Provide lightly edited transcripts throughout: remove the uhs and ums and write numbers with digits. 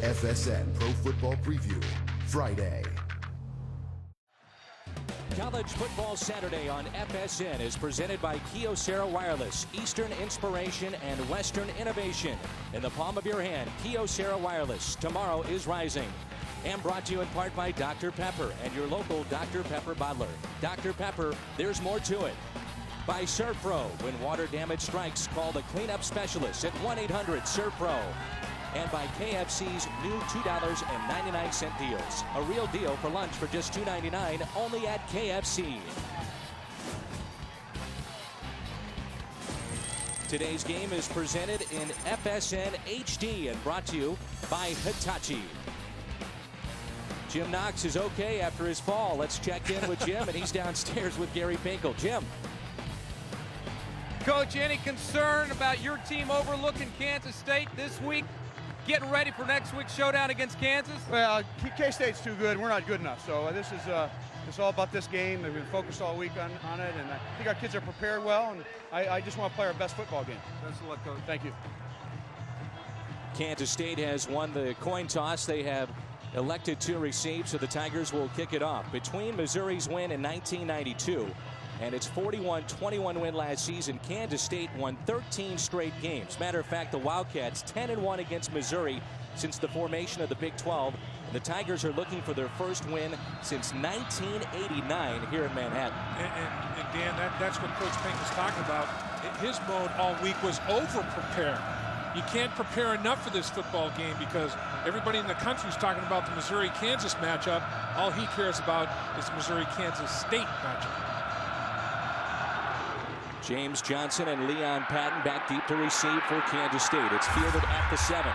FSN Pro Football Preview, Friday. College Football Saturday on FSN is presented by Kyocera Wireless, Eastern Inspiration and Western Innovation. In the palm of your hand, Kyocera Wireless. Tomorrow is rising. And brought to you in part by Dr. Pepper and your local Dr. Pepper bottler. Dr. Pepper, there's more to it. By ServPro. When water damage strikes, call the cleanup specialist at 1-800-ServPro. And by KFC's new $2.99 deals. A real deal for lunch for just $2.99 only at KFC. Today's game is presented in FSN HD and brought to you by Hitachi. Jim Knox is okay after his fall. Let's check in with Jim, and he's downstairs with Gary Pinkel. Jim. Coach, any concern about your team overlooking Kansas State this week? Getting ready for next week's showdown against Kansas? Well, K-State's too good. We're not good enough. So this is it's all about this game. They've been focused all week on it, and I think our kids are prepared well, and I just want to play our best football game. Best of luck, Coach. Thank you. Kansas State has won the coin toss. They have elected to receive, so the Tigers will kick it off. Between Missouri's win in 1992 and its 41-21 win last season, Kansas State won 13 straight games. Matter of fact, the Wildcats 10-1 against Missouri since the formation of the Big 12. And the Tigers are looking for their first win since 1989 here in Manhattan. And Dan, that's what Coach Pink was talking about. His mode all week was over-prepare. You can't prepare enough for this football game because everybody in the country is talking about the Missouri-Kansas matchup. All he cares about is the Missouri-Kansas State matchup. James Johnson and Leon Patton back deep to receive for Kansas State. It's fielded at the 7.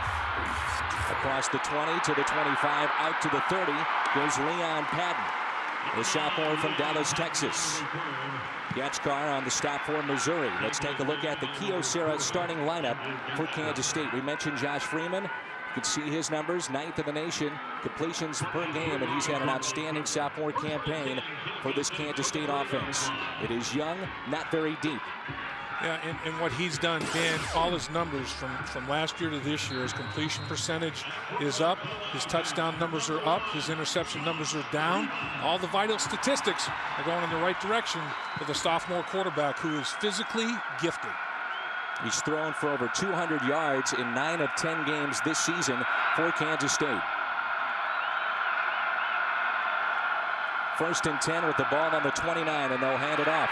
Across the 20 to the 25, out to the 30 goes Leon Patton, the sophomore from Dallas, Texas. Gatchkar on the stop for Missouri. Let's take a look at the Kyocera starting lineup for Kansas State. We mentioned Josh Freeman. You can see his numbers, 9th in the nation, completions per game, and he's had an outstanding sophomore campaign for this Kansas State offense. It is young, not very deep. Yeah, and what he's done, Dan, all his numbers from last year to this year, his completion percentage is up, his touchdown numbers are up, his interception numbers are down. All the vital statistics are going in the right direction for the sophomore quarterback who is physically gifted. He's thrown for over 200 yards in 9 of 10 games this season for Kansas State. 1st and 10 with the ball on the 29, and they'll hand it off.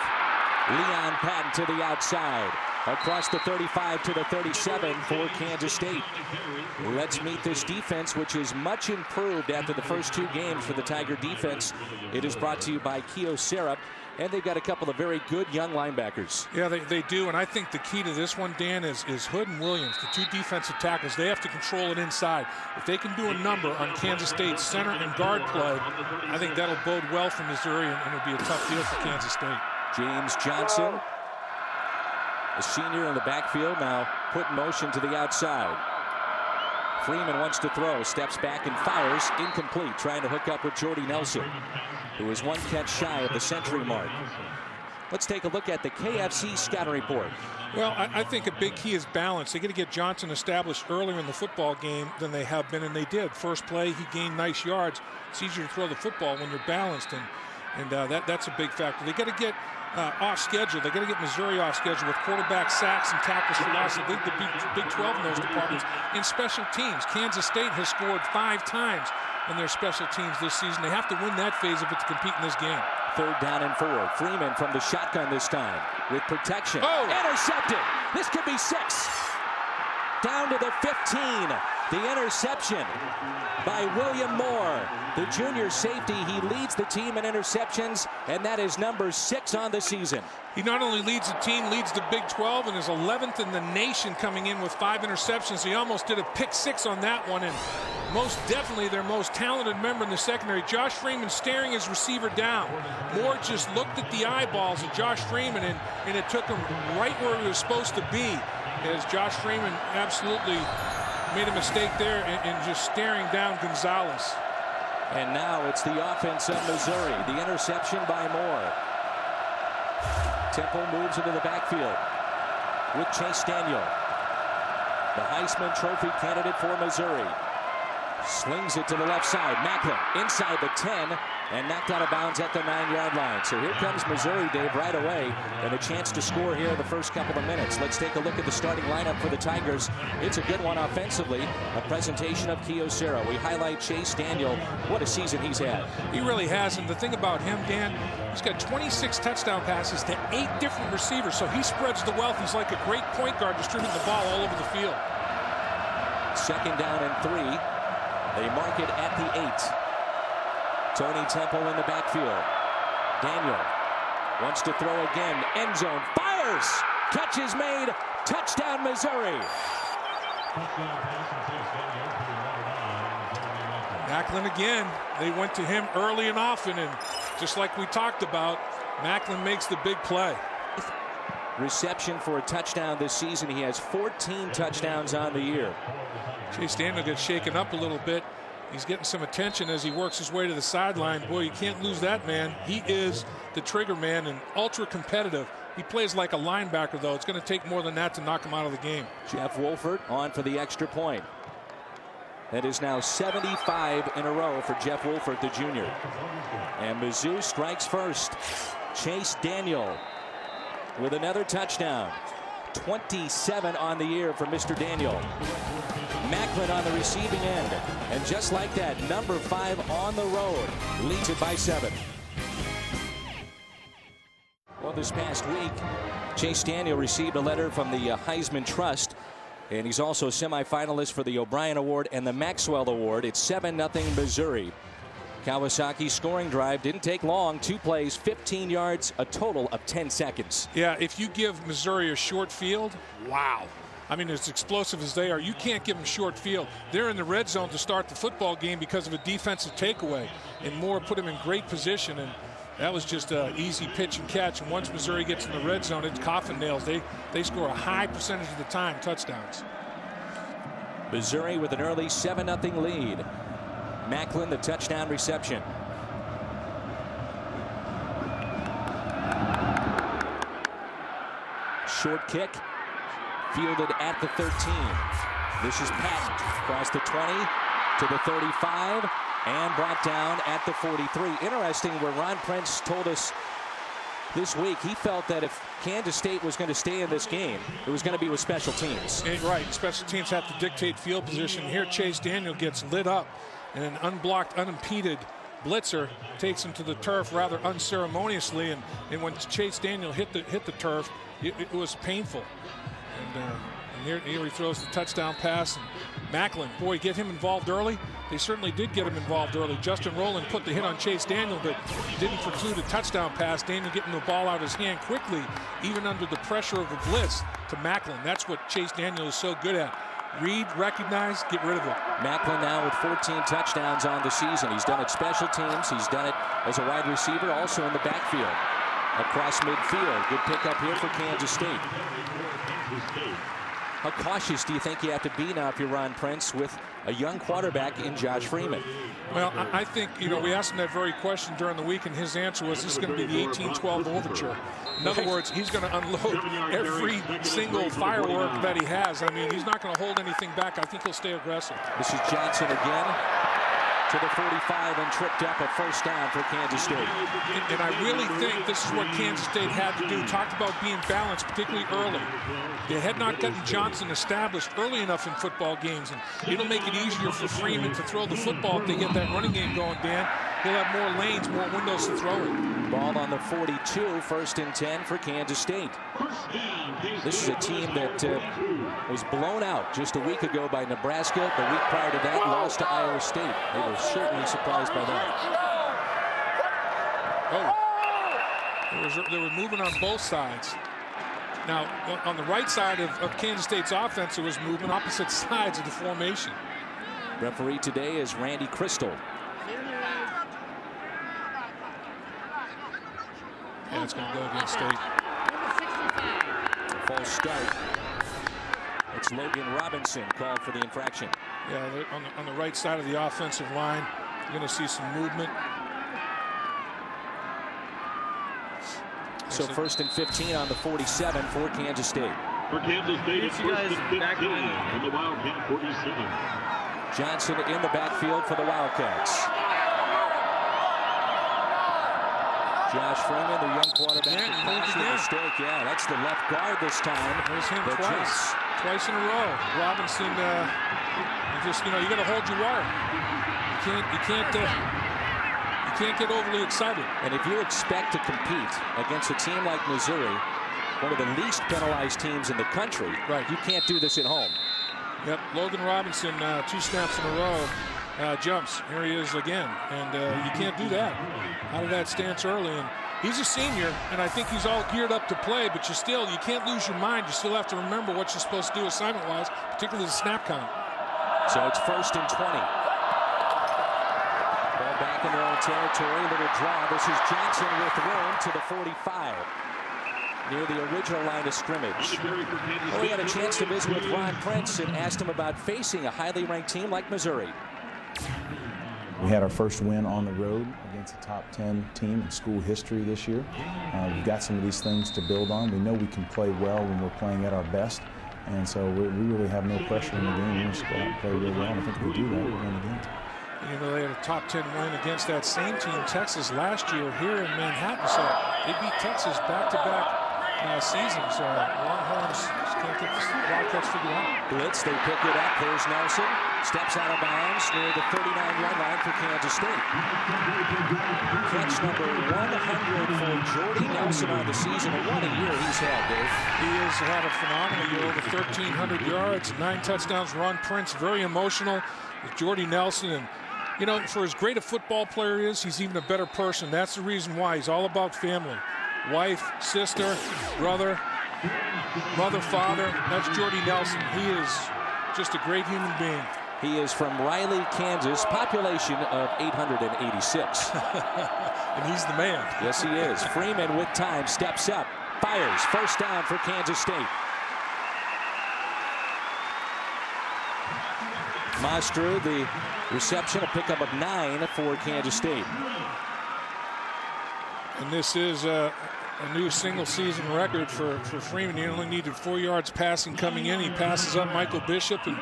Leon Patton to the outside. Across the 35 to the 37 for Kansas State. Let's meet this defense, which is much improved after the first 2 games for the Tiger defense. It is brought to you by Kyocera, and they've got a couple of very good young linebackers. Yeah, they do, and I think the key to this one, Dan, is Hood and Williams, the 2 defensive tackles. They have to control it inside. If they can do a number on Kansas State's center and guard play, I think that'll bode well for Missouri, and it'll be a tough deal for Kansas State. James Johnson, a senior in the backfield, now put in motion to the outside. Freeman wants to throw, steps back and fires, incomplete, trying to hook up with Jordy Nelson, who is 1 catch shy of the century mark. Let's take a look at the KFC scouting report. Well, I think a big key is balance. They got to get Johnson established earlier in the football game than they have been, and they did. First play, he gained nice yards. It's easier to throw the football when you're balanced, and that's a big factor. They got to get off schedule. They got to get Missouri off schedule with quarterback sacks and tackles for loss. They lead the Big 12 in those departments. In special teams, Kansas State has scored 5 times in their special teams this season. They have to win that phase if it's to compete in this game. 3rd down and 4. Freeman from the shotgun this time with protection. Oh! Intercepted. This could be 6. Down to the 15. The interception by William Moore, the junior safety. He leads the team in interceptions, and that is number 6 on the season. He not only leads the team, leads the Big 12, and is 11th in the nation coming in with 5 interceptions. He almost did a pick 6 on that one, and most definitely their most talented member in the secondary. Josh Freeman staring his receiver down. Moore just looked at the eyeballs of Josh Freeman, and it took him right where he was supposed to be, as Josh Freeman absolutely made a mistake there in just staring down Gonzalez. And now it's the offense of Missouri. The interception by Moore. Temple moves into the backfield with Chase Daniel, the Heisman Trophy candidate for Missouri. Slings it to the left side. Macklin inside the 10 and knocked out of bounds at the 9-yard line. So here comes Missuri, Dave, right away, and a chance to score here in the first couple of minutes. Let's take a look at the starting lineup for the Tigers. It's a good one offensively. A presentation of Kyocera. We highlight Chase Daniel. What a season he's had. He really has, and the thing about him, Dan, he's got 26 touchdown passes to 8 different receivers, so he spreads the wealth. He's like a great point guard distributing the ball all over the field. Second down and 3. They mark it at the 8. Tony Temple in the backfield. Daniel wants to throw again. End zone. Fires. Catch is made. Touchdown, Missuri. Macklin again. They went to him early and often, and just like we talked about, Macklin makes the big play. Reception for a touchdown this season. He has 14 touchdowns on the year. Chase Daniel gets shaken up a little bit. He's getting some attention as he works his way to the sideline. Boy, you can't lose that man. He is the trigger man and ultra competitive. He plays like a linebacker, though. It's going to take more than that to knock him out of the game. Jeff Wolford on for the extra point. That is now 75 in a row for Jeff Wolford, the junior. And Mizzou strikes first. Chase Daniel with another touchdown. 27 on the year for Mr. Daniel. Macklin on the receiving end. And just like that, number 5 on the road leads it by 7. Well, this past week, Chase Daniel received a letter from the Heisman Trust. And he's also a semifinalist for the O'Brien Award and the Maxwell Award. It's 7-0 Missouri. Kawasaki's scoring drive didn't take long. 2 plays, 15 yards, a total of 10 seconds. Yeah, if you give Missouri a short field, wow. I mean, as explosive as they are, you can't give them short field. They're in the red zone to start the football game because of a defensive takeaway. And Moore put him in great position, and that was just an easy pitch and catch. And once Missouri gets in the red zone, it's coffin nails. They score a high percentage of the time touchdowns. Missouri with an early 7-0 lead. Macklin, the touchdown reception. Short kick, fielded at the 13. This is Patton, across the 20 to the 35, and brought down at the 43. Interesting where Ron Prince told us this week he felt that if Kansas State was going to stay in this game, it was going to be with special teams. Right, special teams have to dictate field position. Here Chase Daniel gets lit up, and an unblocked, unimpeded blitzer takes him to the turf rather unceremoniously. And when Chase Daniel hit the turf, it was painful. And here he throws the touchdown pass. And Macklin, boy, get him involved early. They certainly did get him involved early. Justin Rowland put the hit on Chase Daniel, but didn't preclude a touchdown pass. Daniel getting the ball out of his hand quickly, even under the pressure of the blitz, to Macklin. That's what Chase Daniel is so good at. Read, recognize, get rid of it. Macklin now with 14 touchdowns on the season. He's done it special teams. He's done it as a wide receiver, also in the backfield. Across midfield. Good pickup here for Kansas State. How cautious do you think you have to be now if you're Ron Prince with a young quarterback in Josh Freeman? Well, I think, we asked him that very question during the week, and his answer was this is going to be the 18-12 overture. In other words, he's going to unload every single firework that he has. I mean, he's not going to hold anything back. I think he'll stay aggressive. This is Johnson again to the 45 and tripped up a first down for Kansas State. And I really think this is what Kansas State had to do. Talked about being balanced, particularly early. They had not gotten Johnson established early enough in football games, and it'll make it easier for Freeman to throw the football if they get that running game going, Dan. He'll have more lanes, more windows to throw it. Ball on the 42, first and 10 for Kansas State. This is a team that was blown out just a week ago by Nebraska. The week prior to that, lost to Iowa State. They were certainly surprised by that. Oh, they were moving on both sides. Now, on the right side of Kansas State's offense, there was movement opposite sides of the formation. Referee today is Randy Crystal. Yeah, it's going to go against State. A false start. It's Logan Robinson called for the infraction. Yeah, on the right side of the offensive line, you're going to see some movement. So first and 15 on the 47 for Kansas State. For Kansas State, it's first and 15 on the Wildcat 47. Johnson in the backfield for the Wildcats. Josh Freeman, the young quarterback, mistake. Yeah, that's the left guard this time. There's him twice in a row. Robinson, you got to hold your water. You can't get overly excited. And if you expect to compete against a team like Missouri, one of the least penalized teams in the country, right, you can't do this at home. Yep, Logan Robinson, 2 snaps in a row, jumps. Here he is again, and you can't do that out of that stance early. And he's a senior, and I think he's all geared up to play, but you can't lose your mind. You still have to remember what you're supposed to do assignment-wise, particularly the snap count. So it's 1st and 20. Ball back in their own territory, little draw. This is Johnson with room to the 45. Near the original line of scrimmage. Well, we had a chance to visit with Ron Prince and asked him about facing a highly ranked team like Missouri. We had our first win on the road against a top 10 team in school history this year. We've got some of these things to build on. We know we can play well when we're playing at our best, and so we really have no pressure in the game. We just go out and play really well, and I think if we do that, we'll win the game. You know, they had a top 10 win against that same team, Texas, last year here in Manhattan. So they beat Texas back-to-back seasons. Longhorns just can't get the Wildcats figured out. Blitz, they pick it up. There's Nelson. Steps out of bounds near the 39-yard line for Kansas State. Catch number 100 for Jordy Nelson on the season. And what a year he's had, Dave. He has had a phenomenal year, over 1,300 yards, 9 touchdowns. Ron Prince, very emotional with Jordy Nelson. And, you know, for as great a football player he is, he's even a better person. That's the reason why. He's all about family. Wife, sister, brother, mother, father. That's Jordy Nelson. He is just a great human being. He is from Riley, Kansas, population of 886. And he's the man. Yes, he is. Freeman with time steps up, fires, first down for Kansas State. Mastro, the reception, a pickup of 9 for Kansas State. And this is a new single-season record for Freeman. He only needed 4 yards passing coming in. He passes up Michael Bishop, and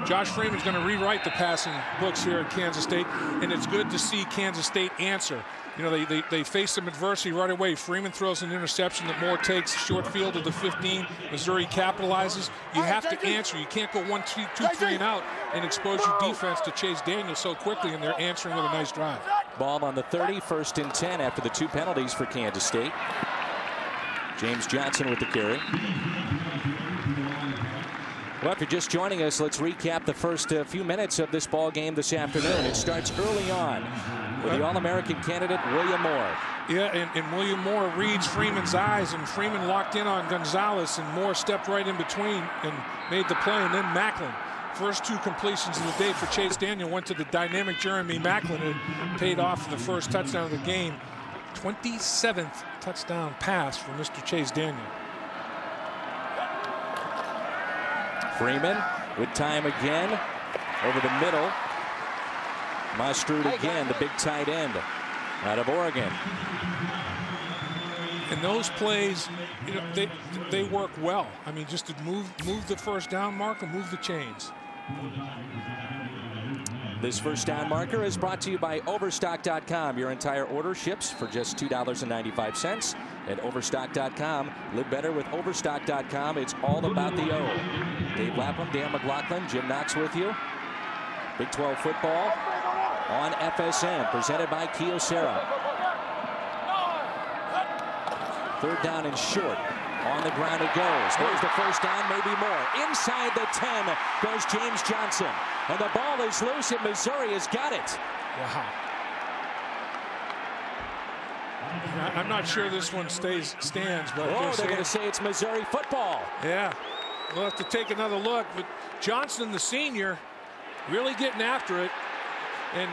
Josh Freeman's going to rewrite the passing books here at Kansas State. And it's good to see Kansas State answer. You know, they face some adversity right away. Freeman throws an interception that Moore takes short field of the 15. Missouri capitalizes. You have to answer. You can't go 1, 2, 3 and out and expose your defense to Chase Daniel so quickly, and they're answering with a nice drive. Ball on the 30, 1st and 10 after the 2 penalties for Kansas State. James Johnson with the carry. Well, if you're just joining us, let's recap the first few minutes of this ball game this afternoon. It starts early on with the All-American candidate, William Moore. Yeah, and William Moore reads Freeman's eyes, and Freeman locked in on Gonzalez, and Moore stepped right in between and made the play. And then Macklin, first 2 completions of the day for Chase Daniel, went to the dynamic Jeremy Macklin, and paid off for the first touchdown of the game. 27th touchdown pass for Mr. Chase Daniel. Freeman with time again over the middle. Mustard again, the big tight end out of Oregon. And those plays, you know, they work well. I mean, just to move the first down marker, move the chains. This first down marker is brought to you by Overstock.com. Your entire order ships for just $2.95 at Overstock.com. Live better with Overstock.com. It's all about the O. Dave Lapham, Dan McLaughlin, Jim Knox with you. Big 12 football on FSN, presented by Kyocera. 3rd down and short. On the ground it goes. There's the first down, maybe more. Inside the 10 goes James Johnson. And the ball is loose, and Missouri has got it. Wow. I'm not sure this one stands, but they're going to say it's Missouri football. Yeah, we'll have to take another look. But Johnson, the senior, really getting after it. And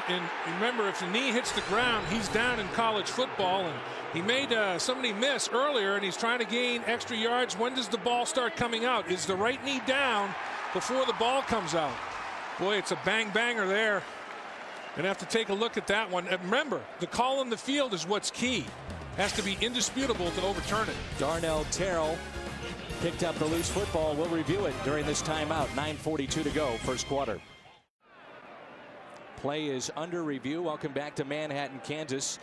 remember, if the knee hits the ground, he's down in college football. And he made somebody miss earlier, and he's trying to gain extra yards. When does the ball start coming out? Is the right knee down before the ball comes out? Boy, it's a bang-banger there. Gonna have to take a look at that one. And remember, the call in the field is what's key. Has to be indisputable to overturn it. Darnell Terrell picked up the loose football. We'll review it during this timeout. 9:42 to go, first quarter. Play is under review. Welcome back to Manhattan, Kansas.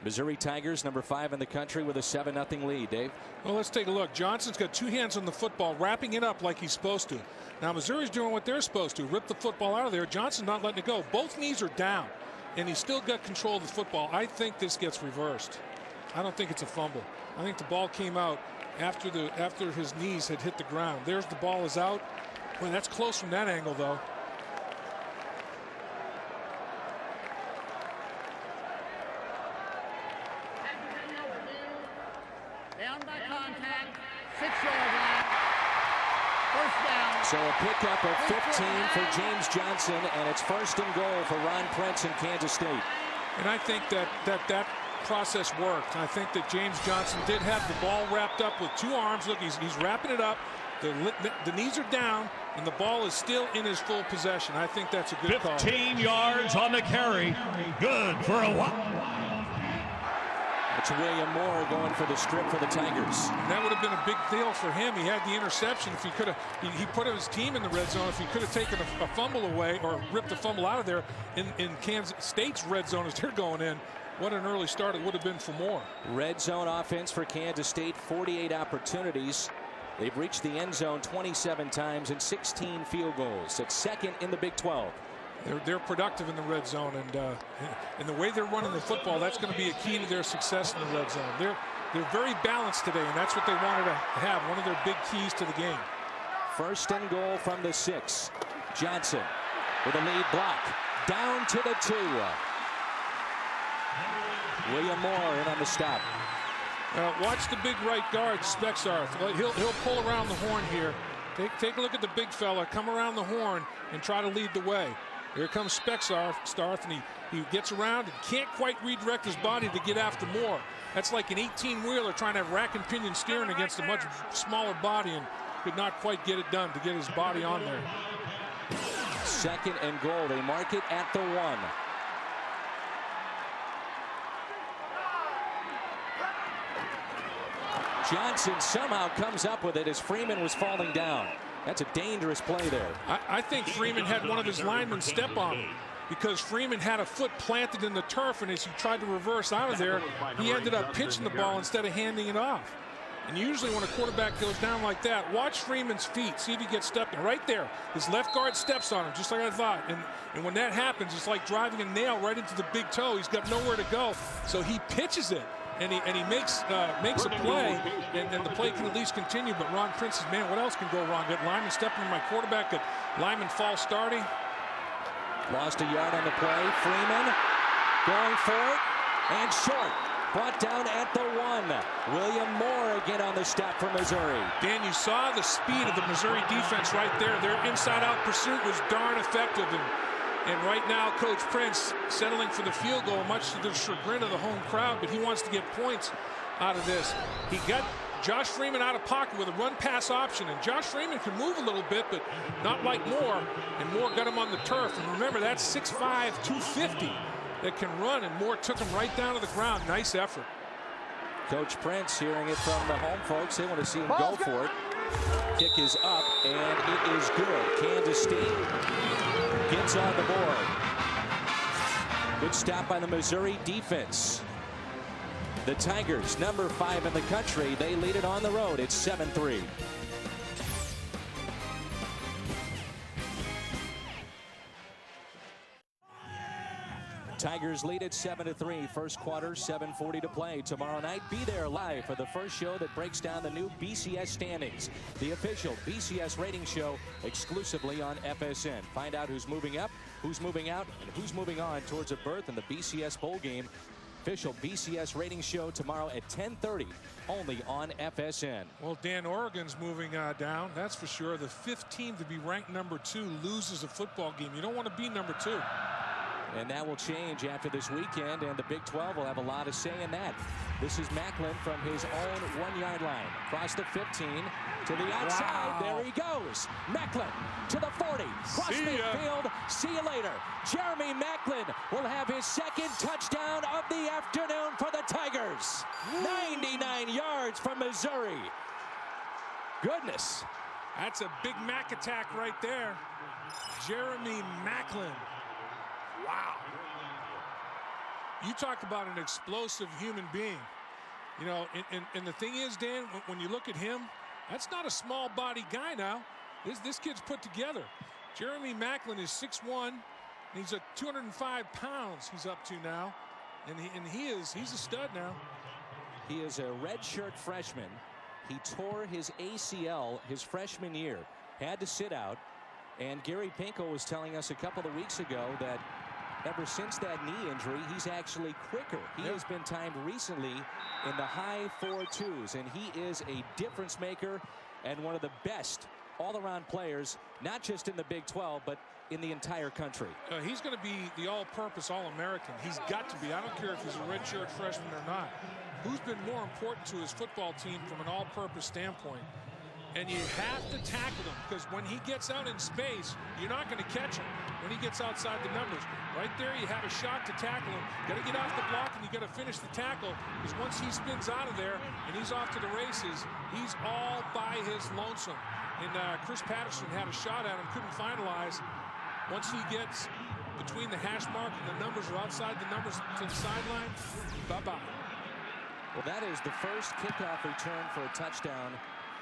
Missouri Tigers, number 5 in the country, with a 7-0 lead. Dave? Well, let's take a look. Johnson's got 2 hands on the football, wrapping it up like he's supposed to. Now, Missouri's doing what they're supposed to, rip the football out of there. Johnson's not letting it go. Both knees are down, and he's still got control of the football. I think this gets reversed. I don't think it's a fumble. I think the ball came out after his knees had hit the ground. There's the ball is out. Boy, that's close from that angle, though. Down by contact, 6-yard line. First down. So a pickup of 15 for James Johnson, and it's 1st and goal for Ron Prince in Kansas State. And I think that process worked. I think that James Johnson did have the ball wrapped up with 2 arms. Look, he's wrapping it up. The knees are down, and the ball is still in his full possession. I think that's a good call. 15 yards on the carry. Good for a while. It's William Moore going for the strip for the Tigers. That would have been a big deal for him. He had the interception. If he could have, he put his team in the red zone. If he could have taken a fumble away or ripped the fumble out of there in Kansas State's red zone as they're going in, what an early start it would have been for Moore. Red zone offense for Kansas State, 48 opportunities. They've reached the end zone 27 times and 16 field goals. It's 2nd in the Big 12. They're productive in the red zone, and the way they're running the football, that's going to be a key to their success in the red zone. They're very balanced today, and that's what they wanted to have, one of their big keys to the game. 1st and goal from the 6. Johnson with a lead block down to the 2. William Moore in on the stop. Watch the big right guard, Spexarth. He'll pull around the horn here. Take a look at the big fella, come around the horn and try to lead the way. Here comes Spexarth, and he gets around and can't quite redirect his body to get after Moore. That's like an 18-wheeler trying to have rack and pinion steering against a much smaller body, and could not quite get it done to get his body on there. 2nd and goal. They mark it at the 1. Johnson somehow comes up with it as Freeman was falling down. That's a dangerous play there. I think Freeman had one of his linemen step on him, because Freeman had a foot planted in the turf, and as he tried to reverse out of there, he ended up pitching the ball instead of handing it off. And usually when a quarterback goes down like that, watch Freeman's feet, see if he gets stepped in. Right there, his left guard steps on him, just like I thought. And when that happens, it's like driving a nail right into the big toe. He's got nowhere to go, so he pitches it. And he makes a play, and the play can at least continue. But Ron Prince says, man, what else can go wrong? Got lineman stepping on my quarterback, got lineman false starting. Lost a yard on the play. Freeman going for it, and short. Brought down at the 1. William Moore again on the stop for Missouri. Dan, you saw the speed of the Missouri defense right there. Their inside-out pursuit was darn effective. And right now, Coach Prince settling for the field goal, much to the chagrin of the home crowd, but he wants to get points out of this. He got Josh Freeman out of pocket with a run-pass option, and Josh Freeman can move a little bit, but not like Moore, and Moore got him on the turf. And remember, that's 6'5", 250 that can run, and Moore took him right down to the ground. Nice effort. Coach Prince hearing it from the home folks. They want to see him go for it. Kick is up, and it is good. Kansas State gets on the board. Good stop by the Missouri defense. The Tigers, number 5 in the country, they lead it on the road. It's 7-3. Tigers lead at 7-3. First quarter, 7:40 to play. Tomorrow night, be there live for the first show that breaks down the new BCS standings. The official BCS rating show exclusively on FSN. Find out who's moving up, who's moving out, and who's moving on towards a berth in the BCS bowl game. Official BCS rating show tomorrow at 10:30, only on FSN. Well, Dan, Oregon's moving down, that's for sure. The 5th team to be ranked number 2 loses a football game. You don't want to be number 2. And that will change after this weekend, and the Big 12 will have a lot to say in that. This is Macklin from his own 1-yard line. Across the 15 to the outside. Wow. There he goes. Macklin to the 40. Cross midfield. See you later. Jeremy Macklin will have his 2nd touchdown of the afternoon for the Tigers. 99 yards from Missouri. Goodness. That's a big Mac attack right there. Jeremy Macklin. Wow. You talk about an explosive human being. You know, and the thing is, Dan, when you look at him, that's not a small body guy now. This kid's put together. Jeremy Macklin is 6'1", and he's at 205 pounds he's up to now. And he's a stud now. He is a redshirt freshman. He tore his ACL his freshman year, had to sit out. And Gary Pinko was telling us a couple of weeks ago that ever since that knee injury, he's actually quicker. He has been timed recently in the high 4.2s, and he is a difference maker and one of the best all-around players, not just in the Big 12, but in the entire country. He's going to be the all-purpose All-American. He's got to be. I don't care if he's a redshirt freshman or not. Who's been more important to his football team from an all-purpose standpoint? And you have to tackle him, because when he gets out in space, you're not going to catch him when he gets outside the numbers. Right there, you have a shot to tackle him. Got to get off the block, and you got to finish the tackle, because once he spins out of there and he's off to the races, he's all by his lonesome. And Chris Patterson had a shot at him, couldn't finalize. Once he gets between the hash mark and the numbers or outside the numbers to the sideline, bye-bye. Well, that is the first kickoff return for a touchdown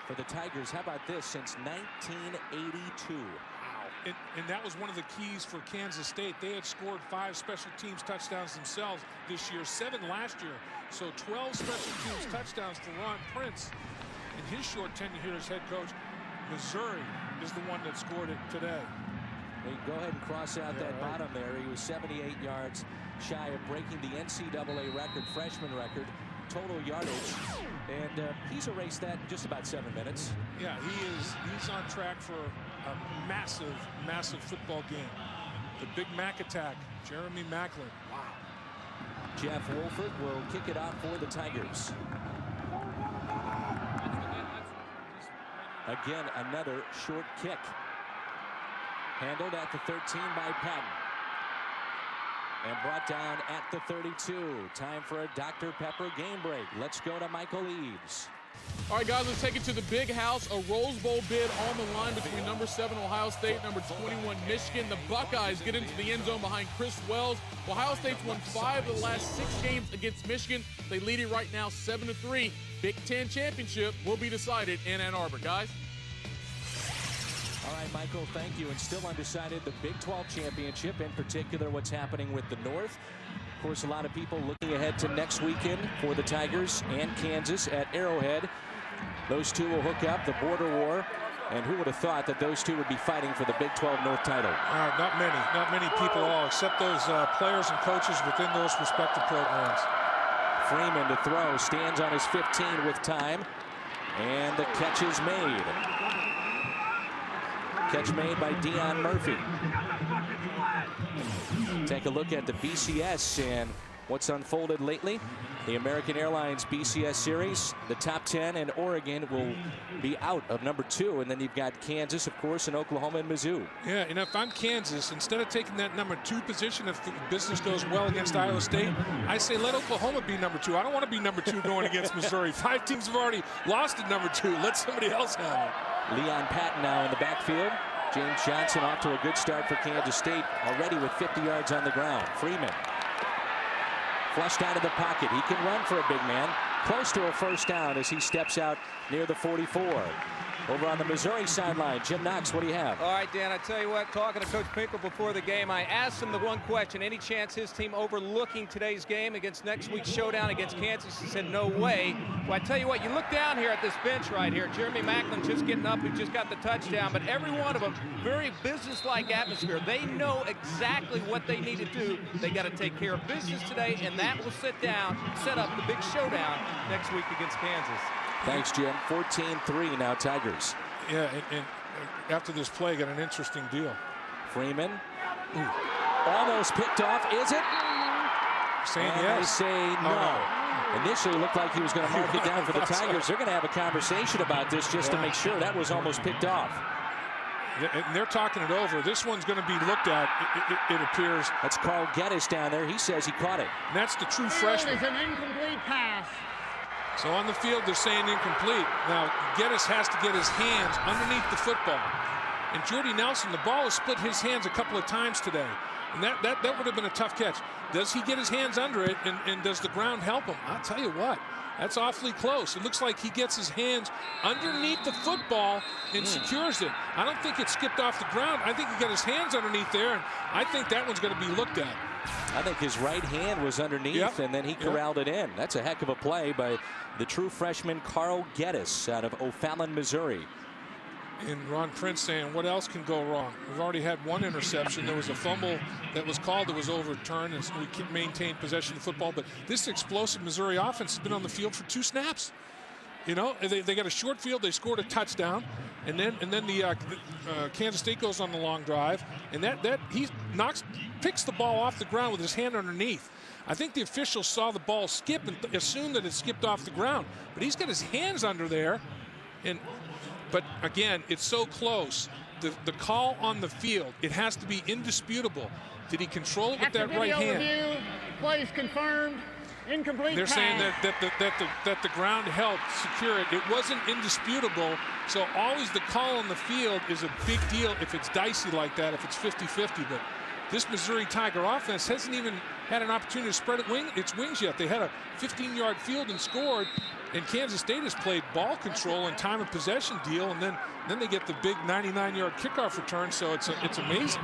for the Tigers. How about this? Since 1982. Wow. And that was one of the keys for Kansas State. They had scored 5 special teams touchdowns themselves this year, 7 last year. So 12 special teams touchdowns for Ron Prince in his short tenure here as head coach. Missouri is the one that scored it today. Well, go ahead and cross out that bottom there. He was 78 yards shy of breaking the NCAA record, freshman record, total yardage. And he's erased that in just about 7 minutes. Yeah, he's on track for a massive, massive football game. The Big Mac attack, Jeremy Macklin. Wow. Jeff Wolford will kick it off for the Tigers. Again, another short kick. Handled at the 13 by Patton. And brought down at the 32. Time for a Dr. Pepper game break. Let's go to Michael Eaves. All right, guys, let's take it to the Big House. A Rose Bowl bid on the line between number 7 Ohio State, number 21 Michigan. The Buckeyes get into the end zone behind Chris Wells. Ohio State's won 5 of the last 6 games against Michigan. They lead it right now 7-3. Big Ten championship will be decided in Ann Arbor, guys. All right, Michael, thank you. And still undecided, the Big 12 championship, in particular what's happening with the North. Of course, a lot of people looking ahead to next weekend for the Tigers and Kansas at Arrowhead. Those two will hook up, the border war. And who would have thought that those two would be fighting for the Big 12 North title? Not many people at all, except those players and coaches within those respective programs. Freeman to throw, stands on his 15 with time. And the catch is made. Catch made by Dion Murphy. Take a look at the BCS and what's unfolded lately. The American Airlines BCS series, the top 10 and Oregon will be out of number 2. And then you've got Kansas, of course, and Oklahoma and Mizzou. Yeah, and if I'm Kansas, instead of taking that number 2 position, if the business goes well against Iowa State, I say let Oklahoma be number 2. I don't want to be number 2 going against Missouri. 5 teams have already lost at number 2. Let somebody else have it. Leon Patton now in the backfield. James Johnson off to a good start for Kansas State, already with 50 yards on the ground. Freeman flushed out of the pocket. He can run for a big man. Close to a first down as he steps out near the 44. Over on the Missouri sideline, Jim Knox, what do you have? All right, Dan, I tell you what, talking to Coach Pinkel before the game, I asked him the one question, any chance his team overlooking today's game against next week's showdown against Kansas? He said, no way. Well, I tell you what, you look down here at this bench right here, Jeremy Macklin just getting up, who just got the touchdown, but every one of them, very business-like atmosphere. They know exactly what they need to do. They got to take care of business today, and that will set up the big showdown next week against Kansas. Thanks, Jim. 14-3 now, Tigers. Yeah, and after this play, got an interesting deal. Freeman. Ooh. Almost picked off. Is it? Saying and yes. They say no. Initially looked like he was going to mark it down for the Tigers. They're going to have a conversation about this just to make sure that was almost picked off. And they're talking it over. This one's going to be looked at, it appears. That's Carl Geddes down there. He says he caught it. And that's the true freshman. It's an incomplete pass. So on the field, they're saying incomplete. Now, Geddes has to get his hands underneath the football. And Jordy Nelson, the ball has split his hands a couple of times today. And that would have been a tough catch. Does he get his hands under it, and does the ground help him? I'll tell you what, that's awfully close. It looks like he gets his hands underneath the football and secures it. I don't think it skipped off the ground. I think he got his hands underneath there, and I think that one's going to be looked at. I think his right hand was underneath, and then he corralled it in. That's a heck of a play by the true freshman Carl Geddes out of O'Fallon, Missouri. And Ron Prince saying, what else can go wrong? We've already had one interception. There was a fumble that was called that was overturned, and we maintained possession of the football. But this explosive Missouri offense has been on the field for 2 snaps. You know, they got a short field. They scored a touchdown, and then the Kansas State goes on the long drive, and he picks the ball off the ground with his hand underneath. I think the officials saw the ball skip and assumed that it skipped off the ground, but he's got his hands under there, But again, it's so close. The call on the field, it has to be indisputable. Did he control it with that right hand? Review, plays confirmed. Incomplete. They're saying that the ground helped secure it. It wasn't indisputable. So always the call on the field is a big deal if it's dicey like that, if it's 50-50. But this Missouri Tiger offense hasn't even had an opportunity to spread its wings yet. They had a 15-yard field and scored. And Kansas State has played ball control and time of possession deal, and then they get the big 99-yard kickoff return. So it's amazing.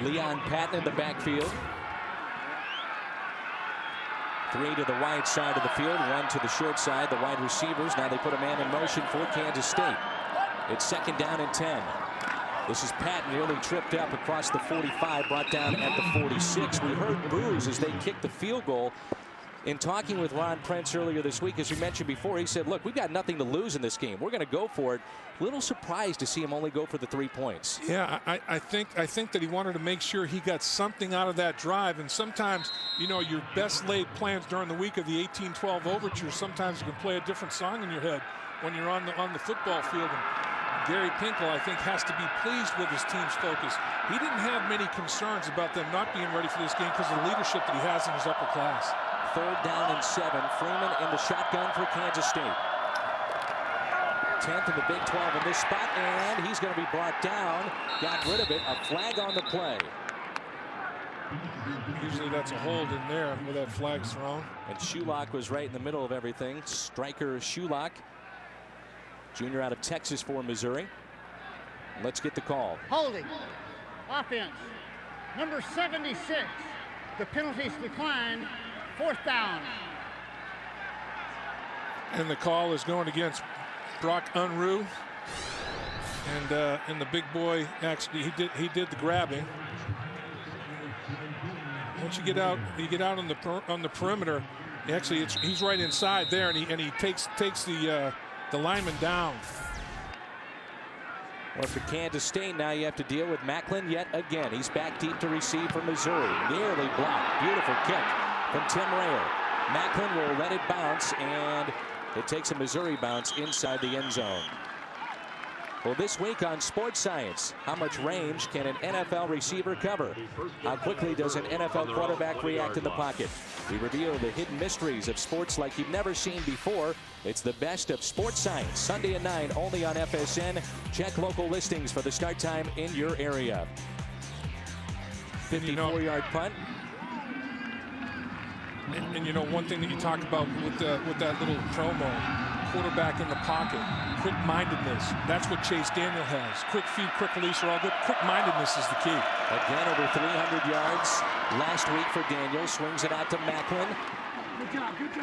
Leon Patton in the backfield. 3 to the wide side of the field, 1 to the short side. The wide receivers. Now they put a man in motion for Kansas State. It's 2nd down and 10. This is Patton, nearly tripped up across the 45, brought down at the 46. We heard boos as they kicked the field goal. In talking with Ron Prince earlier this week, as we mentioned before, he said, look, we've got nothing to lose in this game. We're going to go for it. Little surprised to see him only go for the 3 points. Yeah, I think that he wanted to make sure he got something out of that drive. And sometimes, you know, your best laid plans during the week of the 18-12 overture, sometimes you can play a different song in your head when you're on the football field. And Gary Pinkel, I think, has to be pleased with his team's focus. He didn't have many concerns about them not being ready for this game because of the leadership that he has in his upper class. 3rd down and 7. Freeman in the shotgun for Kansas State. 10th in the Big 12 in this spot, and he's going to be brought down. Got rid of it. A flag on the play. Usually that's a hold in there where that flag's thrown. And Shulock was right in the middle of everything. Striker Shulock, junior out of Texas for Missouri. Let's get the call. Holding. Offense. Number 76. The penalties declined. 4th down. And the call is going against Brock Unruh. And the big boy actually he did the grabbing. Once you get out on the perimeter, actually he's right inside there, and he takes the lineman down. Well, for Kansas State, now you have to deal with Macklin yet again. He's back deep to receive for Missouri. Nearly blocked. Beautiful kick from Tim Rayer. Macklin will let it bounce, and it takes a Missouri bounce inside the end zone. Well, this week on Sports Science, how much range can an NFL receiver cover? How quickly does an NFL quarterback react in the pocket? We reveal the hidden mysteries of sports like you've never seen before. It's the best of Sports Science, Sunday at 9, only on FSN. Check local listings for the start time in your area. 54-yard punt. And you know, one thing that you talk about with that little promo, quarterback in the pocket, quick-mindedness. That's what Chase Daniel has. Quick feed, quick release are all good. Quick-mindedness is the key. Again, over 300 yards last week for Daniel. Swings it out to Macklin.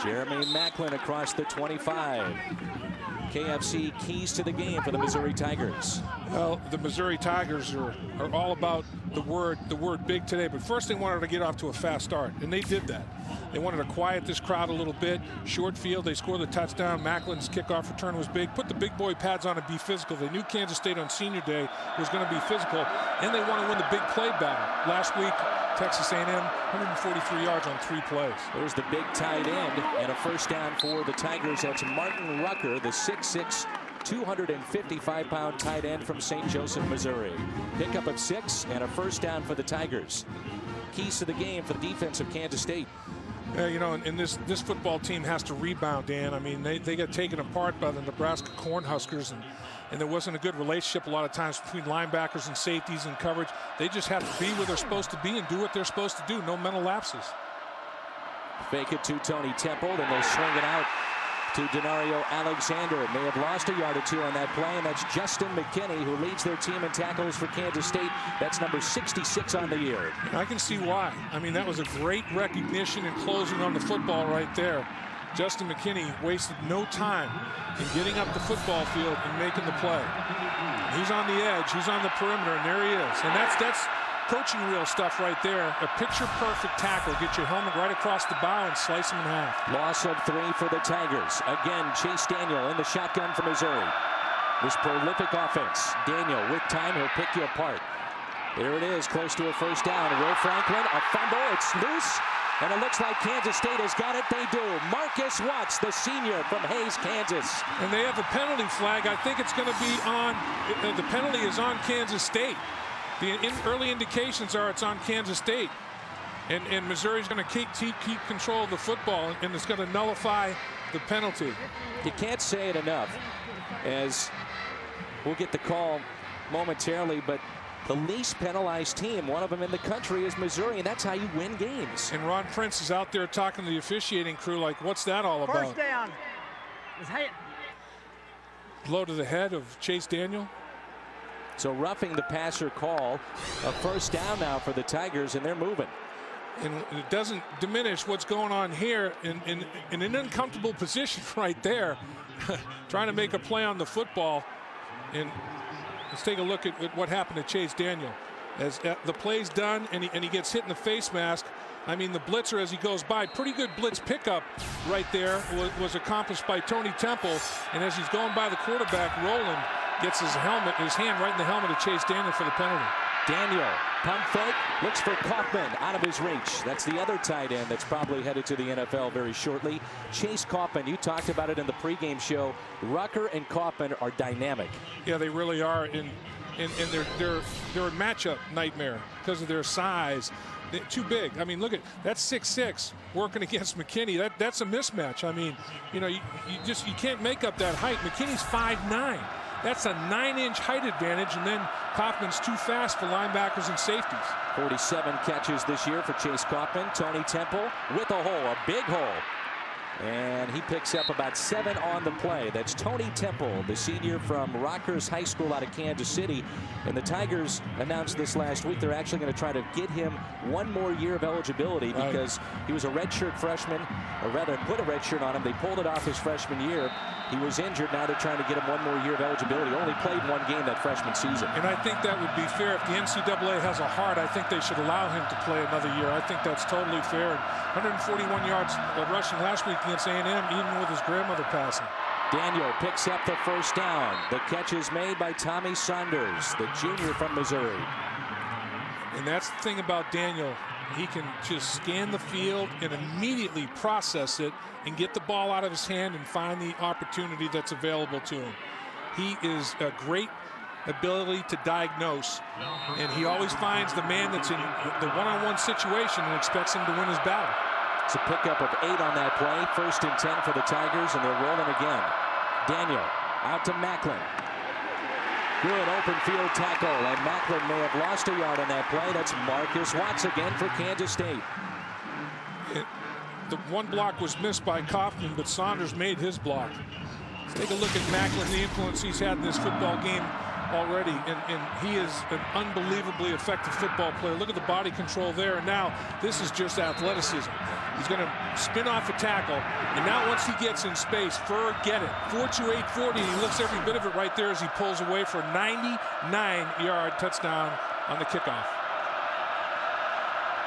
Jeremy Macklin across the 25. KFC keys to the game for the Missouri Tigers. Well, the Missouri Tigers are all about the word big today. But first they wanted to get off to a fast start, and they did that. They wanted to quiet this crowd a little bit. Short field, they scored the touchdown. Macklin's kickoff return was big. Put the big boy pads on and be physical. They knew Kansas State on senior day was going to be physical, and they want to win the big play battle. Last week, Texas A&M, 143 yards on 3 plays. There's the big tight end, and a first down for the Tigers. That's Martin Rucker, the 6'6", 255-pound tight end from St. Joseph, Missouri. Pickup of 6 and a first down for the Tigers. Keys to the game for the defense of Kansas State. You know, and this football team has to rebound, Dan. I mean, they got taken apart by the Nebraska Cornhuskers, and there wasn't a good relationship a lot of times between linebackers and safeties and coverage. They just have to be where they're supposed to be and do what they're supposed to do. No mental lapses. Fake it to Tony Temple, then they'll swing it out to Denario Alexander. May have lost a yard or two on that play, and that's Justin McKinney, who leads their team in tackles for Kansas State. That's number 66 on the year. I can see why. I mean, that was a great recognition and closing on the football right there. Justin McKinney wasted no time in getting up the football field and making the play. He's on the edge, he's on the perimeter, and there he is. And that's coaching reel stuff right there. A picture-perfect tackle. Get your helmet right across the bow and slice him in half. Loss of 3 for the Tigers. Again, Chase Daniel in the shotgun for Missouri. This prolific offense. Daniel with time, he'll pick you apart. There it is, close to a first down. Will Franklin, a fumble, it's loose. And it looks like Kansas State has got it. They do. Marcus Watts, the senior from Hays, Kansas. And they have a penalty flag. I think it's going to be on, the penalty is on Kansas State. The early indications are it's on Kansas State. And Missouri's going to keep control of the football, and it's going to nullify the penalty. You can't say it enough, as we'll get the call momentarily, but the least penalized team, one of them in the country, is Missouri, and that's how you win games. And Ron Prince is out there talking to the officiating crew like, what's that all about? First down. Blow to the head of Chase Daniel. So roughing the passer call, a first down now for the Tigers, and they're moving. And it doesn't diminish what's going on here in an uncomfortable position right there, trying to make a play on the football. And let's take a look at what happened to Chase Daniel. As the play's done and he gets hit in the face mask. I mean, the blitzer as he goes by, pretty good blitz pickup right there was accomplished by Tony Temple. And as he's going by the quarterback, Roland gets his hand right in the helmet of Chase Daniel for the penalty. Daniel, pump fake, looks for Kaufman out of his reach. That's the other tight end that's probably headed to the NFL very shortly. Chase Kaufman, you talked about it in the pregame show. Rucker and Kaufman are dynamic. Yeah, they really are. And they're a matchup nightmare because of their size. They're too big. I mean, look at that's 6'6" working against McKinney. That's a mismatch. I mean, you know, you can't make up that height. McKinney's 5'9". That's a 9-inch height advantage, and then Kaufman's too fast for linebackers and safeties. 47 catches this year for Chase Kaufman. Tony Temple with a hole, a big hole. And he picks up about 7 on the play. That's Tony Temple, the senior from Rockhurst High School out of Kansas City. And the Tigers announced this last week they're actually going to try to get him 1 more year of eligibility because he was a redshirt freshman, or rather put a red shirt on him. They pulled it off his freshman year. He was injured. Now they're trying to get him 1 more year of eligibility. Only played 1 game that freshman season. And I think that would be fair. If the NCAA has a heart, I think they should allow him to play another year. I think that's totally fair. And 141 yards rushing last week against A&M, even with his grandmother passing. Daniel picks up the first down. The catch is made by Tommy Saunders, the junior from Missouri. And that's the thing about Daniel. He can just scan the field and immediately process it and get the ball out of his hand and find the opportunity that's available to him. He is a great ability to diagnose, and he always finds the man that's in the one-on-one situation and expects him to win his battle. It's a pickup of 8 on that play. 1st and 10 for the Tigers, and they're rolling again. Daniel out to Macklin. Good open field tackle, and Macklin may have lost a yard on that play. That's Marcus Watts again for Kansas State. The one block was missed by Kaufman, but Saunders made his block. Let's take a look at Macklin, the influence he's had in this football game already, and he is an unbelievably effective football player. Look at the body control there, and now this is just athleticism. He's going to spin off a tackle, and now once he gets in space, forget it. 4.28 40, and he lifts every bit of it right there as he pulls away for a 99-yard touchdown on the kickoff.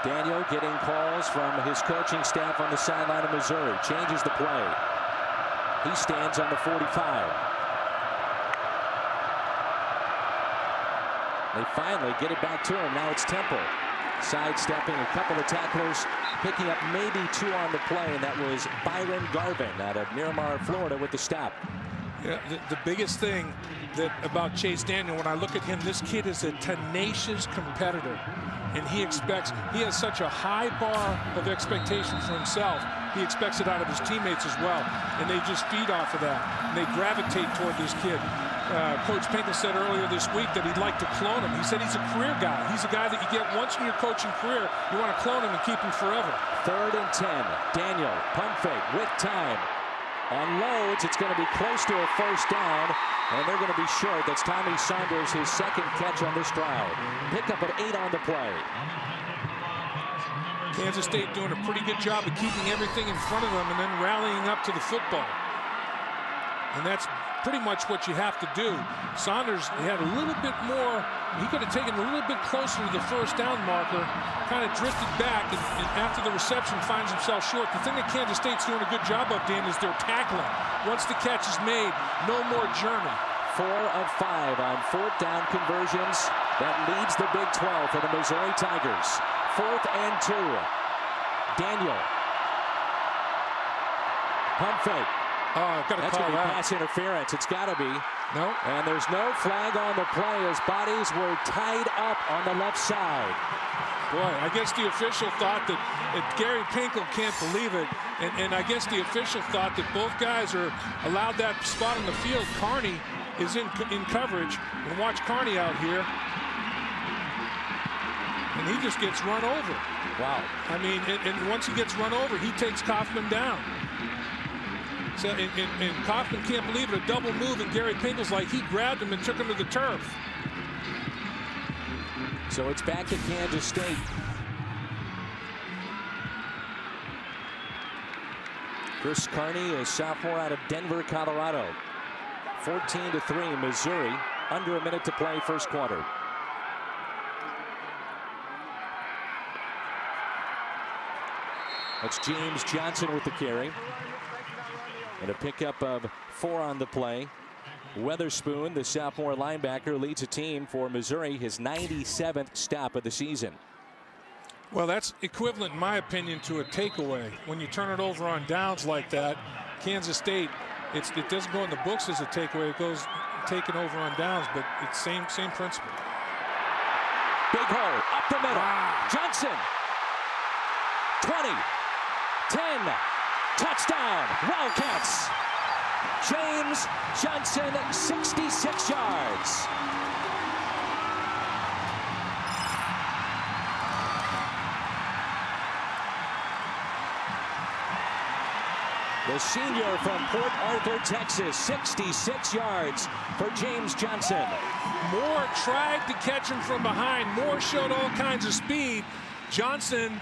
Daniel getting calls from his coaching staff on the sideline of Missouri. Changes the play. He stands on the 45. They finally get it back to him. Now it's Temple. Sidestepping a couple of tacklers, picking up maybe 2 on the play, and that was Byron Garvin out of Miramar, Florida with the stop. Yeah, the biggest thing about Chase Daniel, when I look at him, this kid is a tenacious competitor. And he has such a high bar of expectation for himself. He expects it out of his teammates as well. And they just feed off of that. And they gravitate toward this kid. Coach Pinkel said earlier this week that he'd like to clone him. He said he's a career guy. He's a guy that you get once in your coaching career. You want to clone him and keep him forever. 3rd and 10. Daniel, pump fake with time. Unloads. It's going to be close to a first down. And they're going to be short. That's Tommy Saunders, his second catch on this drive. Pick up at 8 on the play. Kansas State doing a pretty good job of keeping everything in front of them and then rallying up to the football. And that's pretty much what you have to do. Saunders had a little bit more. He could have taken a little bit closer to the first down marker, kind of drifted back, and after the reception finds himself short. The thing that Kansas State's doing a good job of, Dan, is their tackling. Once the catch is made, no more journey. 4 of 5 on 4th down conversions. That leads the Big 12 for the Missouri Tigers. 4th and 2. Daniel. Pump fake. Oh, got to That's call going to be that. pass interference. It's got to be. No. And there's no flag on the play as bodies were tied up on the left side. Boy, I guess the official thought that Gary Pinkel can't believe it. And I guess the official thought that both guys are allowed that spot on the field. Carney is in coverage. And watch Carney out here. And he just gets run over. Wow. I mean, and once he gets run over, he takes Kaufman down. So, and Kaufman can't believe it, a double move, and Gary Pinkel's like, he grabbed him and took him to the turf. So it's back to Kansas State. Chris Carney, a sophomore out of Denver, Colorado. 14-3, Missouri. Under a minute to play, first quarter. That's James Johnson with the carry. And a pickup of 4 on the play. Weatherspoon, the sophomore linebacker, leads a team for Missouri, his 97th stop of the season. Well, that's equivalent, in my opinion, to a takeaway. When you turn it over on downs like that, Kansas State, it doesn't go in the books as a takeaway. It goes taken over on downs, but it's same principle. Big hole, up the middle. Wow. Johnson, 20, 10. Touchdown, Wildcats. James Johnson, 66 yards. The senior from Port Arthur, Texas, 66 yards for James Johnson. Moore tried to catch him from behind. Moore showed all kinds of speed. Johnson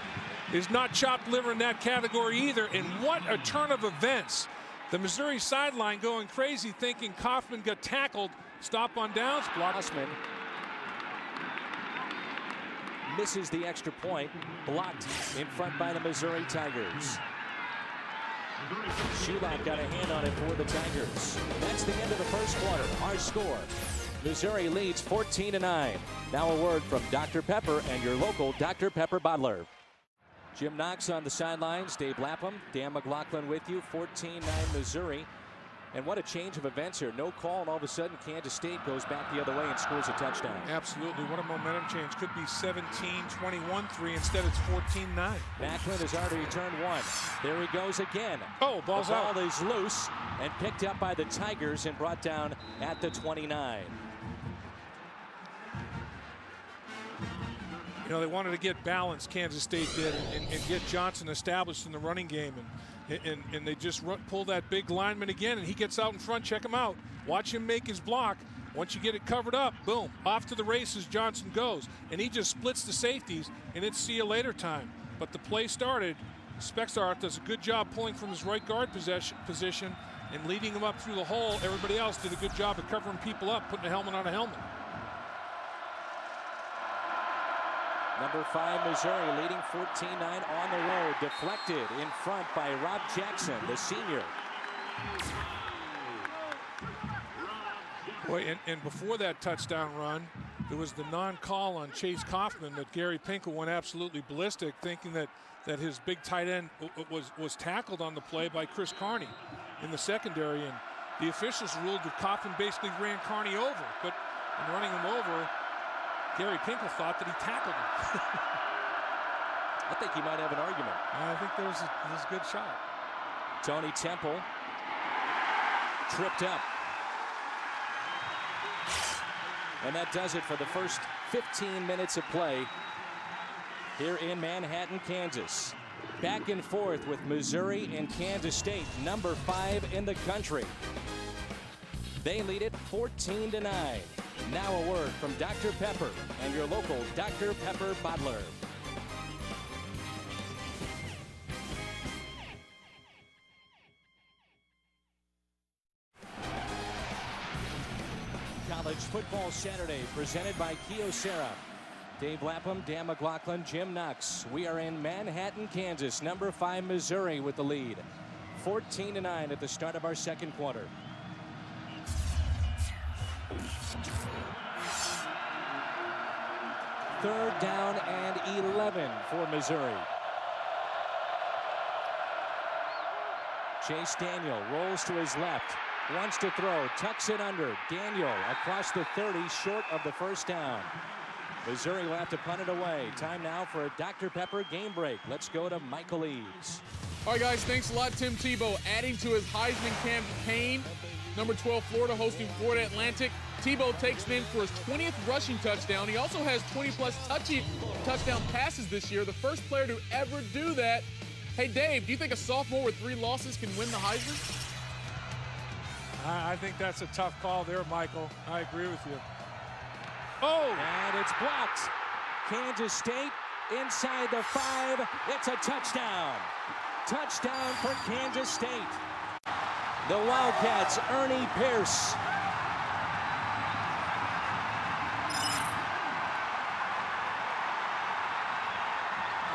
is not chopped liver in that category either. And what a turn of events. The Missouri sideline going crazy, thinking Kaufman got tackled. Stop on downs, block. Osman misses the extra point, blocked in front by the Missouri Tigers. Shulak got a hand on it for the Tigers. That's the end of the first quarter. Our score, Missouri leads 14-9. Now a word from Dr. Pepper and your local Dr. Pepper bottler. Jim Knox on the sidelines, Dave Lapham, Dan McLaughlin with you, 14-9 Missouri. And what a change of events here. No call, and all of a sudden Kansas State goes back the other way and scores a touchdown. Absolutely. What a momentum change. Could be 17-21-3. Instead, it's 14-9. Backlund has already returned 1. There he goes again. Oh, ball's out. The ball is loose and picked up by the Tigers and brought down at the 29. You know, they wanted to get balance, Kansas State did, and get Johnson established in the running game. And they just pull that big lineman again, and he gets out in front. Check him out. Watch him make his block. Once you get it covered up, boom, off to the races Johnson goes. And he just splits the safeties, and it's see you later time. But the play started. Spexar does a good job pulling from his right guard position and leading him up through the hole. Everybody else did a good job of covering people up, putting a helmet on a helmet. Number 5, Missouri leading 14-9 on the road. Deflected in front by Rob Jackson, the senior. Boy, and before that touchdown run, there was the non-call on Chase Kaufman that Gary Pinkel went absolutely ballistic, thinking that his big tight end was tackled on the play by Chris Carney in the secondary. the officials ruled that Coffin basically ran Carney over, but in running him over, Gary Pinkel thought that he tackled him. I think he might have an argument. I think there was a good shot. Tony Temple tripped up. And that does it for the first 15 minutes of play here in Manhattan, Kansas. Back and forth with Missouri and Kansas State, number 5 in the country. They lead it 14-9. Now a word from Dr. Pepper and your local Dr. Pepper bottler. College Football Saturday presented by Kyocera. Dave Lapham, Dan McLaughlin, Jim Knox. We are in Manhattan, Kansas. Number 5 Missouri with the lead. 14-9 at the start of our second quarter. Third down and 11 for Missouri. Chase Daniel rolls to his left. Wants to throw, tucks it under. Daniel across the 30, short of the first down. Missouri will have to punt it away. Time now for a Dr. Pepper game break. Let's go to Michael Eaves. All right, guys, thanks a lot, Tim Tebow. Adding to his Heisman campaign, number 12, Florida hosting Florida Atlantic. Tebow takes it in for his 20th rushing touchdown. He also has 20-plus touchdown passes this year, the first player to ever do that. Hey, Dave, do you think a sophomore with 3 losses can win the Heisman? I think that's a tough call there, Michael. I agree with you. Oh! And it's blocked. Kansas State inside the 5. It's a touchdown. Touchdown for Kansas State. The Wildcats, Ernie Pierce.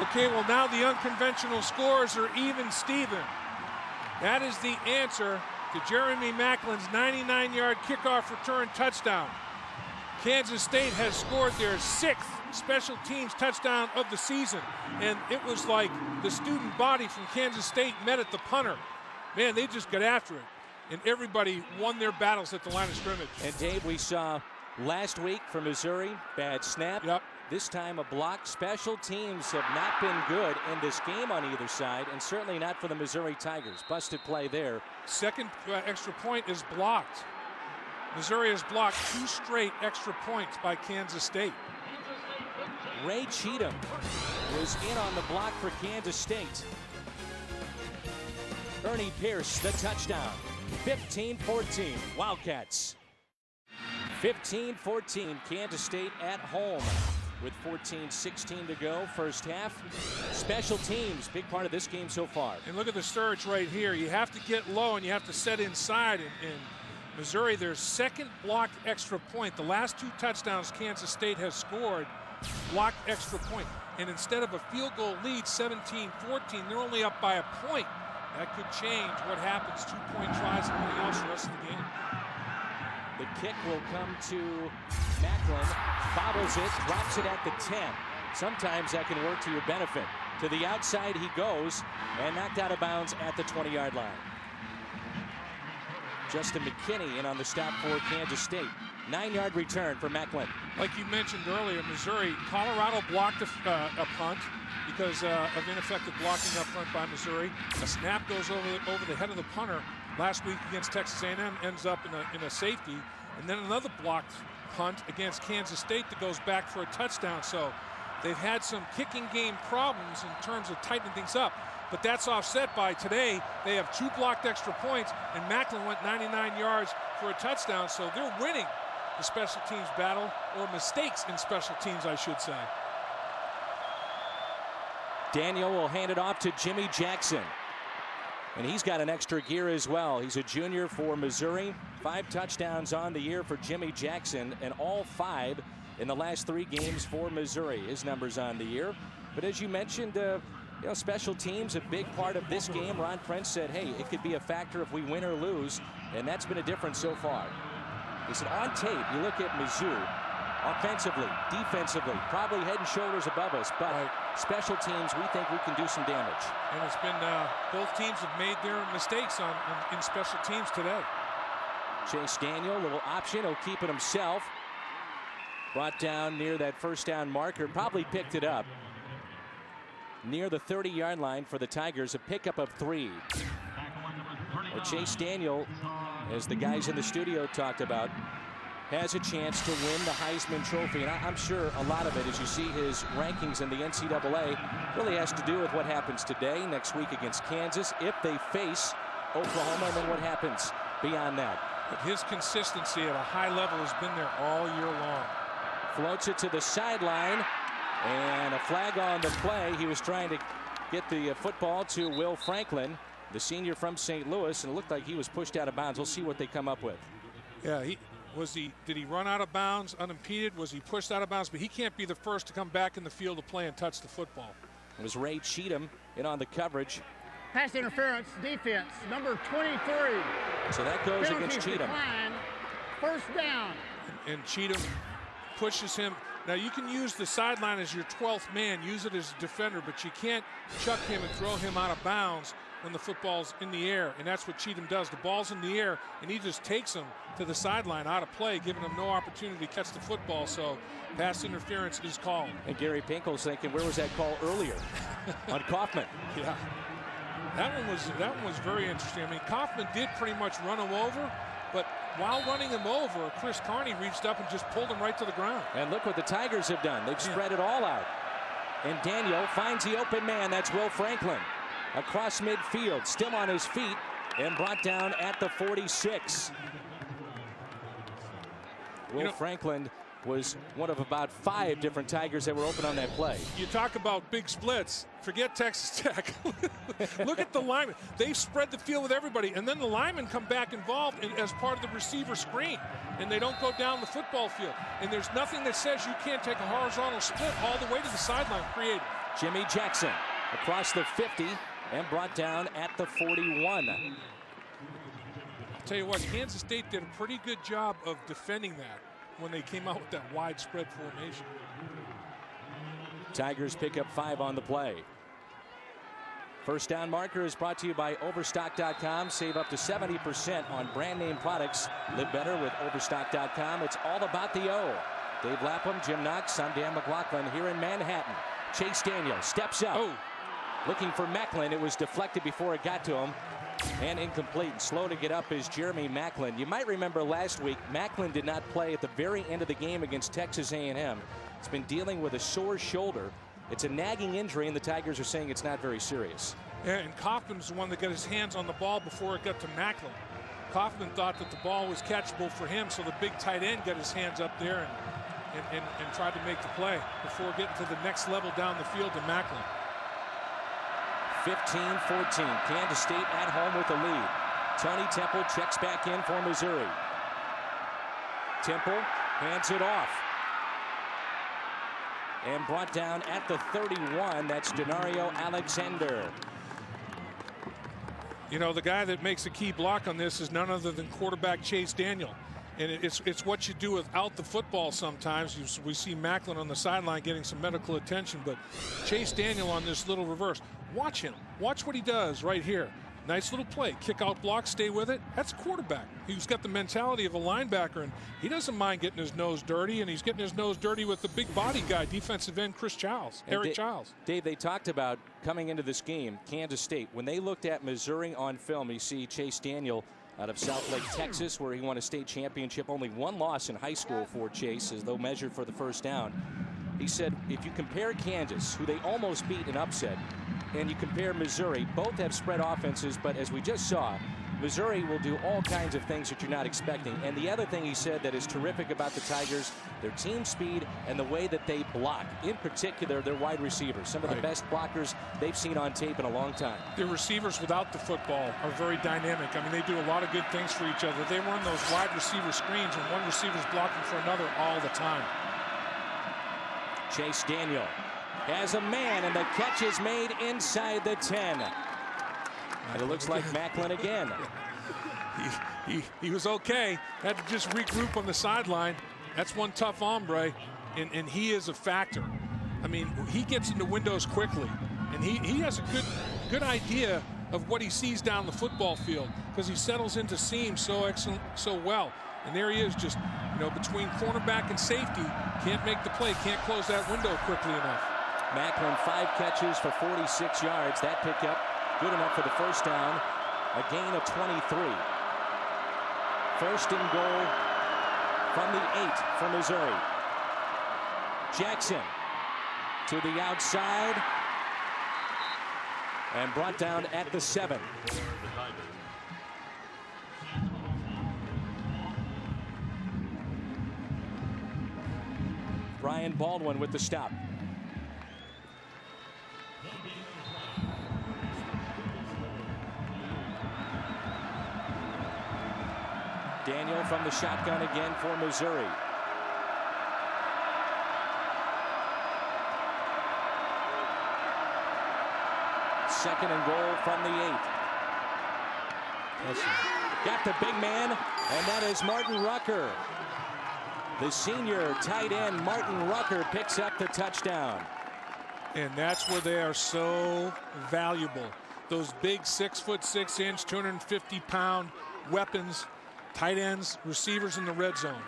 Okay, well, now the unconventional scores are even Steven. That is the answer to Jeremy Macklin's 99-yard kickoff return touchdown. Kansas State has scored their 6th special teams touchdown of the season, and it was like the student body from Kansas State met at the punter. Man, they just got after it, and everybody won their battles at the line of scrimmage. And Dave, we saw last week for Missouri, bad snap. Yep. This time a block. Special teams have not been good in this game on either side, and certainly not for the Missouri Tigers. Busted play there. Second extra point is blocked. Missouri has blocked 2 straight extra points by Kansas State. Ray Cheatham was in on the block for Kansas State. Ernie Pierce, the touchdown. 15-14, Wildcats. 15-14, Kansas State at home with 14-16 to go, first half. Special teams, big part of this game so far. And look at the surge right here. You have to get low and you have to set inside. In Missouri, their second blocked extra point. The last 2 touchdowns Kansas State has scored, blocked extra point. And instead of a field goal lead, 17-14, they're only up by a point. That could change what happens. 2-point tries and everything else the rest of the game. The kick will come to Macklin, bobbles it, drops it at the 10. Sometimes that can work to your benefit. To the outside he goes, and knocked out of bounds at the 20-yard line. Justin McKinney in on the stop for Kansas State. 9-yard return for Macklin. Like you mentioned earlier, Missouri, Colorado blocked a punt because of ineffective blocking up front by Missouri. A snap goes over the head of the punter. Last week against Texas A&M ends up in a safety, and then another blocked punt against Kansas State that goes back for a touchdown. So they've had some kicking game problems in terms of tightening things up, but that's offset by today they have 2 blocked extra points, and Macklin went 99 yards for a touchdown. So they're winning the special teams battle, or mistakes in special teams, I should say. Daniel will hand it off to Jimmy Jackson. And he's got an extra gear as well. He's a junior for Missouri. 5 touchdowns on the year for Jimmy Jackson, and all 5 in the last 3 games for Missouri. His numbers on the year. But as you mentioned, special teams, a big part of this game. Ron Prince said, hey, it could be a factor if we win or lose, and that's been a difference so far. He said, on tape, you look at Mizzou, offensively, defensively, probably head and shoulders above us, but special teams, we think we can do some damage. And it's been both teams have made their mistakes in special teams today. Chase Daniel, little option. He'll keep it himself. Brought down near that first down marker. Probably picked it up near the 30-yard line for the Tigers. A pickup of 3. Well, Chase Daniel, as the guys in the studio talked about, has a chance to win the Heisman Trophy. And I'm sure a lot of it, as you see his rankings in the NCAA, really has to do with what happens today, next week against Kansas, if they face Oklahoma, and then what happens beyond that. But his consistency at a high level has been there all year long. Floats it to the sideline, and a flag on the play. He was trying to get the football to Will Franklin, the senior from St. Louis, and it looked like he was pushed out of bounds. We'll see what they come up with. Yeah, did he run out of bounds unimpeded? Was he pushed out of bounds? But he can't be the first to come back in the field of play and touch the football. It was Ray Cheatham in on the coverage. Pass interference defense, number 23. So that goes Penalties against Cheatham. Decline, first down. And Cheatham pushes him. Now you can use the sideline as your 12th man, use it as a defender, but you can't chuck him and throw him out of bounds when the football's in the air, and that's what Cheatham does. The ball's in the air, and he just takes him to the sideline out of play, giving him no opportunity to catch the football. So pass interference is called. And Gary Pinkel's thinking, where was that call earlier? On Kaufman. Yeah, that one was very interesting. I mean, Kaufman did pretty much run him over, but while running him over, Chris Carney reached up and just pulled him right to the ground. And look what the Tigers have done. They've spread it all out. And Daniel finds the open man. That's Will Franklin. Across midfield, still on his feet, and brought down at the 46. Will Franklin was one of about 5 different Tigers that were open on that play. You talk about big splits. Forget Texas Tech. Look at the linemen. They spread the field with everybody, and then the linemen come back involved as part of the receiver screen, and they don't go down the football field. And there's nothing that says you can't take a horizontal split all the way to the sideline. Creative. Jimmy Jackson across the 50 and brought down at the 41. I'll tell you what, Kansas State did a pretty good job of defending that when they came out with that widespread formation. Tigers pick up 5 on the play. First down marker is brought to you by Overstock.com. Save up to 70% on brand name products. Live better with Overstock.com. It's all about the O. Dave Lapham, Jim Knox, I'm Dan McLaughlin here in Manhattan. Chase Daniel steps up. Looking for Macklin. It was deflected before it got to him. And incomplete. Slow to get up is Jeremy Macklin. You might remember last week, Macklin did not play at the very end of the game against Texas A&M. He's been dealing with a sore shoulder. It's a nagging injury, and the Tigers are saying it's not very serious. Yeah, and Kaufman's the one that got his hands on the ball before it got to Macklin. Kaufman thought that the ball was catchable for him, so the big tight end got his hands up there and tried to make the play before getting to the next level down the field to Macklin. 15-14. Kansas State at home with the lead. Tony Temple checks back in for Missouri. Temple hands it off. And brought down at the 31. That's Denario Alexander. You know, the guy that makes a key block on this is none other than quarterback Chase Daniel. And it's what you do without the football sometimes. We see Macklin on the sideline getting some medical attention, but Chase Daniel on this little reverse. Watch him. Watch what he does right here. Nice little play. Kick out block, stay with it. That's a quarterback. He's got the mentality of a linebacker, and he doesn't mind getting his nose dirty, and he's getting his nose dirty with the big body guy, defensive end Eric Childs. Dave, they talked about coming into this game, Kansas State. When they looked at Missouri on film, you see Chase Daniel out of South Lake, Texas, where he won a state championship. Only 1 loss in high school for Chase, as though measured for the first down. He said, if you compare Kansas, who they almost beat in upset, and you compare Missouri, both have spread offenses, but as we just saw, Missouri will do all kinds of things that you're not expecting. And the other thing he said that is terrific about the Tigers, their team speed and the way that they block. In particular, their wide receivers, some of the best blockers they've seen on tape in a long time. Their receivers without the football are very dynamic. I mean, they do a lot of good things for each other. They run those wide receiver screens, and one receiver's blocking for another all the time. Chase Daniel has a man, and the catch is made inside the 10. And it looks like Macklin again. He was okay. Had to just regroup on the sideline. That's one tough hombre, and he is a factor. I mean, he gets into windows quickly, and he has a good idea of what he sees down the football field, because he settles into seams so excellent, so well. And there he is, just, you know, between cornerback and safety, can't make the play, can't close that window quickly enough. Macklin 5 catches for 46 yards. That pickup good enough for the first down. A gain of 23. First and goal from the 8 for Missouri. Jackson to the outside and brought down at the 7. Brian Baldwin with the stop. Daniel from the shotgun again for Missouri. Second and goal from the 8. Got the big man, and that is Martin Rucker. The senior tight end Martin Rucker picks up the touchdown. And that's where they are so valuable. Those big 6'6", 250-pound weapons, tight ends, receivers in the red zone.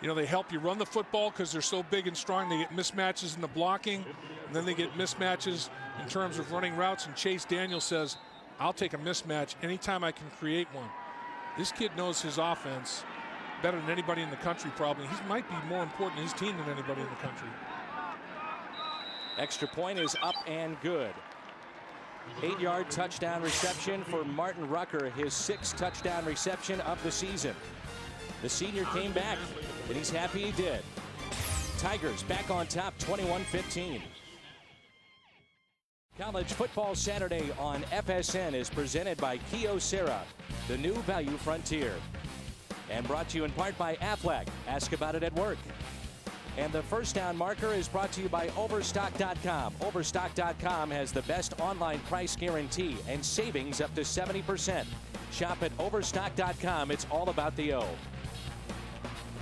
You know, they help you run the football because they're so big and strong. They get mismatches in the blocking, and then they get mismatches in terms of running routes. And Chase Daniel says, I'll take a mismatch anytime I can create one. This kid knows his offense better than anybody in the country, probably. He might be more important to his team than anybody in the country. Extra point is up and good. 8-yard touchdown reception for Martin Rucker, his 6th touchdown reception of the season. The senior came back, and he's happy he did. Tigers back on top, 21-15. College Football Saturday on FSN is presented by Kyocera, the new value frontier. And brought to you in part by Aflac. Ask about it at work. And the first down marker is brought to you by Overstock.com. Overstock.com has the best online price guarantee and savings up to 70%. Shop at Overstock.com. It's all about the O.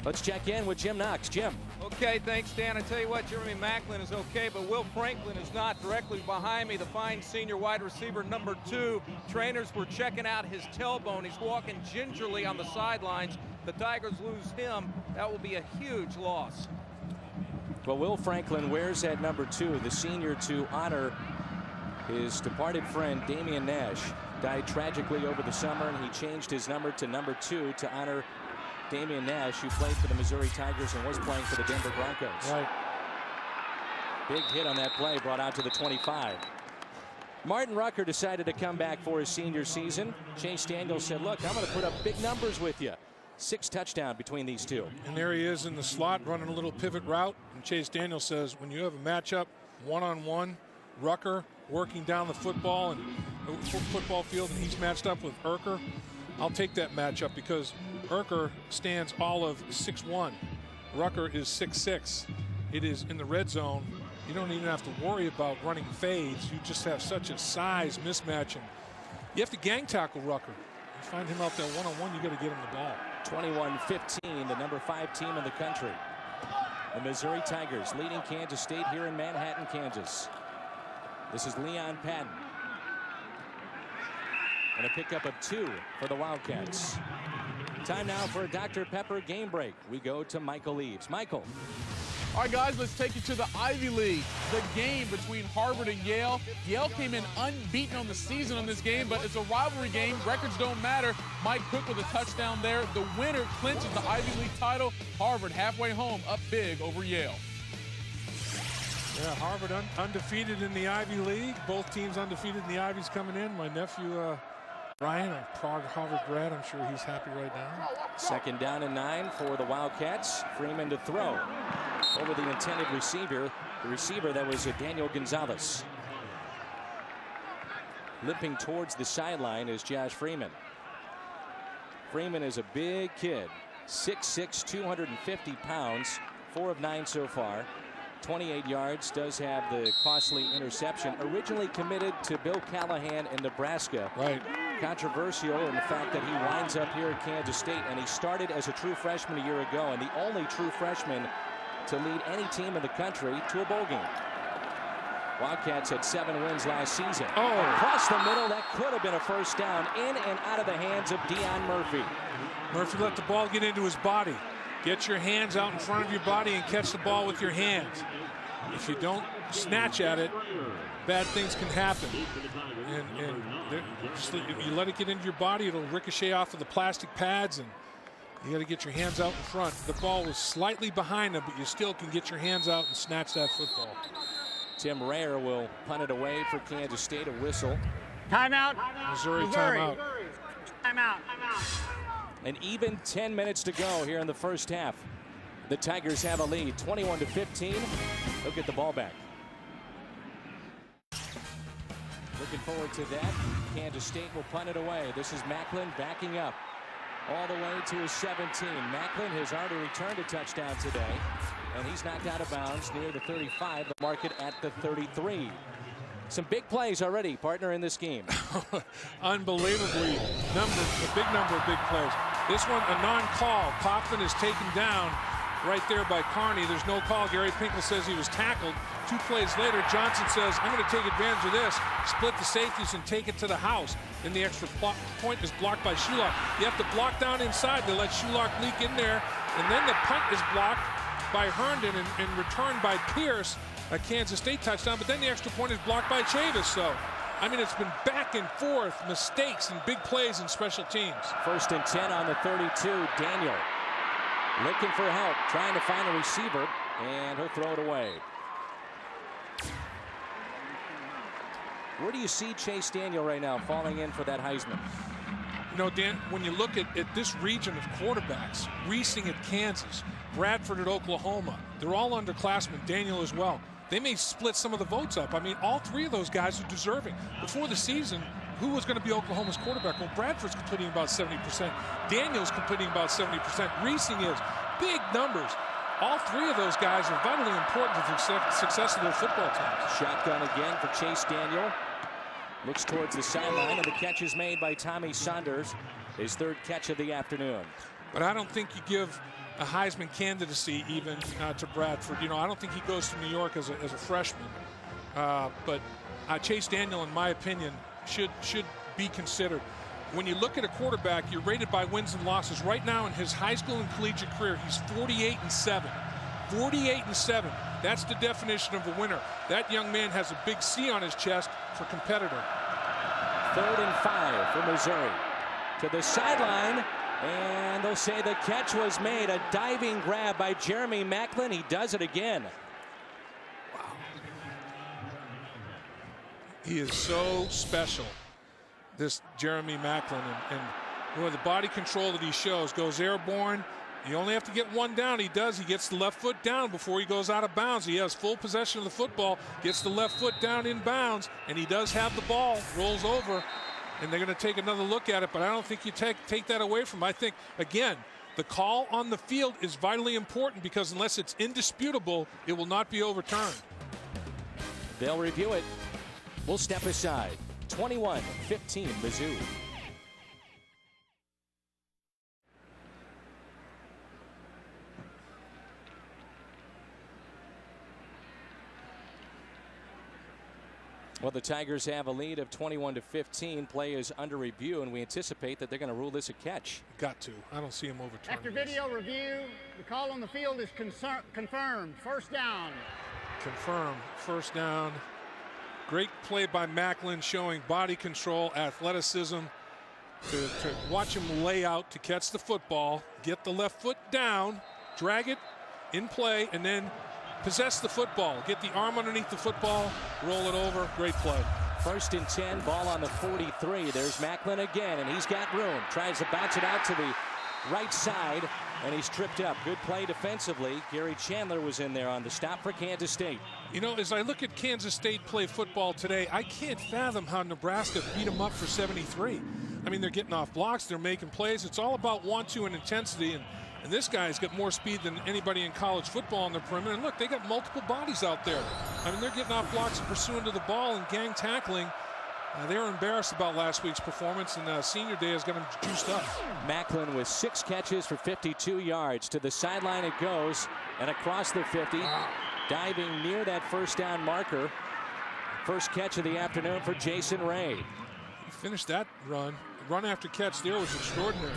Let's check in with Jim Knox. Jim. Okay, thanks, Dan. I tell you what, Jeremy Macklin is okay, but Will Franklin is not. Directly behind me, the fine senior wide receiver, number 2. Trainers were checking out his tailbone. He's walking gingerly on the sidelines. The Tigers lose him. That will be a huge loss. Well, Will Franklin wears that number 2, the senior, to honor his departed friend, Damian Nash. Died tragically over the summer, and he changed his number to number 2 to honor Damian Nash, who played for the Missouri Tigers and was playing for the Denver Broncos. Right. Big hit on that play, brought out to the 25. Martin Rucker decided to come back for his senior season. Chase Daniel said, look, I'm going to put up big numbers with you. 6 touchdowns between these two. And there he is in the slot running a little pivot route. And Chase Daniel says, when you have a matchup one-on-one, Rucker working down the football and football field, and he's matched up with Urker, I'll take that matchup because Urker stands all of 6'1". Rucker is 6'6". It is in the red zone. You don't even have to worry about running fades. You just have such a size mismatch. And you have to gang tackle Rucker. You find him out there one-on-one, you got to get him the ball. 21-15, the number 5 team in the country. The Missouri Tigers leading Kansas State here in Manhattan, Kansas. This is Leon Patton. And a pickup of 2 for the Wildcats. Time now for a Dr. Pepper game break. We go to Michael Eaves. Michael. All right, guys, let's take you to the Ivy League. The game between Harvard and Yale. Yale came in unbeaten on the season on this game, but it's a rivalry game. Records don't matter. Mike Cook with a touchdown there. The winner clinches the Ivy League title. Harvard halfway home, up big over Yale. Yeah, Harvard undefeated in the Ivy League. Both teams undefeated in the Ivies coming in. My nephew, Ryan, a Prague Harvard grad, I'm sure he's happy right now. Second down and 9 for the Wildcats. Freeman to throw over the intended receiver. The receiver, that was Daniel Gonzalez. Limping towards the sideline is Josh Freeman. Freeman is a big kid. 6'6", 250 pounds, 4 of 9 so far. 28 yards, does have the costly interception. Originally committed to Bill Callahan in Nebraska. Right. Controversial in the fact that he winds up here at Kansas State, and he started as a true freshman a year ago, and the only true freshman to lead any team in the country to a bowl game. Wildcats had 7 wins last season. Across the middle, that could have been a first down, in and out of the hands of Deion Murphy. Murphy let the ball get into his body. Get your hands out in front of your body and catch the ball with your hands. If you don't snatch at it, bad things can happen. And if you let it get into your body, it'll ricochet off of the plastic pads, and you got to get your hands out in front. The ball was slightly behind him, but you still can get your hands out and snatch that football. Tim Rayer will punt it away for Kansas State. A whistle. Timeout. Missouri timeout. Timeout. An even 10 minutes to go here in the first half. The Tigers have a lead, 21-15. They'll get the ball back. Looking forward to that. Kansas State will punt it away. This is Macklin backing up all the way to his 17. Macklin has already returned a touchdown today, and he's knocked out of bounds near the 35. The market at the 33. Some big plays already, partner, in this game. Unbelievably a big number of big plays. This one, a non-call. Poppin is taken down right there by Carney. There's no call. Gary Pinkel says he was tackled. 2 plays later, Johnson says, I'm going to take advantage of this, split the safeties and take it to the house. And the extra point is blocked by Shulock. You have to block down inside to let Shulock leak in there. And then the punt is blocked by Herndon and returned by Pierce, a Kansas State touchdown. But then the extra point is blocked by Chavis. So, I mean, it's been back and forth, mistakes and big plays in special teams. 1st and 10 on the 32. Daniel looking for help, trying to find a receiver, and he'll throw it away. Where do you see Chase Daniel right now falling in for that Heisman? You know, Dan, when you look at this region of quarterbacks, Reesing at Kansas, Bradford at Oklahoma, they're all underclassmen, Daniel as well. They may split some of the votes up. I mean, all 3 of those guys are deserving. Before the season, who was going to be Oklahoma's quarterback? Well, Bradford's completing about 70%. Daniel's completing about 70%. Reesing is. Big numbers. All 3 of those guys are vitally important to the success of their football teams. Shotgun again for Chase Daniel. Looks towards the sideline, and the catch is made by Tommy Saunders, his 3rd catch of the afternoon. But I don't think you give a Heisman candidacy even to Bradford. You know, I don't think he goes to New York as a freshman. But Chase Daniel, in my opinion, should be considered. When you look at a quarterback, you're rated by wins and losses. Right now in his high school and collegiate career, he's 48-7. 48-7. That's the definition of a winner. That young man has a big C on his chest for competitor. 3rd and 5 for Missouri. To the sideline, and they'll say the catch was made. A diving grab by Jeremy Macklin. He does it again. Wow. He is so special, this Jeremy Macklin, and boy, the body control that he shows, goes airborne. You only have to get 1 down. He does. He gets the left foot down before he goes out of bounds. He has full possession of the football, gets the left foot down in bounds, and he does have the ball, rolls over, and they're going to take another look at it, but I don't think you take that away from him. I think, again, the call on the field is vitally important, because unless it's indisputable, it will not be overturned. They'll review it. We'll step aside. 21-15 Mizzou. Well, the Tigers have a lead of 21-15. Play is under review, and we anticipate that they're going to rule this a catch. Got to. I don't see him overturning. After video review, the call on the field is confirmed. 1st down. Confirmed. 1st down. Great play by Macklin, showing body control, athleticism. To watch him lay out to catch the football, get the left foot down, drag it in play, and then possess the football. Get the arm underneath the football, roll it over. Great play. 1st and 10, ball on the 43. There's Macklin again, and he's got room. Tries to bounce it out to the right side, and he's tripped up. Good play defensively. Gary Chandler was in there on the stop for Kansas State. You know, as I look at Kansas State play football today, I can't fathom how Nebraska beat them up for 73. I mean, they're getting off blocks, they're making plays. It's all about 1-2 and intensity, and this guy's got more speed than anybody in college football on the perimeter. And look, they got multiple bodies out there. I mean, they're getting off blocks and pursuing to the ball and gang tackling. They were embarrassed about last week's performance, and senior day has got them juiced up. Macklin with 6 catches for 52 yards. To the sideline it goes, and across the 50, diving near that 1st down marker First catch of the afternoon for Jason Ray. He finished that run. The run after catch there was extraordinary.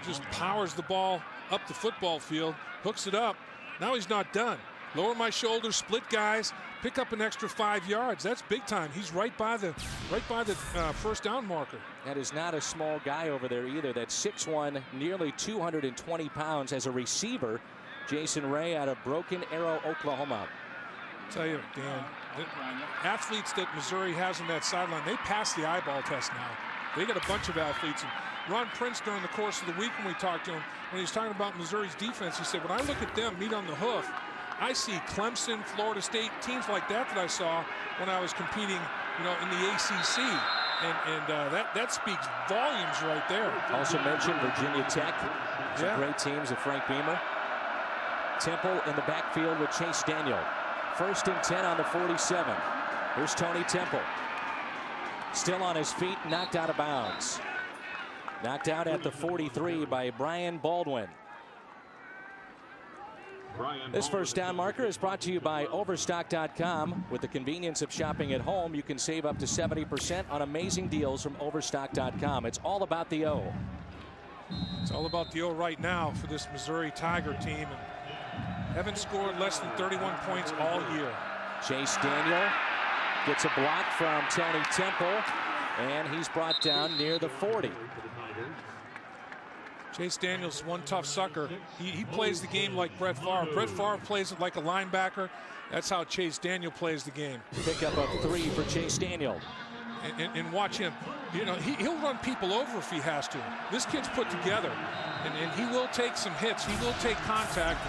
Just powers the ball up the football field, hooks it up. Now he's not done. Lower my shoulder, split guys, pick up an extra 5 yards. That's big time. He's right by the first down marker. That is not a small guy over there either. That's 6'1", nearly 220 pounds as a receiver. Jason Ray out of Broken Arrow, Oklahoma. I'll tell you, Dan, the athletes that Missouri has on that sideline, they pass the eyeball test now. They got a bunch of athletes. And Ron Prince, during the course of the week when we talked to him, when he was talking about Missouri's defense, he said, when I look at them meet on the hoof, I see Clemson, Florida State, teams like that I saw when I was competing, in the ACC. And that speaks volumes right there. Also mentioned Virginia Tech. Some great teams of Frank Beamer. Temple in the backfield with Chase Daniel. 1st and 10 on the 47. Here's Tony Temple. Still on his feet, knocked out of bounds. Knocked out at the 43 by Brian Baldwin. This first down marker is brought to you by Overstock.com. With the convenience of shopping at home, you can save up to 70% on amazing deals from Overstock.com. It's all about the O. It's all about the O right now for this Missouri Tiger team. And haven't scored less than 31 points all year. Chase Daniel gets a block from Tony Temple, and he's brought down near the 40. Chase Daniel's one tough sucker. He plays the game like Brett Favre. Brett Favre plays it like a linebacker. That's how Chase Daniel plays the game. Pick up a 3 for Chase Daniel. And watch him. He'll run people over if he has to. This kid's put together, and he will take some hits. He will take contact.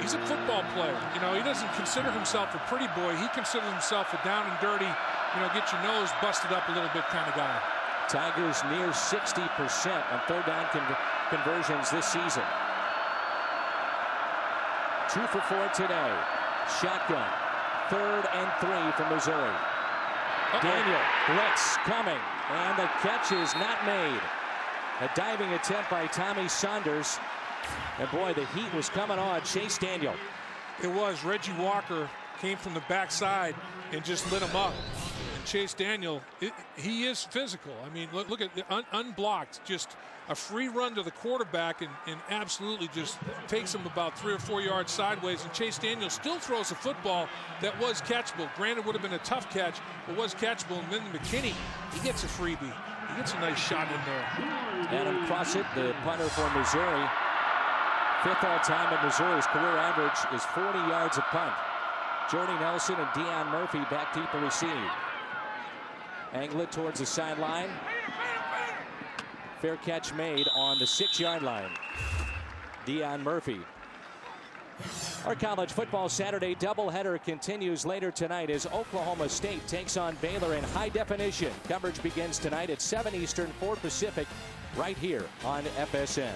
He's a football player. He doesn't consider himself a pretty boy. He considers himself a down and dirty, get your nose busted up a little bit kind of guy. Tigers near 60% on third down conversions this season. 2 for 4 today. Shotgun. 3rd and 3 for Missouri. Daniel, blitz coming, and the catch is not made. A diving attempt by Tommy Saunders. And boy, the heat was coming on Chase Daniel. It was. Reggie Walker came from the backside and just lit him up. And Chase Daniel, he is physical. I mean, look at the unblocked, just a free run to the quarterback and absolutely just takes him about 3 or 4 yards sideways. And Chase Daniel still throws a football that was catchable. Granted, would have been a tough catch, but was catchable. And then McKinney, he gets a freebie. He gets a nice shot in there. Adam Crossett, the punter for Missouri. 5th all-time in Missouri's career average is 40 yards a punt. Jordy Nelson and Deion Murphy back deep to receive. Angle it towards the sideline. Fair catch made on the 6-yard line. Deion Murphy. Our college football Saturday doubleheader continues later tonight as Oklahoma State takes on Baylor in high definition. Coverage begins tonight at 7 Eastern, 4 Pacific, right here on FSN.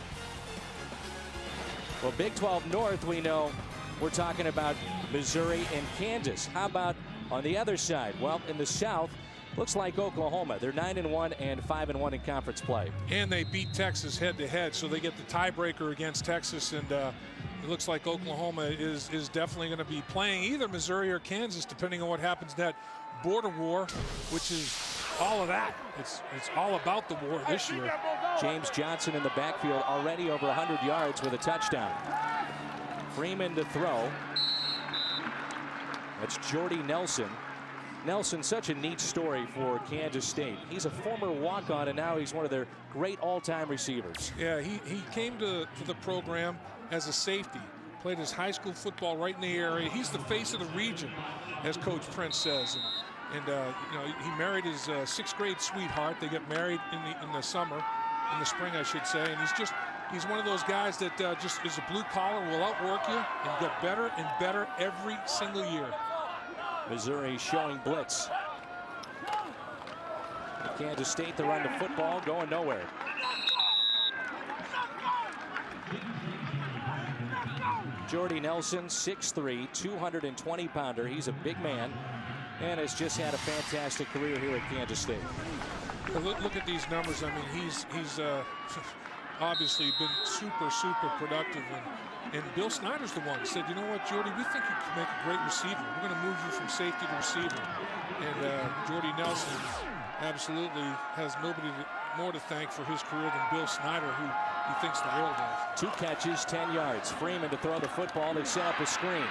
Well, Big 12 North, we know we're talking about Missouri and Kansas. How about on the other side? Well, in the South, looks like Oklahoma. They're 9-1 and 5-1 in conference play. And they beat Texas head-to-head, so they get the tiebreaker against Texas. And it looks like Oklahoma is definitely going to be playing either Missouri or Kansas, depending on what happens in that border war, which is all of that. It's all about the war this year. James Johnson in the backfield, already over 100 yards with a touchdown. Freeman to throw. That's Jordy Nelson. Nelson, such a neat story for Kansas State. He's a former walk-on, and now he's one of their great all-time receivers. Yeah, he came to the program as a safety. Played his high school football right in the area. He's the face of the region, as Coach Prince says. And he married his 6th grade sweetheart. They get married in the spring, I should say. And he's one of those guys that just is a blue collar, will outwork you and get better and better every single year. Missouri showing blitz. Kansas State to run the football, going nowhere. Jordy Nelson, 6'3", 220-pounder. He's a big man and has just had a fantastic career here at Kansas State. Look at these numbers. I mean, he's obviously been super productive. And And Bill Snyder's the one who said, you know what, Jordy, we think you can make a great receiver. We're going to move you from safety to receiver. And Jordy Nelson absolutely has nobody more to thank for his career than Bill Snyder, who he thinks the world of. 2 catches, 10 yards. Freeman to throw the football. They set up a screen.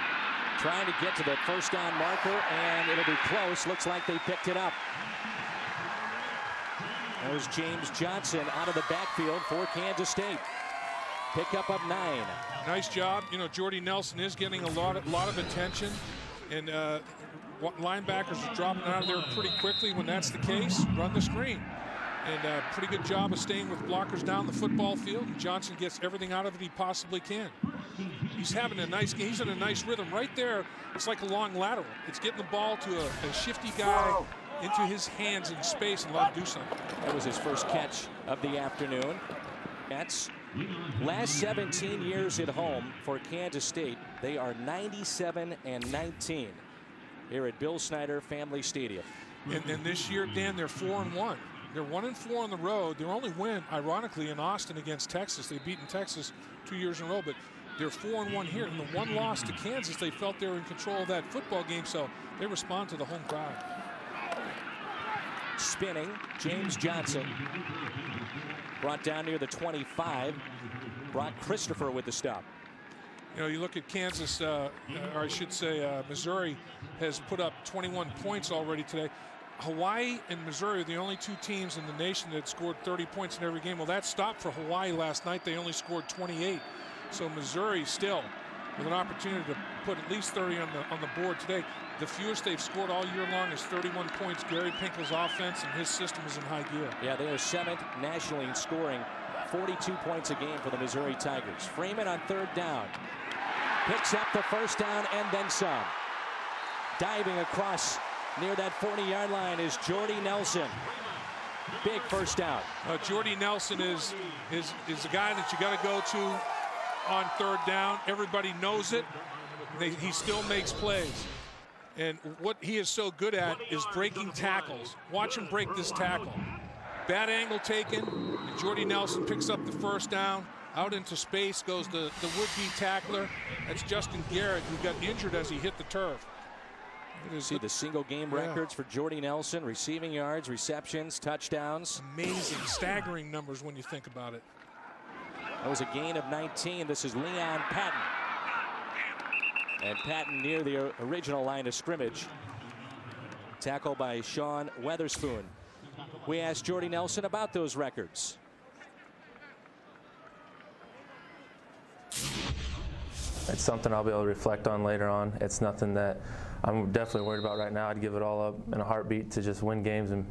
Trying to get to the first down marker, and it'll be close. Looks like they picked it up. That was James Johnson out of the backfield for Kansas State. Pickup of 9. Nice job. You know, Jordy Nelson is getting a lot of attention, and linebackers are dropping out of there pretty quickly. When that's the case, run the screen. And pretty good job of staying with blockers down the football field. And Johnson gets everything out of it he possibly can. He's having a nice game. He's in a nice rhythm. Right there, it's like a long lateral. It's getting the ball to a shifty guy into his hands in space and let him do something. That was his first catch of the afternoon. That's last 17 years at home for Kansas State. They are 97-19 here at Bill Snyder Family Stadium. And this year, Dan, they're 4-1. They're 1-4 on the road. Their only win, ironically, in Austin against Texas. They've beaten Texas 2 years in a row, but they're 4-1 here. And the one loss to Kansas, they felt they were in control of that football game, so they respond to the home crowd. Spinning, James Johnson. Brought down near the 25. Brock Christopher with the stop. You know, you look at Kansas, or I should say Missouri has put up 21 points already today. Hawaii and Missouri are the only 2 teams in the nation that scored 30 points in every game. Well, that stopped for Hawaii last night. They only scored 28. So Missouri still with an opportunity to put at least 30 on the board today. The fewest they've scored all year long is 31 points. Gary Pinkel's offense and his system is in high gear. Yeah, they are 7th nationally in scoring, 42 points a game for the Missouri Tigers. Freeman on 3rd down. Picks up the first down and then some. Diving across near that 40-yard line is Jordy Nelson. Big first down. Jordy Nelson is the guy that you got to go to on 3rd down. Everybody knows it. He still makes plays. And what he is so good at is breaking tackles. Watch him break this tackle. Bad angle taken, and Jordy Nelson picks up the first down. Out into space goes the would-be tackler. That's Justin Garrett, who got injured as he hit the turf. See the single game records for Jordy Nelson, receiving yards, receptions, touchdowns. Amazing, staggering numbers when you think about it. That was a gain of 19. This is Leon Patton. And Patton near the original line of scrimmage. Tackle by Sean Weatherspoon. We asked Jordy Nelson about those records. It's something I'll be able to reflect on later on. It's nothing that I'm definitely worried about right now. I'd give it all up in a heartbeat to just win games and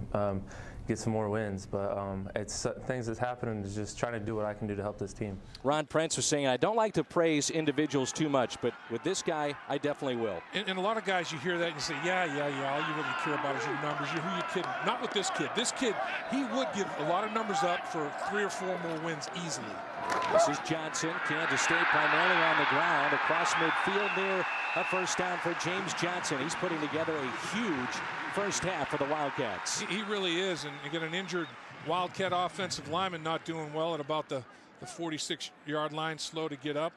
get some more wins. But it's things that's happening is just trying to do what I can do to help this team. Ron Prince was saying, I don't like to praise individuals too much, but with this guy, I definitely will. And a lot of guys, you hear that and you say, yeah, all you really care about is your numbers. Who you kidding? Not with this kid. This kid, he would give a lot of numbers up for 3 or 4 more wins easily. This is Johnson. Kansas State primarily on the ground across midfield near a first down for James Johnson. He's putting together a huge first half for the Wildcats. He really is, and you get an injured Wildcat offensive lineman not doing well at about the 46-yard line, slow to get up.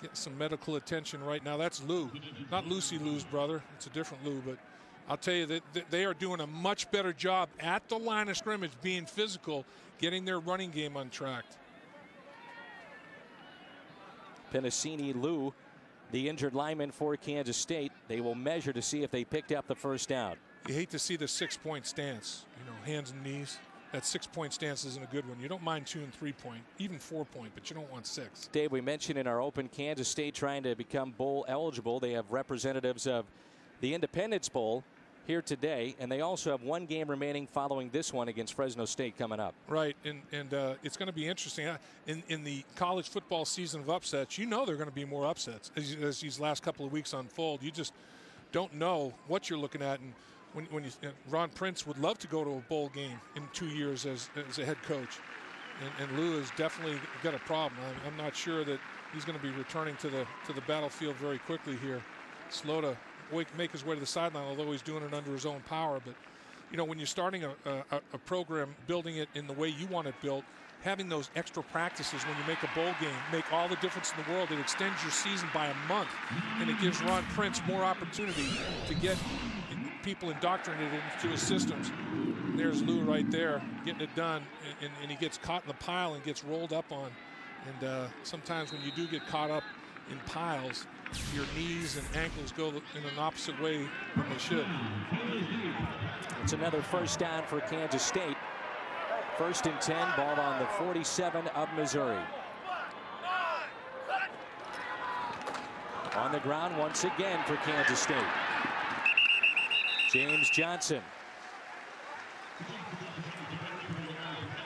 Getting some medical attention right now. That's Lou, not Lucy Lou's brother. It's a different Lou, but I'll tell you that they are doing a much better job at the line of scrimmage, being physical, getting their running game untracked. Penasini Lou, the injured lineman for Kansas State. They will measure to see if they picked up the first down. You hate to see the 6-point stance, hands and knees. That 6-point stance isn't a good one. You don't mind 2 and 3-point, even 4-point, but you don't want 6. Dave, we mentioned in our open Kansas State trying to become bowl eligible. They have representatives of the Independence Bowl here today, and they also have 1 game remaining following this one against Fresno State coming up. Right, and it's going to be interesting. In the college football season of upsets, there are going to be more upsets as these last couple of weeks unfold. You just don't know what you're looking at, and when Ron Prince would love to go to a bowl game in 2 years as a head coach, and Lou has definitely got a problem. I'm not sure that he's going to be returning to the battlefield very quickly here. Slow to make his way to the sideline, although he's doing it under his own power. But you know, when you're starting a program, building it in the way you want it built, having those extra practices when you make a bowl game make all the difference in the world. It extends your season by a month, and it gives Ron Prince more opportunity to get people indoctrinated into his systems. And there's Lou right there getting it done, and he gets caught in the pile and gets rolled up on. And sometimes when you do get caught up in piles, your knees and ankles go in an opposite way than they should. It's another first down for Kansas State. 1st and 10, ball on the 47 of Missouri. On the ground once again for Kansas State. James Johnson.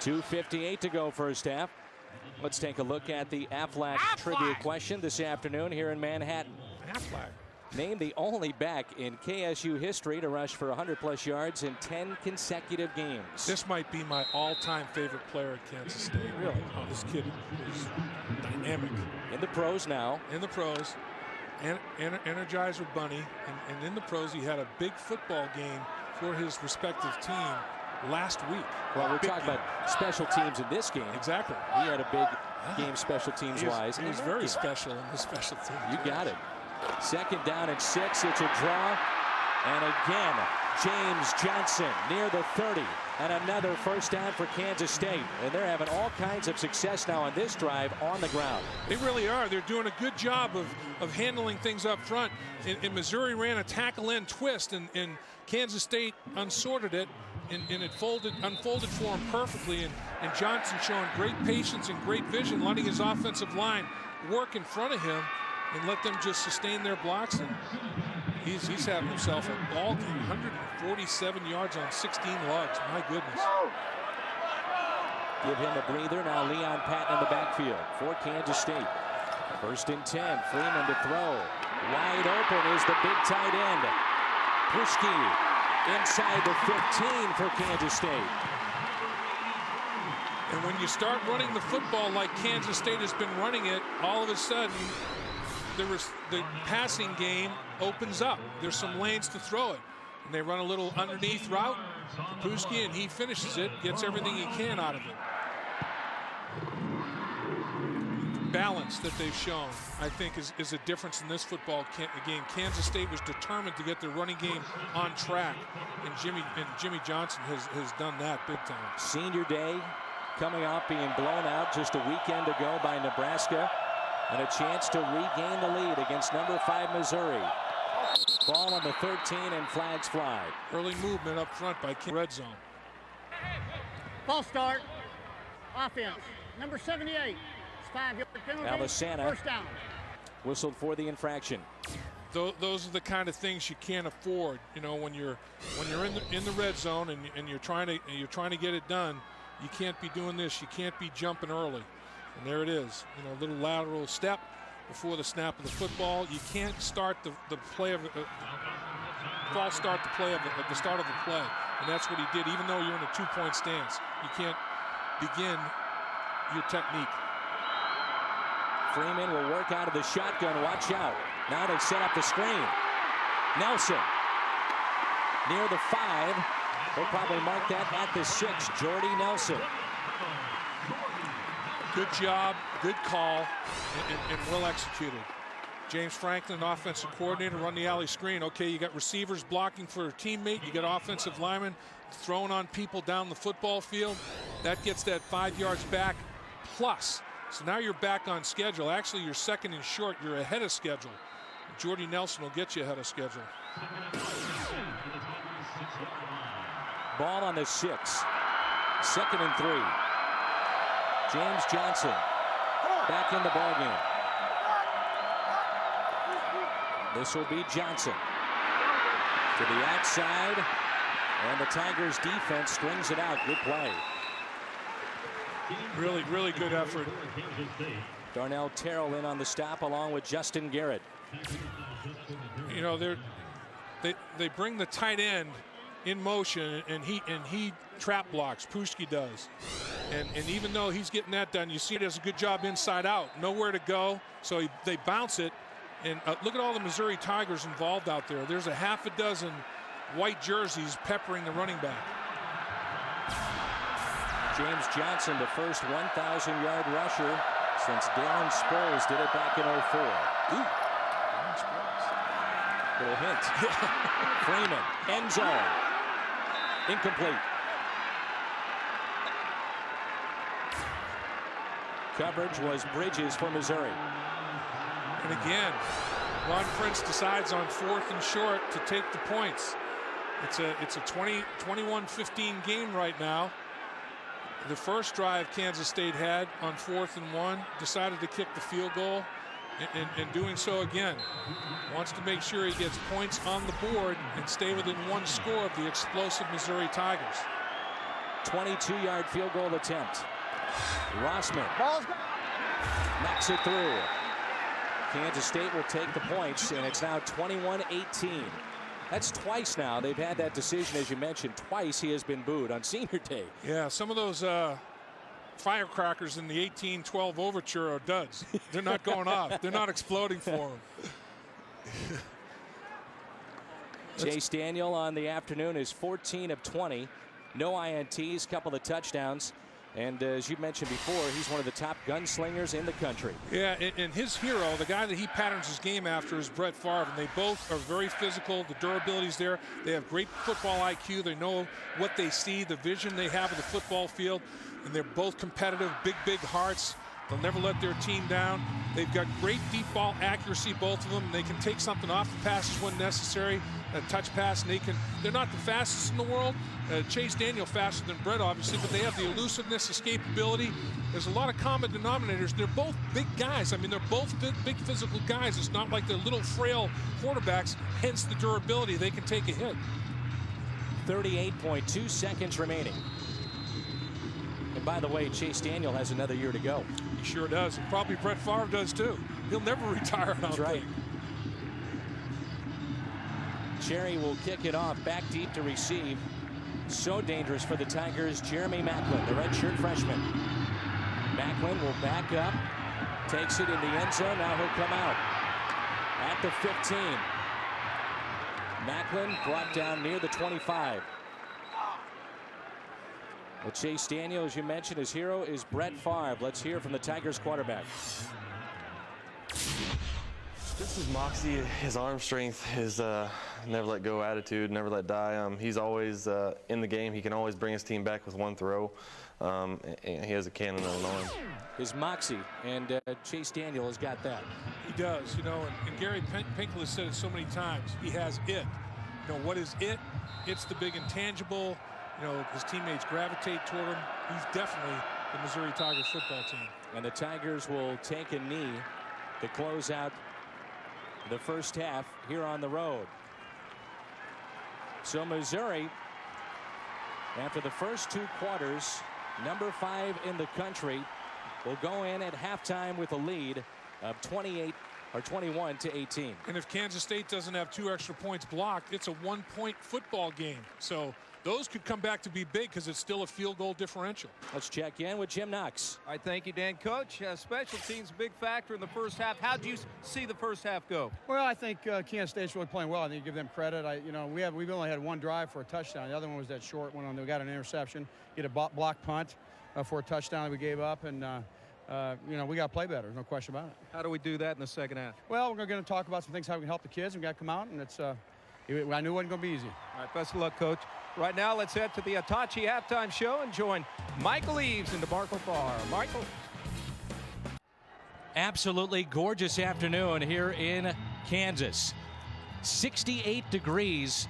2:58 to go first half. Let's take a look at the Aflac trivia question this afternoon here in Manhattan. Aflac. Named the only back in KSU history to rush for 100+ yards in 10 consecutive games. This might be my all-time favorite player at Kansas State. Really? Oh, this kid is dynamic. In the pros now. In the pros. Energizer Bunny. And in the pros, he had a big football game for his respective team last week. Well, we're talking about special teams in this game. Exactly. He had a big game special teams-wise. He was very special in his special teams. You got it. 2nd down and 6. It's a draw. And again, James Johnson near the 30. And another first down for Kansas State. And they're having all kinds of success now on this drive on the ground. They really are. They're doing a good job of handling things up front. And Missouri ran a tackle end twist, and Kansas State unsorted it. And it unfolded for him perfectly. And Johnson showing great patience and great vision, letting his offensive line work in front of him and let them just sustain their blocks. And he's having himself a ball game. 147 yards on 16 lugs. My goodness. Give him a breather. Now Leon Patton in the backfield for Kansas State. 1st and 10. Freeman to throw. Wide open is the big tight end. Pushki inside the 15 for Kansas State. And when you start running the football like Kansas State has been running it, all of a sudden the passing game opens up. There's some lanes to throw it. And they run a little underneath route to Pushki, and he finishes it, gets everything he can out of it. Balance that they've shown, I think, is a difference in this football game. Kansas State was determined to get their running game on track, and Jimmy Johnson has done that big time. Senior day coming off being blown out just a weekend ago by Nebraska, and a chance to regain the lead against number 5 Missouri. Ball on the 13 and flags fly. Early movement up front by red zone. False start. Offense. Number 78. 5-yard penalty. Alisana First down. Whistled for the infraction. Those are the kind of things you can't afford. You know, when you're in the red zone and you're trying to get it done, you can't be doing this. You can't be jumping early. And there it is. You know, a little lateral step before the snap of the football. You can't start the play of false start the play of the start of the play, and that's what he did. Even though you're in a 2-point stance, you can't begin your technique. Freeman will work out of the shotgun. Watch out. Now they set up the screen. Nelson near the 5. They'll probably mark that at the 6. Jordy Nelson. Good job, good call, and well executed. James Franklin, offensive coordinator, run the alley screen. Okay, you got receivers blocking for a teammate. You got offensive linemen throwing on people down the football field. That gets that 5 yards back plus. So now you're back on schedule. Actually, you're 2nd and short. You're ahead of schedule. Jordy Nelson will get you ahead of schedule. Ball on the 6. 2nd and 3. James Johnson back in the ballgame. This will be Johnson to the outside, and the Tigers defense strings it out. Good play. Really good effort. Darnell Terrell in on the stop along with Justin Garrett. You know, they bring the tight end in motion, and he trap blocks. Pushki does. And even though he's getting that done, you see he does a good job inside out. Nowhere to go, so they bounce it. And look at all the Missouri Tigers involved out there. There's a half a dozen white jerseys peppering the running back. James Johnson, the first 1,000-yard rusher since Darren Sproles did it back in 04. Ooh. Little hint. Freeman, end zone. Incomplete. Coverage was Bridges for Missouri. And again, Ron Prince decides on 4th and short to take the points. It's a 21-15 game right now. The first drive Kansas State had on 4th and 1, decided to kick the field goal, and doing so again. Wants to make sure he gets points on the board and stay within 1 score of the explosive Missouri Tigers. 22-yard field goal attempt. Rossman knocks it through. Kansas State will take the points, and it's now 21-18. That's twice now they've had that decision, as you mentioned. Twice he has been booed on senior day. Yeah, some of those firecrackers in the 1812 overture are duds. They're not going off. They're not exploding for him. Chase Daniel on the afternoon is 14 of 20. No INTs, couple of touchdowns. And as you mentioned before, he's one of the top gunslingers in the country. Yeah, and his hero, the guy that he patterns his game after, is Brett Favre. And they both are very physical. The durability's there. They have great football IQ. They know what they see, the vision they have of the football field. And they're both competitive, big hearts. They'll never let their team down. They've got great deep ball accuracy, both of them. They can take something off the passes when necessary, a touch pass, and they're not the fastest in the world. Chase Daniel faster than Brett, obviously, but they have the elusiveness, escapability. There's a lot of common denominators. They're both big guys. I mean, they're both big physical guys. It's not like they're little frail quarterbacks, hence the durability. They can take a hit. 38.2 seconds remaining. And by the way, Chase Daniel has another year to go. He sure does. And probably Brett Favre does too. He'll never retire. That's right. Cherry will kick it off back deep to receive. So dangerous for the Tigers, Jeremy Macklin, the redshirt freshman. Macklin will back up, takes it in the end zone. Now he'll come out at the 15. Macklin brought down near the 25. Well, Chase Daniel, as you mentioned, his hero is Brett Favre. Let's hear from the Tigers quarterback. Just his moxie, his arm strength, his never let go attitude, never let die. He's always in the game. He can always bring his team back with one throw. And he has a cannon on an arm. His moxie, and Chase Daniel has got that. He does, you know, and Gary Pinkel has said it so many times. He has it. You know, what is it? It's the big intangible. You know, his teammates gravitate toward him. He's definitely the Missouri Tigers football team. And the Tigers will take a knee to close out the first half here on the road. So Missouri, after the first 2 quarters, number 5 in the country, will go in at halftime with a lead of 21-18. And if Kansas State doesn't have 2 extra points blocked, it's a 1-point football game. So those could come back to be big because it's still a field goal differential. Let's check in with Jim Knox. I thank you, Dan. Coach, special teams big factor in the first half. How did you see the first half go? Well, I think Kansas State's really playing well. I think you give them credit. We've only had 1 drive for a touchdown. The other one was that short one. We got an interception, get a block punt for a touchdown that we gave up, and we got to play better. There's no question about it. How do we do that in the second half? Well, we're going to talk about some things how we can help the kids, and we got to come out, and it's. I knew it wasn't going to be easy. All right, best of luck, Coach. Right now, let's head to the Hitachi halftime show and join Michael Eaves in DeMarco Bar. Michael. Absolutely gorgeous afternoon here in Kansas. 68 degrees,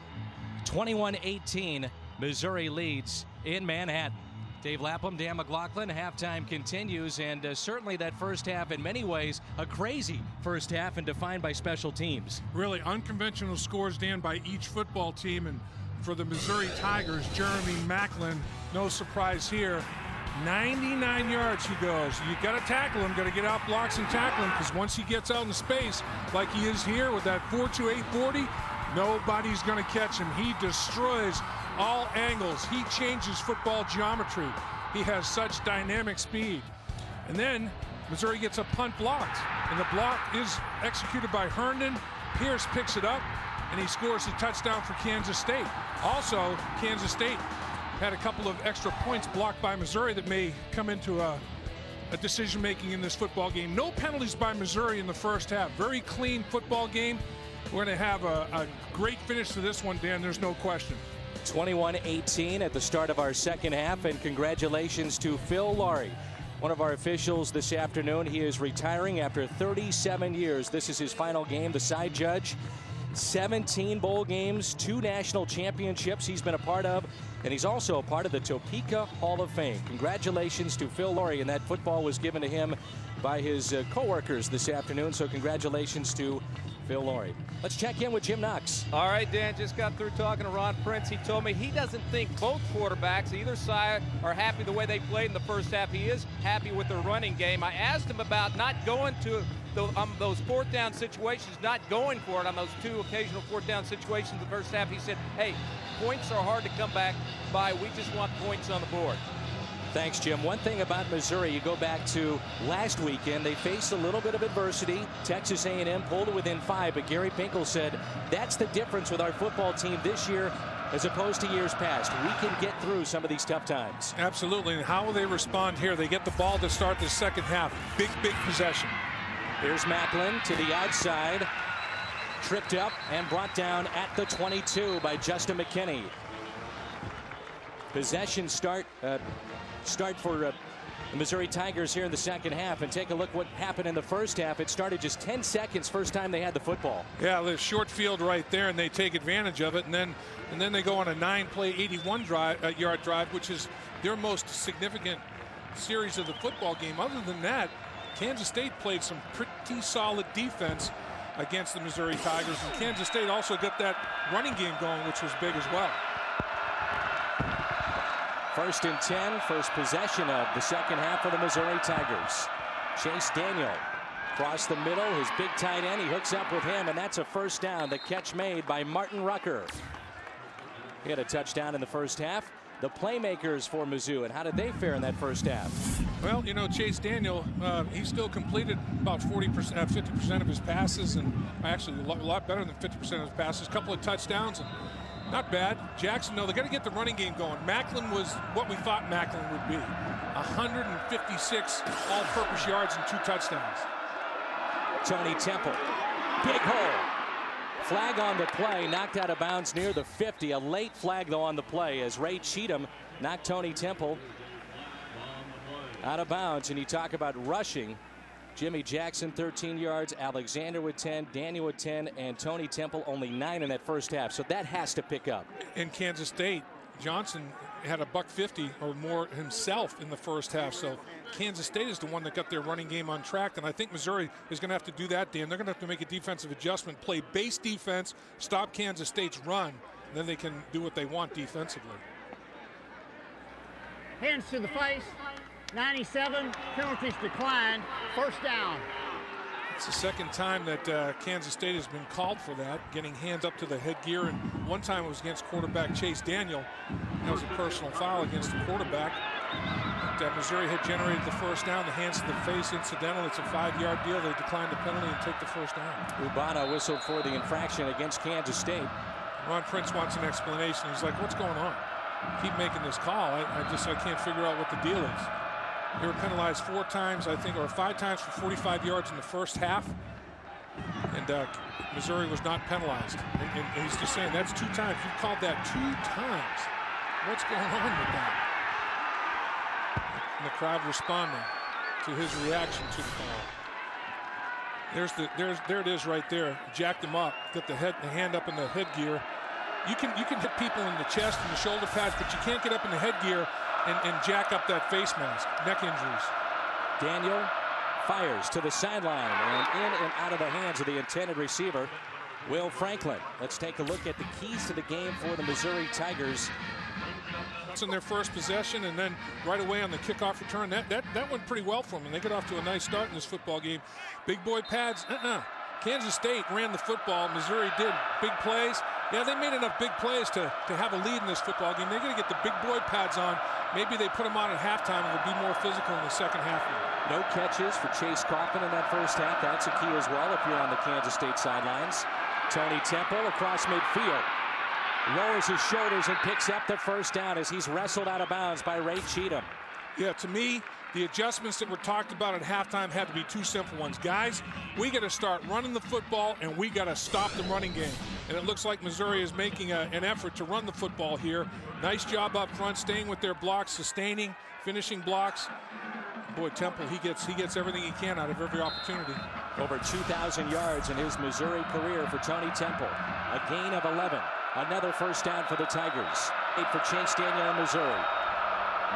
21-18. Missouri leads in Manhattan. Dave Lapham, Dan McLaughlin, halftime continues, and certainly that first half, in many ways, a crazy first half and defined by special teams. Really unconventional scores, Dan, by each football team, and for the Missouri Tigers, Jeremy Macklin, no surprise here, 99 yards he goes. You got to tackle him, got to get out blocks and tackle him, because once he gets out in space, like he is here with that 4.28 40, nobody's going to catch him. He destroys all angles. He changes football geometry. He has such dynamic speed. And then Missouri gets a punt blocked, and the block is executed by Herndon. Pierce picks it up, and he scores a touchdown for Kansas State. Also, Kansas State had a couple of extra points blocked by Missouri that may come into a decision-making in this football game. No penalties by Missouri in the first half. Very clean football game. We're going to have a great finish to this one, Dan. There's no question. 21-18 at the start of our second half, and congratulations to Phil Laurie, one of our officials this afternoon. He is retiring after 37 years. This is his final game. The side judge, 17 bowl games, 2 national championships he's been a part of, and he's also a part of the Topeka Hall of Fame. Congratulations to Phil Laurie, and that football was given to him by his co-workers this afternoon, so congratulations to Phil Laurie. Let's check in with Jim Knox. All right, Dan, just got through talking to Ron Prince. He told me he doesn't think both quarterbacks, either side, are happy the way they played in the first half. He is happy with their running game. I asked him about not going to those fourth down situations, not going for it on those 2 occasional fourth down situations in the first half. He said, hey, points are hard to come back by. We just want points on the board. Thanks, Jim. One thing about Missouri, you go back to last weekend, they faced a little bit of adversity. Texas A&M pulled it within 5, but Gary Pinkel said that's the difference with our football team this year as opposed to years past. We can get through some of these tough times. Absolutely, and how will they respond here? They get the ball to start the second half. Big possession. Here's Macklin to the outside. Tripped up and brought down at the 22 by Justin McKinney. Possession start for the Missouri Tigers here in the second half, and take a look what happened in the first half. It started just 10 seconds first time they had the football. Yeah, the short field right there, and they take advantage of it, and then they go on a 9-play 81-yard drive, which is their most significant series of the football game. Other than that, Kansas State played some pretty solid defense against the Missouri Tigers, and Kansas State also got that running game going, which was big as well. 1st and 10, first possession of the second half for the Missouri Tigers. Chase Daniel across the middle, his big tight end. He hooks up with him, and that's a first down. The catch made by Martin Rucker. He had a touchdown in the first half. The playmakers for Mizzou, and how did they fare in that first half? Well, you know, Chase Daniel, he still completed about 50% of his passes, and actually a lot better than 50% of his passes. A couple of touchdowns, and not bad. Jackson, no, they got to get the running game going. Macklin was what we thought Macklin would be. 156 all-purpose yards and 2 touchdowns. Tony Temple, big hole. Flag on the play, knocked out of bounds near the 50. A late flag, though, on the play as Ray Cheatham knocked Tony Temple out of bounds. And you talk about rushing. Jimmy Jackson 13 yards, Alexander with 10, Daniel with 10, and Tony Temple only 9 in that first half. So that has to pick up. In Kansas State, Johnson had a $150 or more himself in the first half. So Kansas State is the one that got their running game on track, and I think Missouri is going to have to do that, Dan. They're going to have to make a defensive adjustment, play base defense, stop Kansas State's run, and then they can do what they want defensively. Hands to the face. 97, penalties declined, first down. It's the second time that Kansas State has been called for that, getting hands up to the headgear, and one time it was against quarterback Chase Daniel. That was a personal foul against the quarterback. But, Missouri had generated the first down, the hands to the face incidental. It's a 5-yard deal. They declined the penalty and take the first down. Ubana whistled for the infraction against Kansas State. Ron Prince wants an explanation. He's like, what's going on? Keep making this call. I can't figure out what the deal is. They were penalized 4 times, I think, or 5 times for 45 yards in the first half. And Missouri was not penalized. And he's just saying that's 2 times. You called that 2 times. What's going on with that? And the crowd responding to his reaction to the call. There it is right there. Jacked him up. Got the hand up in the headgear. You can hit people in the chest and the shoulder pads, but you can't get up in the headgear and jack up that face mask. Neck injuries. Daniel fires to the sideline and in and out of the hands of the intended receiver, Will Franklin. Let's take a look at the keys to the game for the Missouri Tigers. It's in their first possession, and then right away on the kickoff return, that went pretty well for them. And they got off to a nice start in this football game. Big boy pads, Kansas State ran the football. Missouri did big plays. Yeah, they made enough big plays to have a lead in this football game. They're going to get the big boy pads on. Maybe they put them on at halftime and will be more physical in the second half. No catches for Chase Coffin in that first half. That's a key as well if you're on the Kansas State sidelines. Tony Temple across midfield. Lowers his shoulders and picks up the first down as he's wrestled out of bounds by Ray Cheatham. Yeah, to me, the adjustments that were talked about at halftime had to be two simple ones. Guys, we got to start running the football, and we got to stop the running game. And it looks like Missouri is making an effort to run the football here. Nice job up front, staying with their blocks, sustaining, finishing blocks. Boy, Temple, he gets everything he can out of every opportunity. Over 2,000 yards in his Missouri career for Tony Temple. A gain of 11. Another first down for the Tigers. 8 for Chase Daniel in Missouri.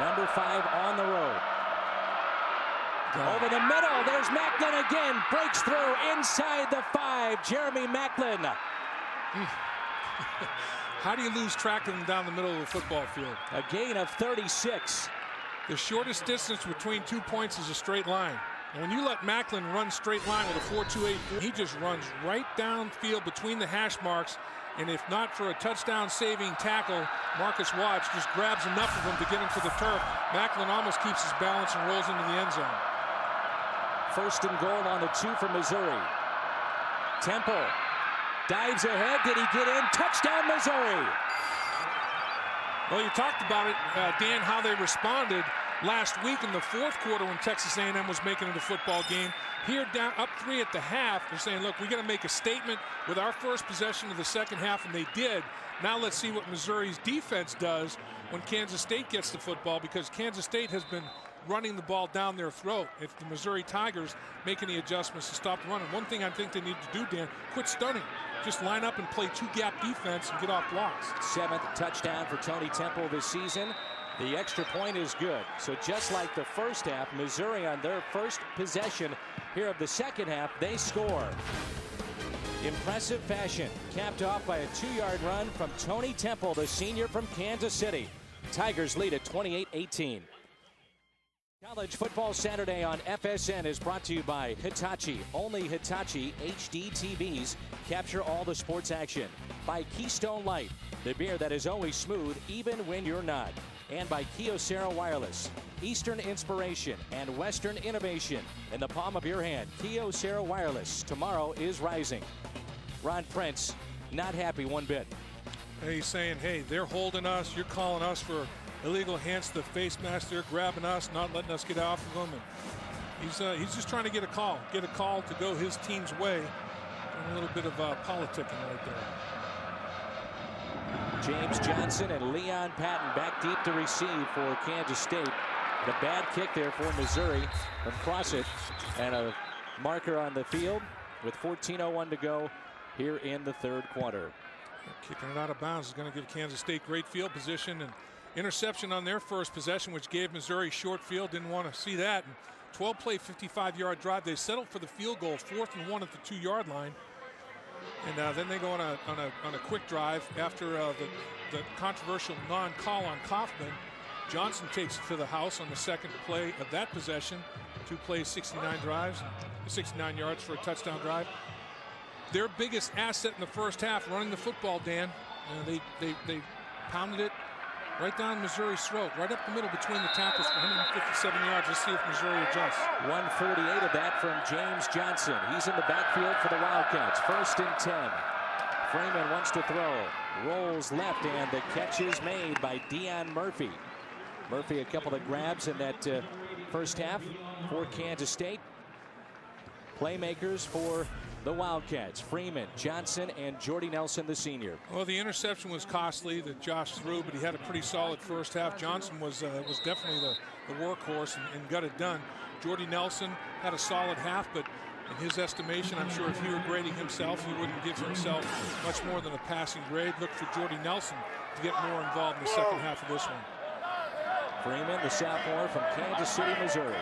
Number 5 on the road. Over the middle, there's Macklin again. Breaks through inside the 5. Jeremy Macklin. How do you lose track of him down the middle of the football field? A gain of 36. The shortest distance between 2 points is a straight line. And when you let Macklin run straight line with a 4.28, he just runs right downfield between the hash marks. And if not for a touchdown-saving tackle, Marcus Watts just grabs enough of him to get him to the turf. Macklin almost keeps his balance and rolls into the end zone. First and goal on the 2 for Missouri. Temple dives ahead. Did he get in? Touchdown, Missouri. Well, you talked about it, Dan, how they responded last week in the fourth quarter when Texas A&M was making it a football game. Here, down up 3 at the half, they're saying, look, we got to make a statement with our first possession of the second half, and they did. Now let's see what Missouri's defense does when Kansas State gets the football, because Kansas State has been running the ball down their throat. If the Missouri Tigers make any adjustments to stop the run, and one thing I think they need to do, Dan, quit stunning. Just line up and play 2-gap defense and get off blocks. 7th touchdown for Tony Temple this season. The extra point is good. So just like the first half, Missouri on their first possession here of the second half, they score. Impressive fashion, capped off by a 2-yard run from Tony Temple, the senior from Kansas City. Tigers lead at 28-18. College Football Saturday on FSN is brought to you by Hitachi. Only Hitachi HD TVs capture all the sports action. By Keystone Light, the beer that is always smooth even when you're not. And by Kyocera Wireless. Eastern inspiration and Western innovation in the palm of your hand. Kyocera Wireless. Tomorrow is rising. Ron Prince, not happy one bit. He's saying, hey, they're holding us. You're calling us for illegal hands to the face mask. They're grabbing us, not letting us get off of them. And he's just trying to get a call to go his team's way. And a little bit of politicking right there. James Johnson and Leon Patton back deep to receive for Kansas State. The bad kick there for Missouri across it, and a marker on the field with 14:01 to go here in the third quarter. Kicking it out of bounds is going to give Kansas State great field position, and interception on their first possession, which gave Missouri short field. Didn't want to see that. And 12-play, 55-yard drive. They settled for the field goal, 4th and 1 at the 2-yard line. And then they go on a quick drive after the controversial non-call on Kaufman. Johnson takes it to the house on the second play of that possession. 2 plays, 69 drives, 69 yards for a touchdown drive. Their biggest asset in the first half, running the football, Dan. They pounded it right down Missouri's throat, right up the middle between the tackles for 157 yards. Let's see if Missouri adjusts. 148 of that from James Johnson. He's in the backfield for the Wildcats. 1st and 10. Freeman wants to throw. Rolls left, and the catch is made by Deion Murphy. Murphy, a couple of grabs in that first half for Kansas State. Playmakers for the Wildcats, Freeman, Johnson, and Jordy Nelson, the senior. Well, the interception was costly that Josh threw, but he had a pretty solid first half. Johnson was definitely the workhorse and got it done. Jordy Nelson had a solid half, but in his estimation, I'm sure if he were grading himself, he wouldn't give himself much more than a passing grade. Look for Jordy Nelson to get more involved in the second half of this one. Freeman, the sophomore from Kansas City, Missouri.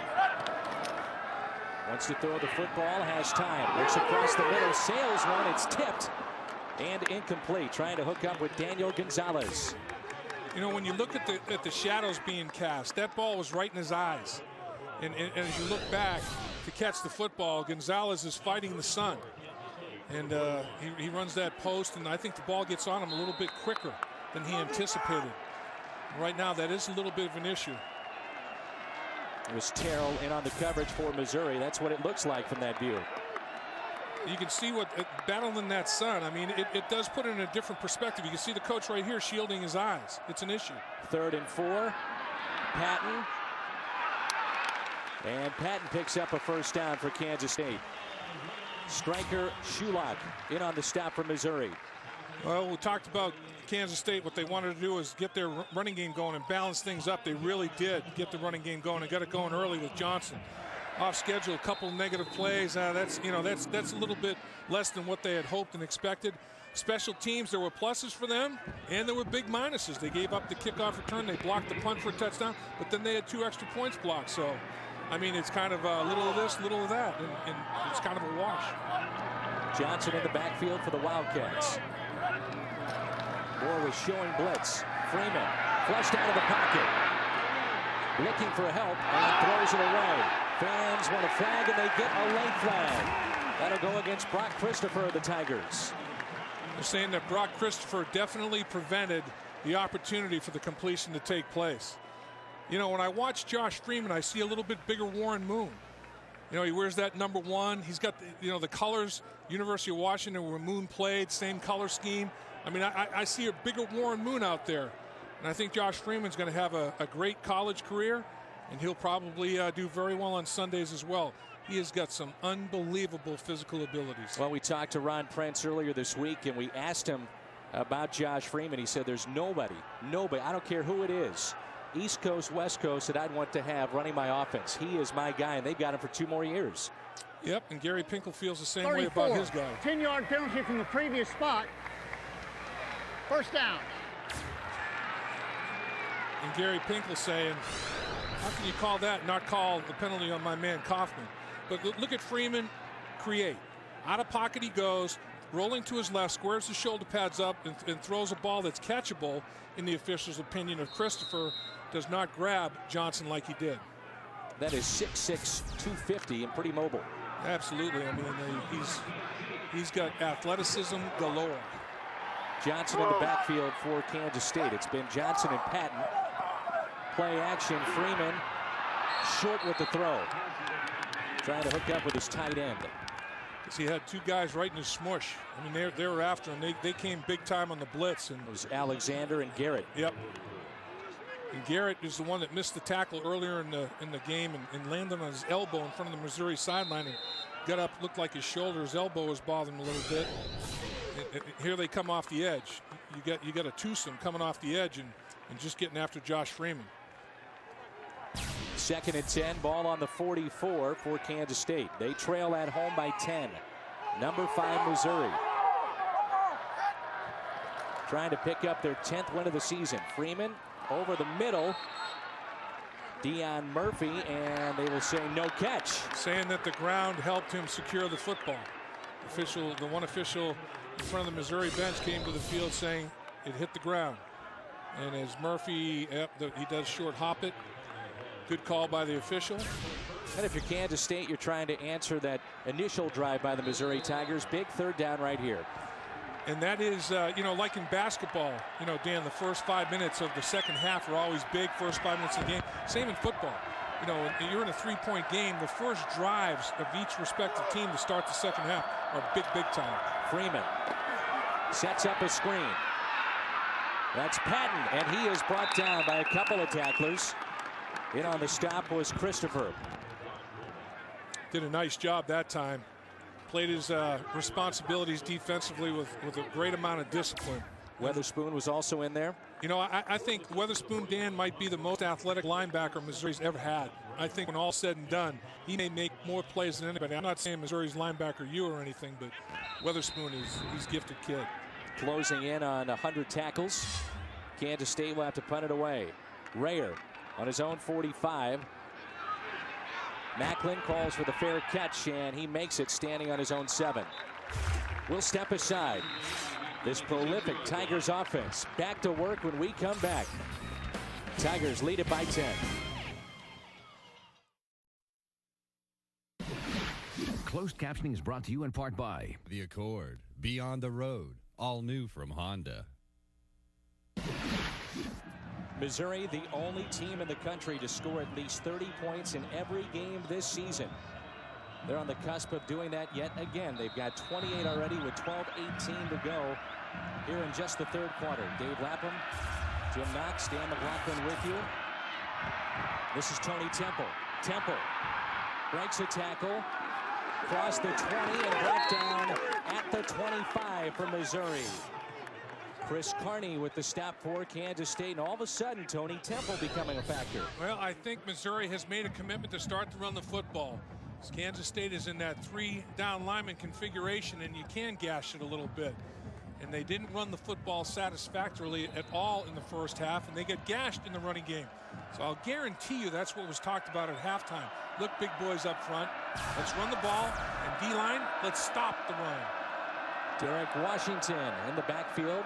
Wants to throw the football, has time. Looks across the middle, sails one, it's tipped and incomplete. Trying to hook up with Daniel Gonzalez. You know, when you look at the shadows being cast, that ball was right in his eyes. And as you look back to catch the football, Gonzalez is fighting the sun. And he runs that post, and I think the ball gets on him a little bit quicker than he anticipated. Right now, that is a little bit of an issue. It was Terrell in on the coverage for Missouri. That's what it looks like from that view. You can see what battling that sun. I mean, it does put it in a different perspective. You can see the coach right here shielding his eyes. It's an issue. 3rd and 4. Patton. And Patton picks up a first down for Kansas State. Striker Shulak in on the stop for Missouri. Well, we talked about Kansas State. What they wanted to do is get their running game going and balance things up. They really did get the running game going and got it going early with Johnson. Off schedule, a couple negative plays. That's a little bit less than what they had hoped and expected. Special teams, there were pluses for them, and there were big minuses. They gave up the kickoff return. They blocked the punt for a touchdown, but then they had 2 extra points blocked. So, I mean, it's kind of a little of this, little of that, and it's kind of a wash. Johnson in the backfield for the Wildcats. Moore was showing blitz. Freeman flushed out of the pocket. Looking for help and throws it away. Fans want a flag and they get a late flag. That'll go against Brock Christopher of the Tigers. They're saying that Brock Christopher definitely prevented the opportunity for the completion to take place. You know, when I watch Josh Freeman, I see a little bit bigger Warren Moon. You know, he wears that number 1. He's got the colors, University of Washington, where Moon played, same color scheme. I mean, I see a bigger Warren Moon out there. And I think Josh Freeman's going to have a great college career, and he'll probably do very well on Sundays as well. He has got some unbelievable physical abilities. Well, we talked to Ron Prince earlier this week, and we asked him about Josh Freeman. He said there's nobody, I don't care who it is, East Coast, West Coast, that I'd want to have running my offense. He is my guy, and they've got him for 2 more years. Yep, and Gary Pinkel feels the same 34, way about his guy. 10-yard penalty from the previous spot. First down. And Gary Pinkel saying, how can you call that, not call the penalty on my man Kaufman? But look at Freeman create. Out of pocket he goes, rolling to his left, squares his shoulder pads up, and throws a ball that's catchable, in the official's opinion. Of Christopher does not grab Johnson like he did. That is 6'6", 250, and pretty mobile. Absolutely. I mean, he's got athleticism galore. Johnson in the backfield for Kansas State. It's been Johnson and Patton. Play action. Freeman short with the throw. Trying to hook up with his tight end. He had 2 guys right in his smush. I mean, they were after him. They came big time on the blitz. And it was Alexander and Garrett. Yep. And Garrett is the one that missed the tackle earlier in the game and landed on his elbow in front of the Missouri sideline and got up, looked like his shoulder, his elbow was bothering him a little bit. And here they come off the edge. You got a twosome coming off the edge and just getting after Josh Freeman. 2nd and 10, ball on the 44 for Kansas State. They trail at home by 10. Number 5 Missouri. Trying to pick up their 10th win of the season. Freeman over the middle. Deion Murphy, and they will say no catch. Saying that the ground helped him secure the football. The one official in front of the Missouri bench came to the field saying it hit the ground. And as Murphy, he does short hop it. Good call by the official. And if you're Kansas State, you're trying to answer that initial drive by the Missouri Tigers. Big 3rd down right here. And that is, like in basketball, Dan, the first 5 minutes of the second half are always big, first 5 minutes of the game. Same in football. You're in a 3-point game. The first drives of each respective team to start the second half are big time. Freeman sets up a screen. That's Patton, and he is brought down by a couple of tacklers. In on the stop was Christopher. Did a nice job that time. Played his responsibilities defensively with a great amount of discipline. Weatherspoon was also in there. I think Weatherspoon, Dan, might be the most athletic linebacker Missouri's ever had. I think when all said and done, he may make more plays than anybody. I'm not saying Missouri's linebacker you or anything, but Weatherspoon he's a gifted kid. Closing in on 100 tackles. Kansas State will have to punt it away. Rayer on his own 45. Macklin calls for the fair catch, and he makes it standing on his own 7. We'll step aside. This prolific Tigers offense back to work when we come back. Tigers lead it by 10. Closed captioning is brought to you in part by the Accord, Beyond the Road, all new from Honda. Missouri, the only team in the country to score at least 30 points in every game this season. They're on the cusp of doing that yet again. They've got 28 already with 12:18 to go here in just the third quarter. Dave Lapham, Jim Knox, Dan McLaughlin with you. This is Tony Temple. Temple breaks a tackle, crossed the 20 and brought down at the 25 for Missouri. Chris Carney with the stop for Kansas State, and all of a sudden Tony Temple becoming a factor. Well, I think Missouri has made a commitment to start to run the football. Kansas State is in that 3 down lineman configuration, and you can gash it a little bit. And they didn't run the football satisfactorily at all in the first half, and they get gashed in the running game. So I'll guarantee you that's what was talked about at halftime. Look, big boys up front, let's run the ball, and D-line, let's stop the run. Derek Washington in the backfield.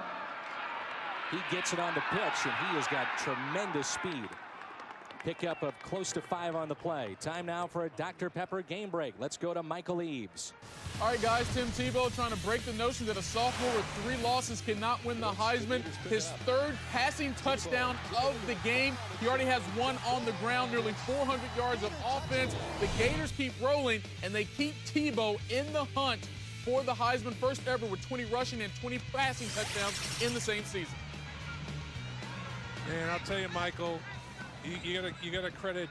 He gets it on the pitch, and he has got tremendous speed. Pickup of close to 5 on the play. Time now for a Dr. Pepper game break. Let's go to Michael Eaves. All right, guys, Tim Tebow trying to break the notion that a sophomore with 3 losses cannot win the Heisman. His 3rd passing touchdown of the game. He already has 1 on the ground, nearly 400 yards of offense. The Gators keep rolling, and they keep Tebow in the hunt for the Heisman, first ever with 20 rushing and 20 passing touchdowns in the same season. And I'll tell you, Michael, you gotta credit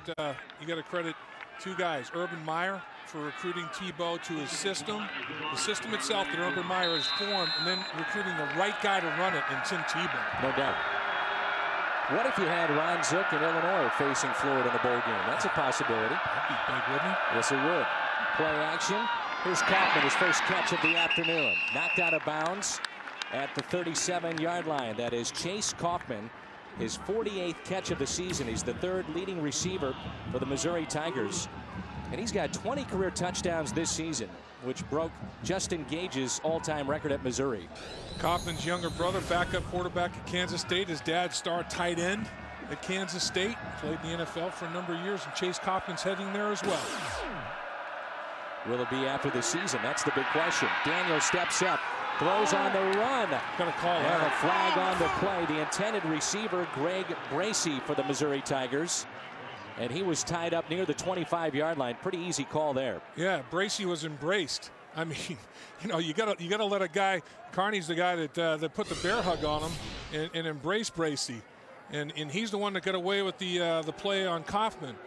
2 guys. Urban Meyer for recruiting Tebow to his system, the system itself that Urban Meyer has formed, and then recruiting the right guy to run it in Tim Tebow. No doubt. What if you had Ron Zook in Illinois facing Florida in a bowl game? That's a possibility. That'd be big, wouldn't it? Yes, it would. Play action. Here's Kaufman, his first catch of the afternoon. Knocked out of bounds at the 37-yard line. That is Chase Kaufman. His 48th catch of the season. He's the 3rd leading receiver for the Missouri Tigers. And he's got 20 career touchdowns this season, which broke Justin Gage's all-time record at Missouri. Kaufman's younger brother, backup quarterback at Kansas State. His dad, star tight end at Kansas State. Played in the NFL for a number of years, and Chase Kaufman's heading there as well. Will it be after the season? That's the big question. Daniel steps up. Throws on the run. Gonna call and a flag on the play. The intended receiver, Greg Bracey, for the Missouri Tigers. And he was tied up near the 25-yard line. Pretty easy call there. Yeah, Bracey was embraced. I mean, you gotta let a guy. Carney's the guy that put the bear hug on him and embraced Bracey, and he's the one that got away with the play on Kaufman,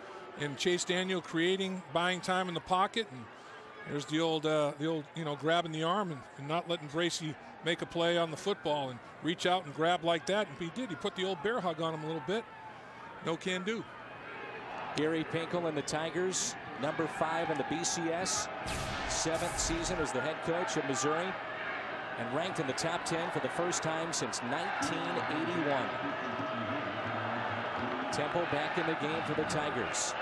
and Chase Daniel buying time in the pocket, and there's the old grabbing the arm and not letting Bracey make a play on the football and reach out and grab like that. And he did. He put the old bear hug on him a little bit. No can do. Gary Pinkel and the Tigers, number 5 in the BCS, 7th season as the head coach of Missouri, and ranked in the top 10 for the first time since 1981. Temple back in the game for the Tigers.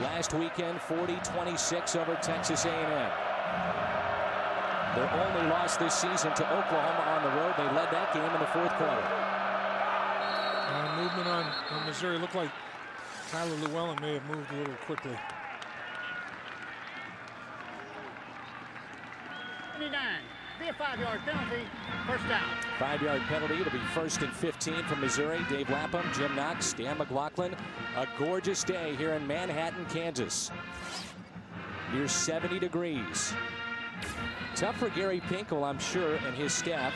Last weekend, 40-26 over Texas A&M. Their only loss this season to Oklahoma on the road. They led that game in the 4th quarter. Movement on Missouri. Looked like Tyler Llewellyn may have moved a little quickly. 29. Be a 5-yard penalty. First down. 5-yard penalty. It'll be 1st and 15 from Missouri. Dave Lapham, Jim Knox, Dan McLaughlin. A gorgeous day here in Manhattan, Kansas. Near 70 degrees. Tough for Gary Pinkel, I'm sure, and his staff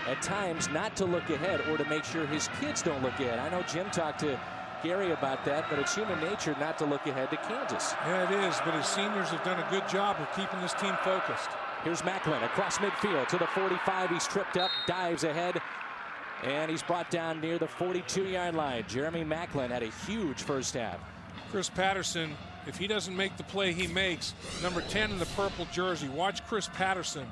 at times not to look ahead or to make sure his kids don't look ahead. I know Jim talked to Gary about that, but it's human nature not to look ahead to Kansas. Yeah, it is, but his seniors have done a good job of keeping this team focused. Here's Macklin across midfield to the 45. He's tripped up, dives ahead, and he's brought down near the 42-yard line. Jeremy Macklin had a huge first half. Chris Patterson, if he doesn't make the play he makes, number 10 in the purple jersey, watch Chris Patterson,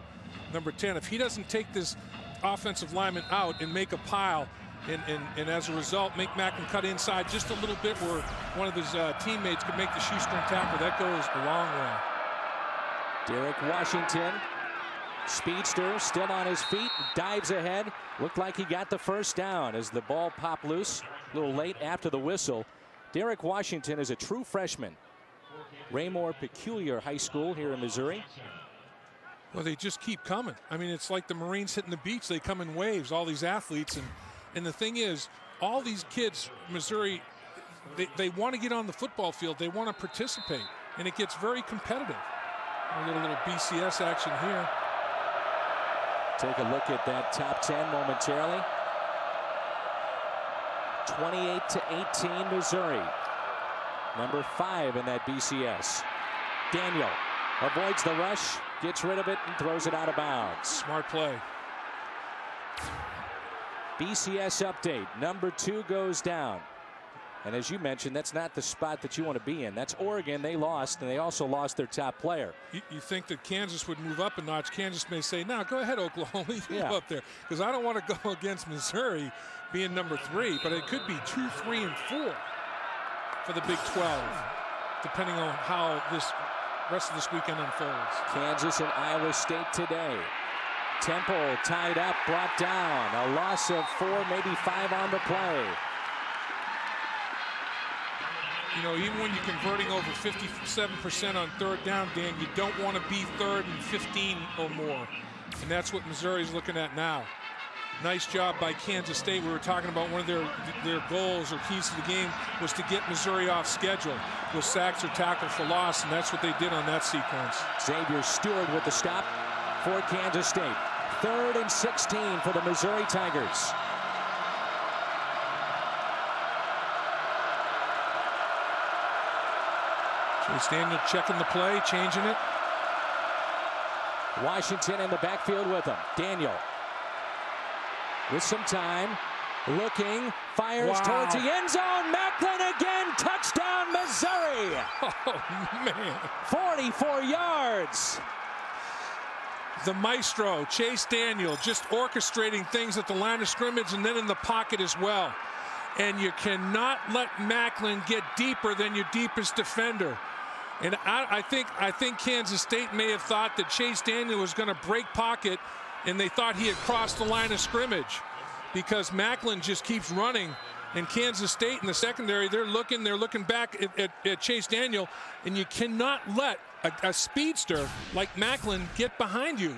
number 10. If he doesn't take this offensive lineman out and make a pile, and as a result make Macklin cut inside just a little bit where one of his teammates could make the shoestring tackle, that goes a long way. Derek Washington, speedster, still on his feet, dives ahead. Looked like he got the first down as the ball popped loose a little late after the whistle. Derek Washington is a true freshman. Raymore Peculiar High School here in Missouri. Well, they just keep coming. I mean, it's like the Marines hitting the beach. They come in waves, all these athletes. And the thing is, all these kids, Missouri, they want to get on the football field. They want to participate, and it gets very competitive. We get a little BCS action here. Take a look at that top 10 momentarily. 28-18 Missouri. Number 5 in that BCS. Daniel avoids the rush, gets rid of it, and throws it out of bounds. Smart play. BCS update. Number 2 goes down. And as you mentioned, that's not the spot that you want to be in. That's Oregon. They lost, and they also lost their top player. You think that Kansas would move up a notch. Kansas may say, no, go ahead, Oklahoma. You Yeah. go up there. Because I don't want to go against Missouri being number 3. But it could be 2, 3, and 4 for the Big 12, depending on how this rest of this weekend unfolds. Kansas and Iowa State today. Temple tied up, brought down. A loss of 4, maybe 5 on the play. You know, even when you're converting over 57% on third down, Dan, you don't want to be 3rd and 15 or more. And that's what Missouri's looking at now. Nice job by Kansas State. We were talking about one of their goals or keys to the game was to get Missouri off schedule with sacks or tackle for loss, and that's what they did on that sequence. Xavier Stewart with the stop for Kansas State. 3rd and 16 for the Missouri Tigers. Chase Daniel checking the play, changing it. Washington in the backfield with him. Daniel with some time, looking, fires towards the end zone. Macklin again, touchdown Missouri. Oh, man. 44 yards. The maestro, Chase Daniel, just orchestrating things at the line of scrimmage and then in the pocket as well. And you cannot let Macklin get deeper than your deepest defender. And I think Kansas State may have thought that Chase Daniel was going to break pocket, and they thought he had crossed the line of scrimmage because Macklin just keeps running. And Kansas State in the secondary, they're looking back at Chase Daniel, and you cannot let a speedster like Macklin get behind you.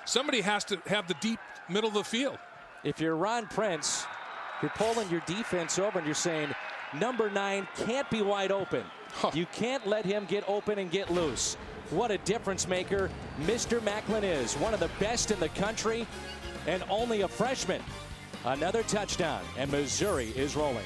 Somebody has to have the deep middle of the field. If you're Ron Prince, you're pulling your defense over and you're saying, number 9 can't be wide open. You can't let him get open and get loose. What a difference maker Mr. Macklin is. One of the best in the country and only a freshman. Another touchdown, and Missouri is rolling.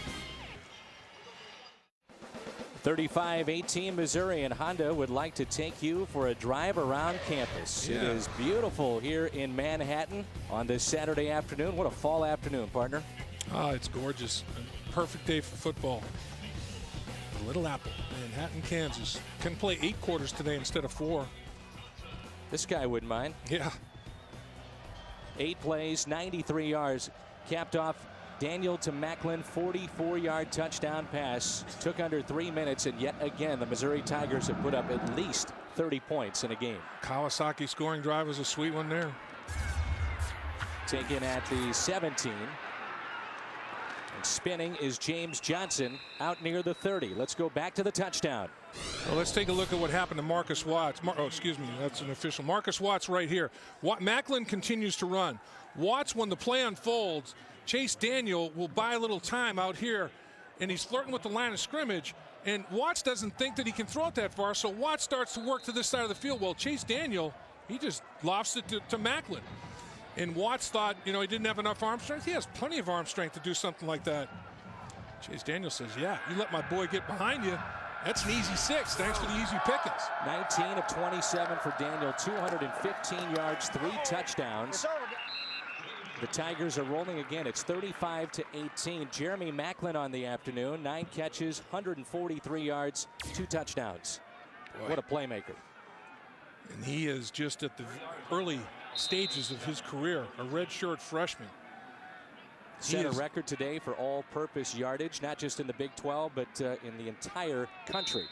35-18 Missouri, and Honda would like to take you for a drive around campus. Yeah. It is beautiful here in Manhattan on this Saturday afternoon. What a fall afternoon, partner. Oh, it's gorgeous. A perfect day for football. The Little Apple, Manhattan, Kansas. Can play 8 quarters today instead of 4. This guy wouldn't mind. Yeah. 8 plays, 93 yards. Capped off Daniel to Macklin, 44-yard touchdown pass. Took under 3 minutes, and yet again, the Missouri Tigers have put up at least 30 points in a game. Kawasaki scoring drive was a sweet one there. Taken at the 17. And spinning is James Johnson out near the 30. Let's go back to the touchdown. Well, let's take a look at what happened to Marcus Watts. Excuse me, that's an official. Marcus Watts right here. Macklin continues to run. Watts, when the play unfolds, Chase Daniel will buy a little time out here, and he's flirting with the line of scrimmage, and Watts doesn't think that he can throw it that far, so Watts starts to work to this side of the field. Well, Chase Daniel, he just lofts it to Macklin. And Watts thought, he didn't have enough arm strength. He has plenty of arm strength to do something like that. Chase Daniel says, yeah, you let my boy get behind you. That's an easy 6. Thanks for the easy pickings. 19 of 27 for Daniel, 215 yards, 3 touchdowns. The Tigers are rolling again. It's 35-18. Jeremy Macklin on the afternoon, 9 catches, 143 yards, 2 touchdowns. Boy. What a playmaker. And he is just at the early stages of his career, a redshirt freshman. Set a record today for all-purpose yardage, not just in the Big 12, but in the entire country.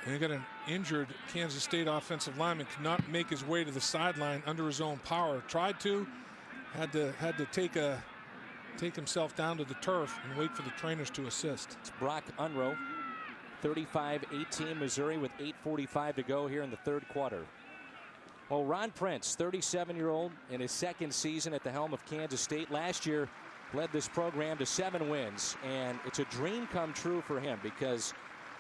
And they got an injured Kansas State offensive lineman, could not make his way to the sideline under his own power. Tried to, had to take himself down to the turf and wait for the trainers to assist. It's Brock Unruh, 35-18 Missouri with 8:45 to go here in the third quarter. Well, Ron Prince, 37-year-old in his second season at the helm of Kansas State. Last year, led this program to 7 wins, and it's a dream come true for him because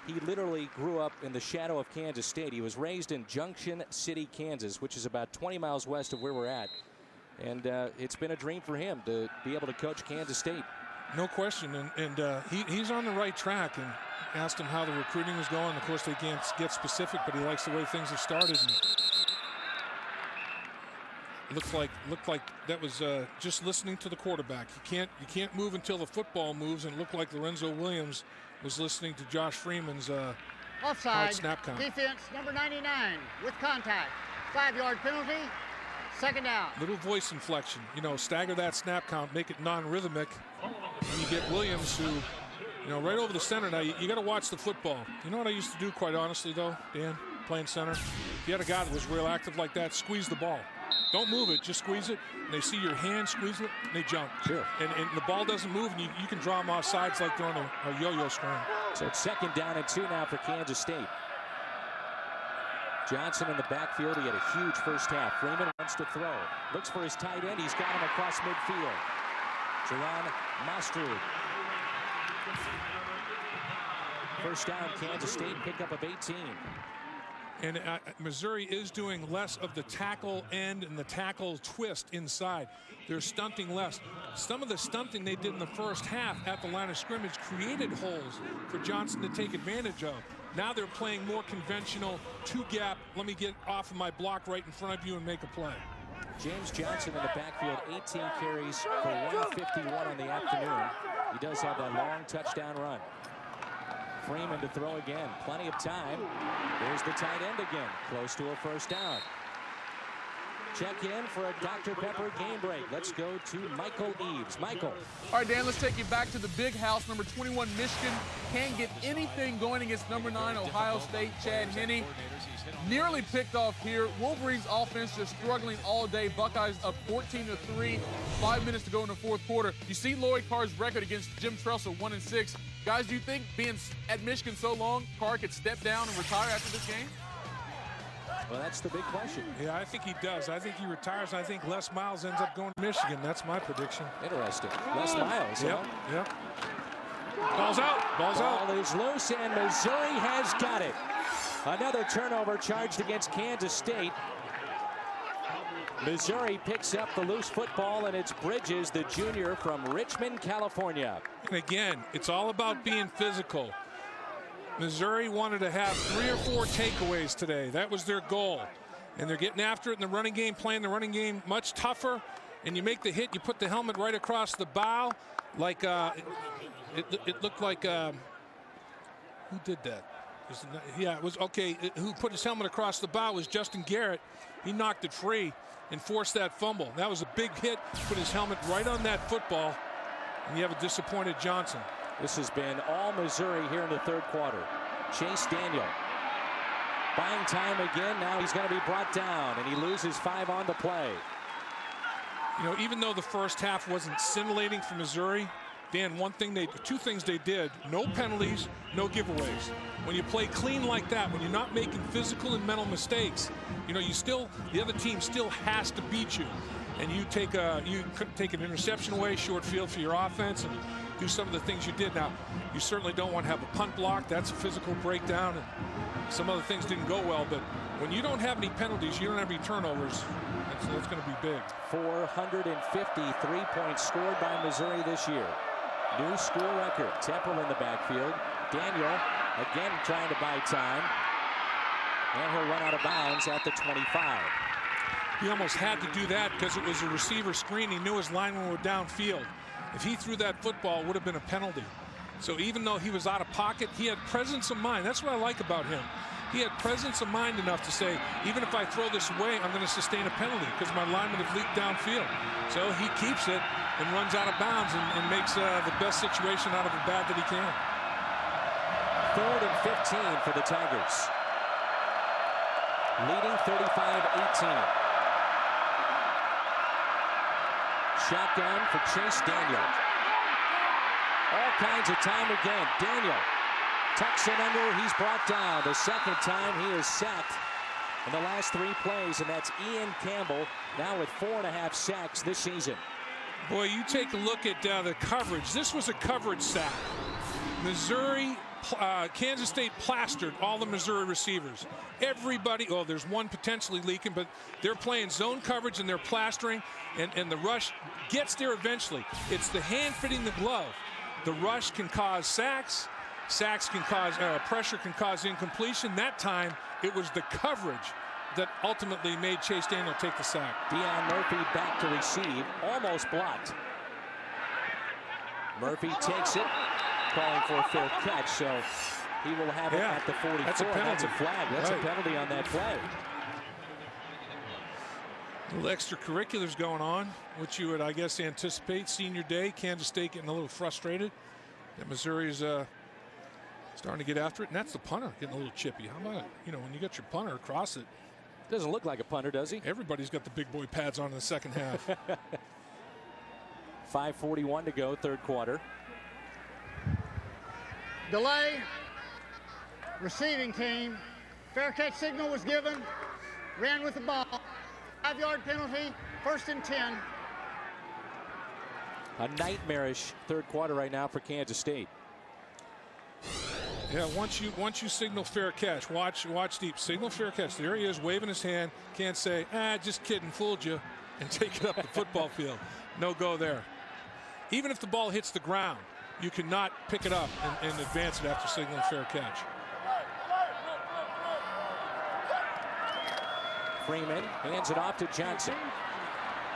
he literally grew up in the shadow of Kansas State. He was raised in Junction City, Kansas, which is about 20 miles west of where we're at. And it's been a dream for him to be able to coach Kansas State. No question, and he's on the right track. And asked him how the recruiting was going. Of course, they can't get specific, but he likes the way things have started. And looked like that was just listening to the quarterback. You can't move until the football moves, and it looked like Lorenzo Williams was listening to Josh Freeman's offside hard snap count. Defense number 99 with contact. 5-yard penalty. Second down. Little voice inflection, stagger that snap count, make it non-rhythmic, and you get Williams, who, right over the center. Now you got to watch the football. You know what I used to do, quite honestly, though, Dan, playing center. If you had a guy that was real active like that, squeeze the ball. Don't move it, just squeeze it. And they see your hand squeeze it, and they jump. Sure. And the ball doesn't move, and you can draw them off sides like they're on a yo-yo screen. So it's 2nd down and 2 now for Kansas State. Johnson in the backfield. He had a huge first half. Freeman wants to throw. Looks for his tight end. He's got him across midfield. Jerron Missuri. First down, Kansas State, pickup of 18. And Missouri is doing less of the tackle end and the tackle twist inside. They're stunting less. Some of the stunting they did in the first half at the line of scrimmage created holes for Johnson to take advantage of. Now they're playing more conventional, 2-gap, let me get off of my block right in front of you and make a play. James Johnson in the backfield, 18 carries for 151 on the afternoon. He does have that long touchdown run. Freeman to throw again. Plenty of time. There's the tight end again. Close to a first down. Check in for a Dr. Pepper game break. Let's go to Michael Eaves. Michael. All right, Dan, let's take you back to the big house. Number 21, Michigan can't get anything going against number 9, Ohio State, Chad Henne. Nearly picked off here. Wolverines offense just struggling all day. Buckeyes up 14-3. 5 minutes to go in the fourth quarter. You see Lloyd Carr's record against Jim Tressel, 1-6. Guys, do you think being at Michigan so long, Carr could step down and retire after this game? Well, that's the big question. Yeah, I think he does. I think he retires. I think Les Miles ends up going to Michigan. That's my prediction. Interesting. Les Miles. Yep. Yep. Ball's out. Ball's out. Ball is loose, and Missouri has got it. Another turnover charged against Kansas State. Missouri picks up the loose football, and it's Bridges, the junior from Richmond, California. And again, it's all about being physical. Missouri wanted to have 3 or 4 takeaways today. That was their goal. And they're getting after it in the running game, playing the running game much tougher. And you make the hit, you put the helmet right across the bow. Like, it looked like, who did that? Yeah, it was, okay, who put his helmet across the bow was Justin Garrett. He knocked it free and forced that fumble. That was a big hit, put his helmet right on that football. And you have a disappointed Johnson. This has been all Missouri here in the third quarter. Chase Daniel buying time again. Now he's going to be brought down, and he loses 5 on the play. Even though the first half wasn't scintillating for Missouri, Dan, two things they did: no penalties, no giveaways. When you play clean like that, when you're not making physical and mental mistakes, the other team still has to beat you. And you take an interception away, short field for your offense, and do some of the things you did. Now, you certainly don't want to have a punt block. That's a physical breakdown. And some other things didn't go well. But when you don't have any penalties, you don't have any turnovers, that's going to be big. 453 points scored by Missouri this year. New school record. Temple in the backfield. Daniel again trying to buy time. And he'll run out of bounds at the 25. He almost had to do that because it was a receiver screen. He knew his linemen were downfield. If he threw that football, it would have been a penalty. So even though he was out of pocket, he had presence of mind. That's what I like about him. He had presence of mind enough to say, even if I throw this away, I'm going to sustain a penalty because my linemen have leaked downfield. So he keeps it and runs out of bounds and makes the best situation out of a bad that he can. 3rd and 15 for the Tigers. Leading 35-18. Shotgun for Chase Daniel. All kinds of time again. Daniel tucks it under. He's brought down. The second time he is sacked in the last 3 plays, and that's Ian Campbell now with 4.5 sacks this season. Boy, you take a look at the coverage. This was a coverage sack. Missouri, Kansas State plastered all the Missouri receivers. Everybody, oh, there's one potentially leaking, but they're playing zone coverage and they're plastering, and the rush gets there eventually. It's the hand fitting the glove. The rush can cause sacks. Sacks can cause, pressure can cause incompletion. That time, it was the coverage that ultimately made Chase Daniel take the sack. Deion Murphy back to receive, almost blocked. Murphy takes it, calling for a fair catch, so he will have it at the 44. That's a penalty. That's a flag. That's a penalty on that play. A little extracurriculars going on, which you would, I guess, anticipate. Senior day, Kansas State getting a little frustrated. And Missouri's starting to get after it, and that's the punter getting a little chippy. How about it? You know, when you got your punter across it. Doesn't look like a punter, does he? Everybody's got the big boy pads on in the second half. 5:41 to go, third quarter. Delay. Receiving team. Fair catch signal was given. Ran with the ball. 5-yard penalty. 1st and 10. A nightmarish third quarter right now for Kansas State. Yeah, once you signal fair catch, watch deep. Signal fair catch. There he is, waving his hand. Can't say, just kidding, fooled you, and take it up the football field. No go there. Even if the ball hits the ground, you cannot pick it up and advance it after signaling fair catch. Freeman hands it off to Johnson.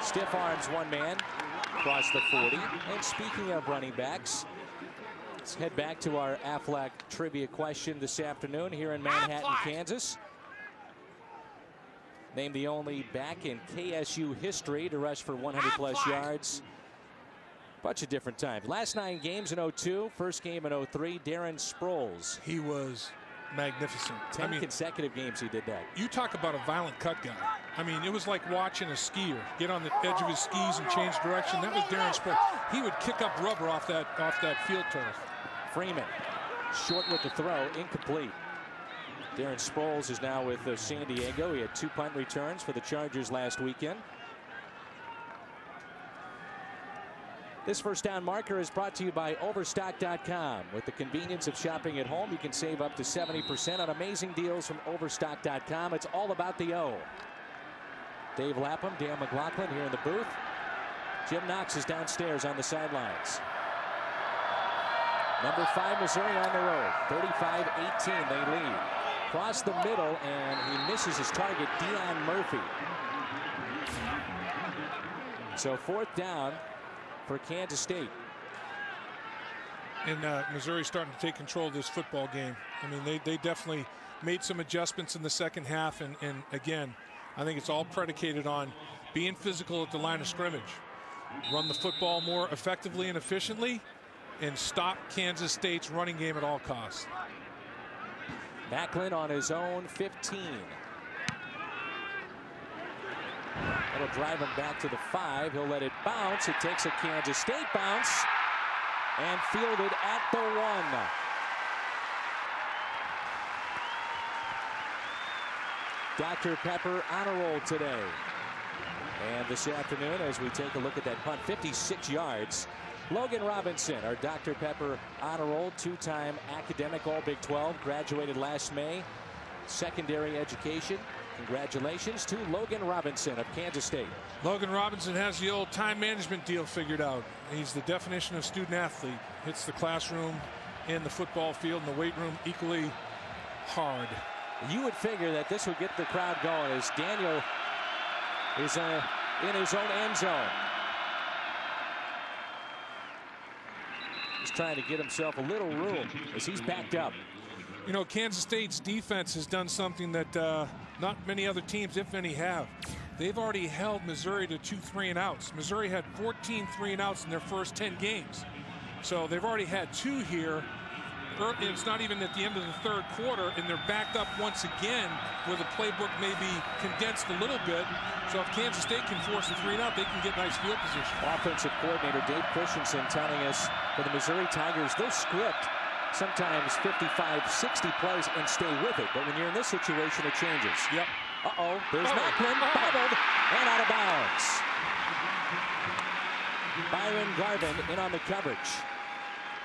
Stiff arms one man across the 40. And speaking of running backs, let's head back to our Aflac trivia question this afternoon here in Manhattan, Kansas. Named the only back in KSU history to rush for 100+ yards. Bunch of different times. Last 9 games in 02, first game in 03, Darren Sproles. He was magnificent. 10 consecutive games he did that. You talk about a violent cut guy. I mean, it was like watching a skier get on the edge of his skis and change direction. That was Darren Sproles. He would kick up rubber off that field turf. Freeman, short with the throw, incomplete. Darren Sproles is now with San Diego. He had 2 punt returns for the Chargers last weekend. This first down marker is brought to you by Overstock.com. With the convenience of shopping at home, you can save up to 70% on amazing deals from Overstock.com. It's all about the O. Dave Lapham, Dan McLaughlin here in the booth. Jim Knox is downstairs on the sidelines. Number 5, Missouri on the road. 35-18, they lead. Across the middle, and he misses his target, Deion Murphy. So 4th down for Kansas State. And Missouri's starting to take control of this football game. I mean, they definitely made some adjustments in the second half, and again, I think it's all predicated on being physical at the line of scrimmage. Run the football more effectively and efficiently, and stop Kansas State's running game at all costs. Macklin on his own 15. That'll drive him back to the 5. He'll let it bounce. It takes a Kansas State bounce and fielded at the 1. Dr. Pepper on a roll today. And this afternoon, as we take a look at that punt, 56 yards. Logan Robinson, our Dr. Pepper honor roll, 2-time academic All Big 12, graduated last May. Secondary education. Congratulations to Logan Robinson of Kansas State. Logan Robinson has the old time management deal figured out. He's the definition of student athlete. Hits the classroom and the football field and the weight room equally hard. You would figure that this would get the crowd going as Daniel is in his own end zone. He's trying to get himself a little room as he's backed up. You know, Kansas State's defense has done something that not many other teams, if any, have. They've already held Missouri to 2 3-and-outs. Missouri had 14 3-and-outs in their first 10 games. So they've already had 2 here. It's not even at the end of the third quarter, and they're backed up once again where the playbook may be condensed a little bit. So if Kansas State can force a 3-and-out, they can get nice field position. Offensive coordinator Dave Christensen telling us for the Missouri Tigers, they'll script sometimes 55, 60 plays and stay with it. But when you're in this situation, it changes. Yep. There's Macklin, bobbled and out of bounds. Byron Garvin in on the coverage.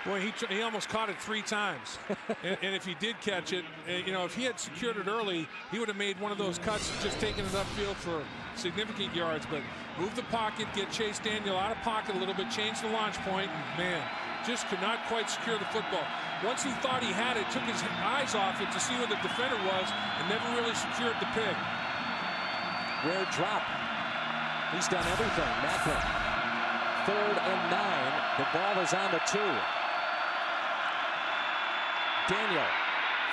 Boy, he almost caught it 3 times. and if he did catch it, you know, if he had secured it early, he would have made one of those cuts and just taken it upfield for significant yards. But move the pocket, get Chase Daniel out of pocket a little bit, change the launch point, and man, just could not quite secure the football. Once he thought he had it, took his eyes off it to see where the defender was, and never really secured the pig. Rare drop. He's done everything. Macklin. 3rd and 9. The ball is on the 2. Daniel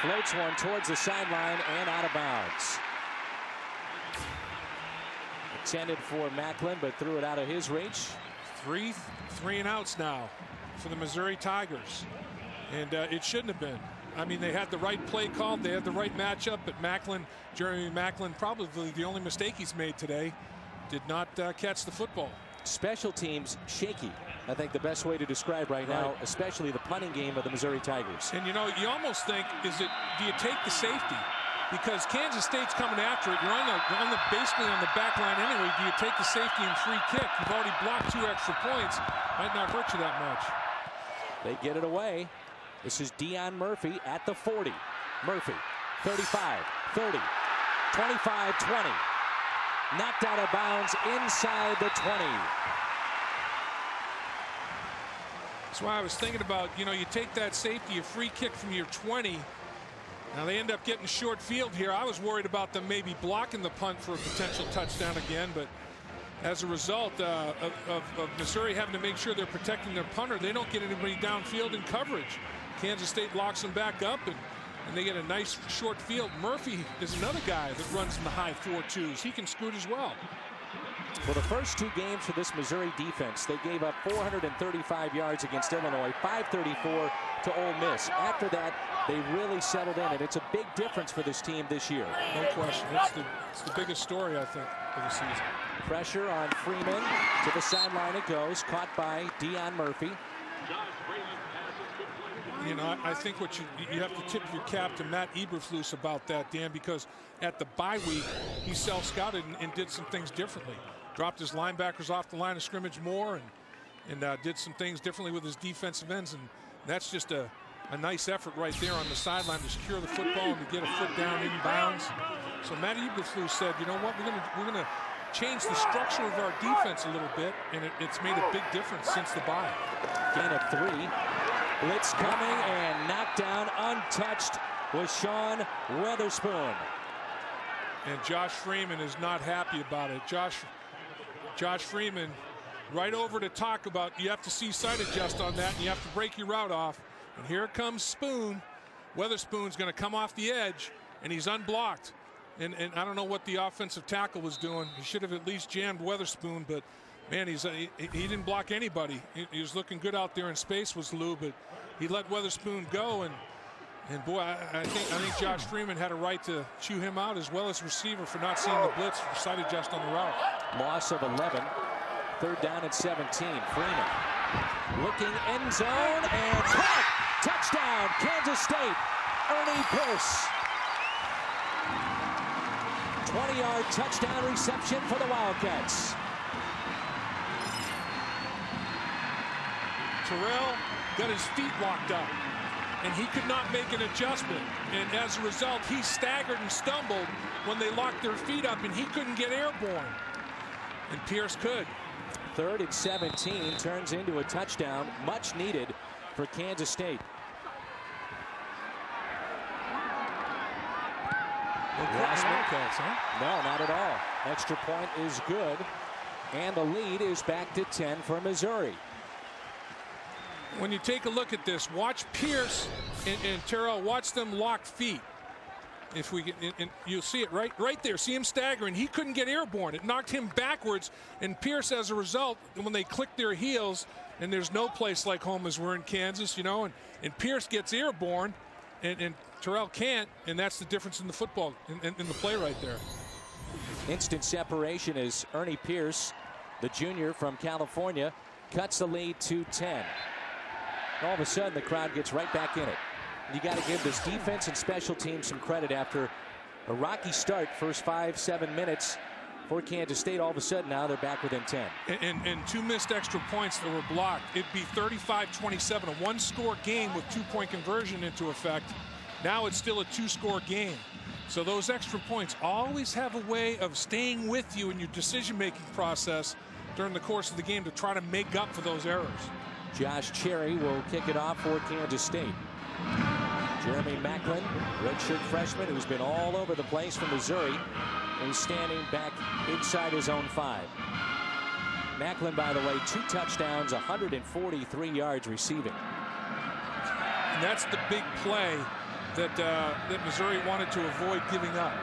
floats one towards the sideline and out of bounds. Intended for Macklin, but threw it out of his reach. 3 and outs now for the Missouri Tigers. And it shouldn't have been. I mean, they had the right play called. They had the right matchup. But Macklin, Jeremy Macklin, probably the only mistake he's made today, did not catch the football. Special teams shaky. I think the best way to describe right now, especially the punting game of the Missouri Tigers. And you know, you almost think, do you take the safety? Because Kansas State's coming after it. You're basically on the back line anyway. Do you take the safety and free kick? You've already blocked 2 extra points. Might not hurt you that much. They get it away. This is Deion Murphy at the 40. Murphy, 35, 30, 25, 20. Knocked out of bounds inside the 20. That's why I was thinking about, you know, you take that safety, a free kick from your 20. Now they end up getting short field here. I was worried about them maybe blocking the punt for a potential touchdown again, but as a result of Missouri having to make sure they're protecting their punter, they don't get anybody downfield in coverage. Kansas State locks them back up, and they get a nice short field. Murphy is another guy that runs in the high 4.2s. He can scoot as well. Well, the first 2 games for this Missouri defense, they gave up 435 yards against Illinois, 534 to Ole Miss. After that, they really settled in, and it's a big difference for this team this year. No question. It's the biggest story, I think, of the season. Pressure on Freeman. To the sideline it goes. Caught by Deion Murphy. You know, I think what you have to tip your cap to Matt Eberflus about that, Dan, because at the bye week, he self-scouted and did some things differently. Dropped his linebackers off the line of scrimmage more and did some things differently with his defensive ends. And that's just a nice effort right there on the sideline to secure the football and to get a foot down inbounds. So Matt Eberflus said, you know what, we're gonna change the structure of our defense a little bit, and it's made a big difference since the bye. Gain of 3. Blitz coming and knocked down untouched was Sean Weatherspoon. And Josh Freeman is not happy about it. Josh Freeman right over to talk about you have to see sight adjust on that and you have to break your route off. And here comes Spoon. Weatherspoon's going to come off the edge and he's unblocked. And I don't know what the offensive tackle was doing. He should have at least jammed Weatherspoon, but man, he didn't block anybody. He was looking good out there in space, was Lou, but he let Weatherspoon go. And boy, I think Josh Freeman had a right to chew him out as well as receiver for not seeing the blitz for sight adjust on the route. Loss of 11. 3rd down and 17. Freeman looking end zone and caught. Touchdown, Kansas State. Ernie Pierce. 20-yard touchdown reception for the Wildcats. Terrell got his feet locked up, and he could not make an adjustment. And as a result, he staggered and stumbled when they locked their feet up, and he couldn't get airborne. And Pierce could. 3rd and 17 turns into a touchdown, much needed for Kansas State. No, not at all. Extra point is good, and the lead is back to 10 for Missouri. When you take a look at this, watch Pierce and Terrell, watch them lock feet. If we get, and you'll see it right there. See him staggering. He couldn't get airborne. It knocked him backwards, and Pierce, as a result, when they click their heels, and there's no place like home as we're in Kansas, you know, and Pierce gets airborne, and Terrell can't, and that's the difference in the football, in the play right there. Instant separation as Ernie Pierce, the junior from California, cuts the lead to 10. All of a sudden, the crowd gets right back in it. You got to give this defense and special teams some credit after a rocky start, first 5-7 minutes for Kansas State. All of a sudden now they're back within 10. And 2 missed extra points that were blocked. It'd be 35-27, a 1-score game with 2-point conversion into effect. Now it's still a 2-score game. So those extra points always have a way of staying with you in your decision-making process during the course of the game to try to make up for those errors. Josh Cherry will kick it off for Kansas State. Jeremy Macklin, redshirt freshman who's been all over the place from Missouri, is standing back inside his own 5. Macklin, by the way, 2 touchdowns, 143 yards receiving. And that's the big play that Missouri wanted to avoid giving up.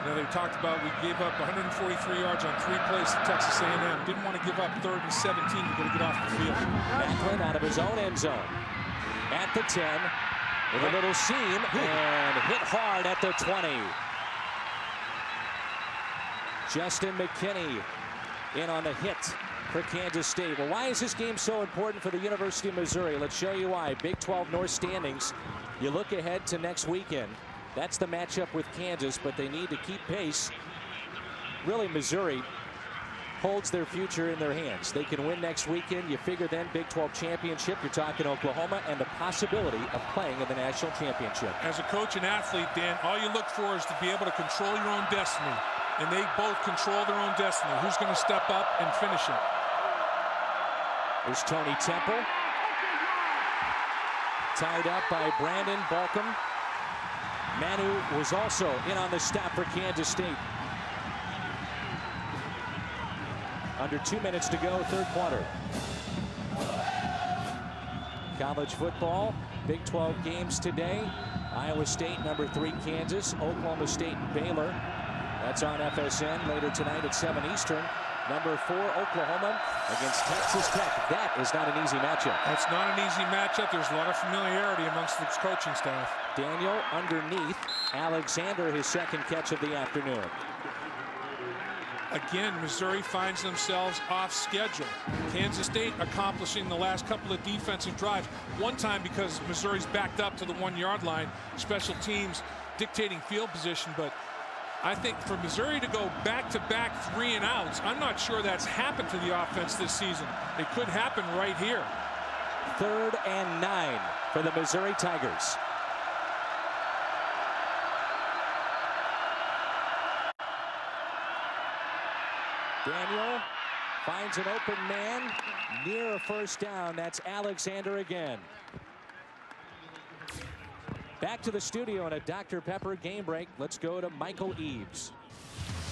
You know, they talked about we gave up 143 yards on 3 plays to Texas A&M. Didn't want to give up 3rd and 17. You're going to get off the field. Macklin out of his own end zone. At the 10, with a little seam, and hit hard at the 20. Justin McKinney in on the hit for Kansas State. Well, why is this game so important for the University of Missouri? Let's show you why. Big 12 North standings. You look ahead to next weekend. That's the matchup with Kansas, but they need to keep pace. Really, Missouri holds their future in their hands. They can win next weekend. You figure then Big 12 championship. You're talking Oklahoma and the possibility of playing in the national championship. As a coach and athlete, Dan, all you look for is to be able to control your own destiny. And they both control their own destiny. Who's going to step up and finish it? There's Tony Temple. Tied up by Brandon Balcom. Manu was also in on the stop for Kansas State. Under 2 minutes to go, 3rd quarter. College football, Big 12 games today. Iowa State, number 3 Kansas. Oklahoma State, Baylor. That's on FSN later tonight at 7 Eastern. Number 4 Oklahoma against Texas Tech. That is not an easy matchup. That's not an easy matchup. There's a lot of familiarity amongst the coaching staff. Daniel underneath. Alexander, his 2nd catch of the afternoon. Again, Missouri finds themselves off schedule. Kansas State accomplishing the last couple of defensive drives. One time because Missouri's backed up to the 1-yard line. Special teams dictating field position, but I think for Missouri to go back-to-back 3-and-outs, I'm not sure that's happened to the offense this season. It could happen right here. 3rd and 9 for the Missouri Tigers. Daniel finds an open man near a 1st down. That's Alexander again. Back to the studio on a Dr. Pepper game break. Let's go to Michael Eaves.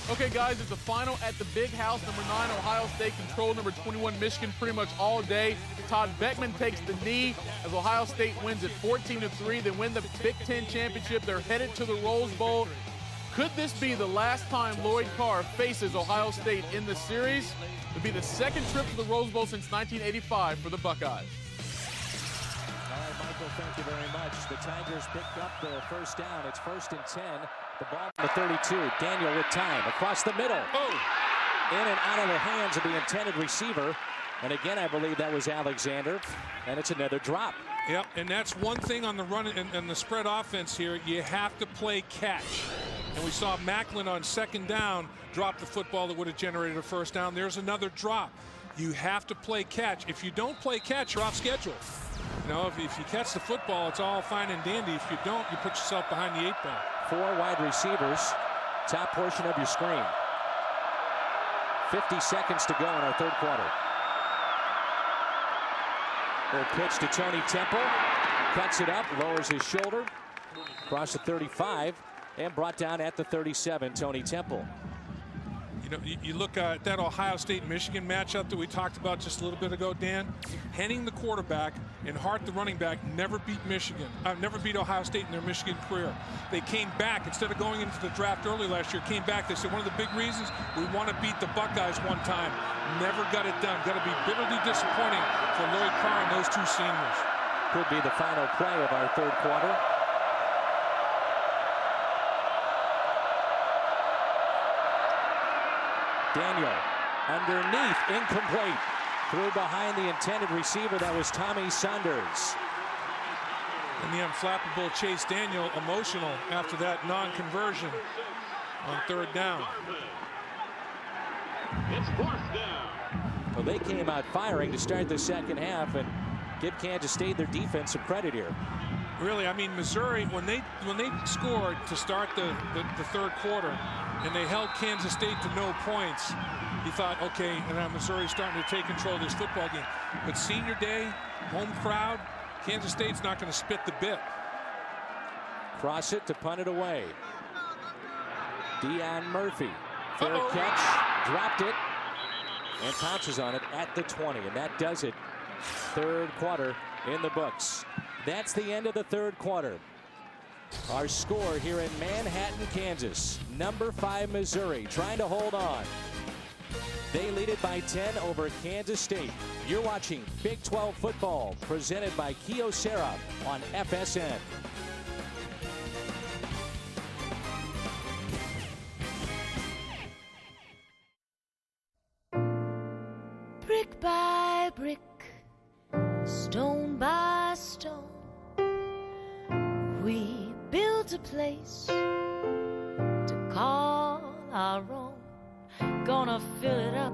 Okay, guys, it's the final at the Big House. Number 9, Ohio State control. Number 21, Michigan, pretty much all day. Todd Beckman takes the knee as Ohio State wins it 14-3. They win the Big Ten championship. They're headed to the Rose Bowl. Could this be the last time Lloyd Carr faces Ohio State in the series? It would be the 2nd trip to the Rose Bowl since 1985 for the Buckeyes. All right, Michael, thank you very much. The Tigers picked up the 1st down. It's 1st and 10. The ball on the 32. Daniel with time across the middle. In and out of the hands of the intended receiver. And again, I believe that was Alexander. And it's another drop. Yep, and that's one thing on the run and the spread offense here. You have to play catch. And we saw Macklin on 2nd down drop the football that would have generated a 1st down. There's another drop. You have to play catch. If you don't play catch, you're off schedule. You know, if you catch the football, it's all fine and dandy. If you don't, you put yourself behind the 8 ball. 4 wide receivers. Top portion of your screen. 50 seconds to go in our 3rd quarter. Little pitch to Tony Temple. Cuts it up, lowers his shoulder. Across the 35 and brought down at the 37, Tony Temple. You know, you look at that Ohio State-Michigan matchup that we talked about just a little bit ago, Dan. Henning, the quarterback, and Hart, the running back, never beat never beat Ohio State in their Michigan career. They came back, instead of going into the draft early last year, came back. They said one of the big reasons, we want to beat the Buckeyes one time. Never got it done. Got to be bitterly disappointing for Lloyd Carr and those 2 seniors. Could be the final play of our 3rd quarter. Daniel underneath, incomplete. Threw behind the intended receiver. That was Tommy Saunders. And the unflappable Chase Daniel emotional after that non-conversion on 3rd down. It's 4th down. Well, they came out firing to start the second half and give Kansas State their defense some credit here. Really, I mean, Missouri, when they scored to start the third quarter and they held Kansas State to no points, you thought, okay, now Missouri's starting to take control of this football game. But senior day, home crowd, Kansas State's not going to spit the bit. Cross it to punt it away. Deion Murphy, fair catch, dropped it, and pounces on it at the 20, and that does it. Third quarter in the books. That's the end of the third quarter. Our score here in Manhattan, Kansas. Number 5 Missouri trying to hold on. They lead it by 10 over Kansas State. You're watching Big 12 football presented by Kyocera on FSN. Brick by brick, stone by stone, we built a place to call our own. Gonna fill it up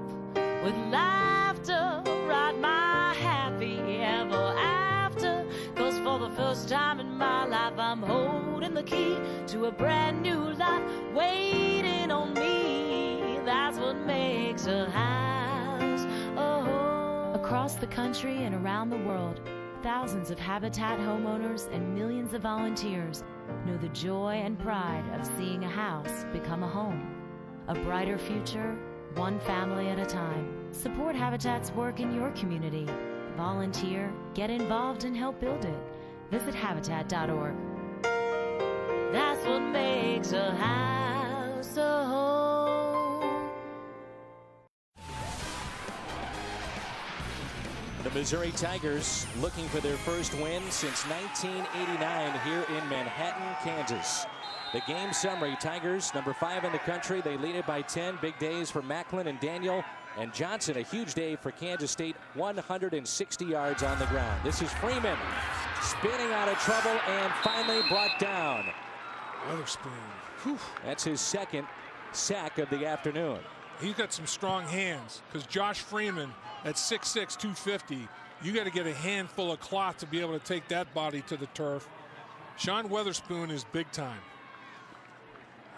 with laughter, write my happy ever after. 'Cause for the first time in my life, I'm holding the key to a brand new life waiting on me. That's what makes a house a home. Across the country and around the world, thousands of Habitat homeowners and millions of volunteers know the joy and pride of seeing a house become a home. A brighter future, one family at a time. Support Habitat's work in your community. Volunteer, get involved, and help build it. Visit Habitat.org. That's what makes a house a home. The Missouri Tigers looking for their first win since 1989 here in Manhattan, Kansas. The game summary: Tigers, number 5 in the country. They lead it by 10. Big days for Macklin and Daniel and Johnson. A huge day for Kansas State. 160 yards on the ground. This is Freeman spinning out of trouble and finally brought down. Weatherspoon. Whew. That's his second sack of the afternoon. He's got some strong hands, because Josh Freeman at 6'6", 250, you got to get a handful of cloth to be able to take that body to the turf. Sean Weatherspoon is big time.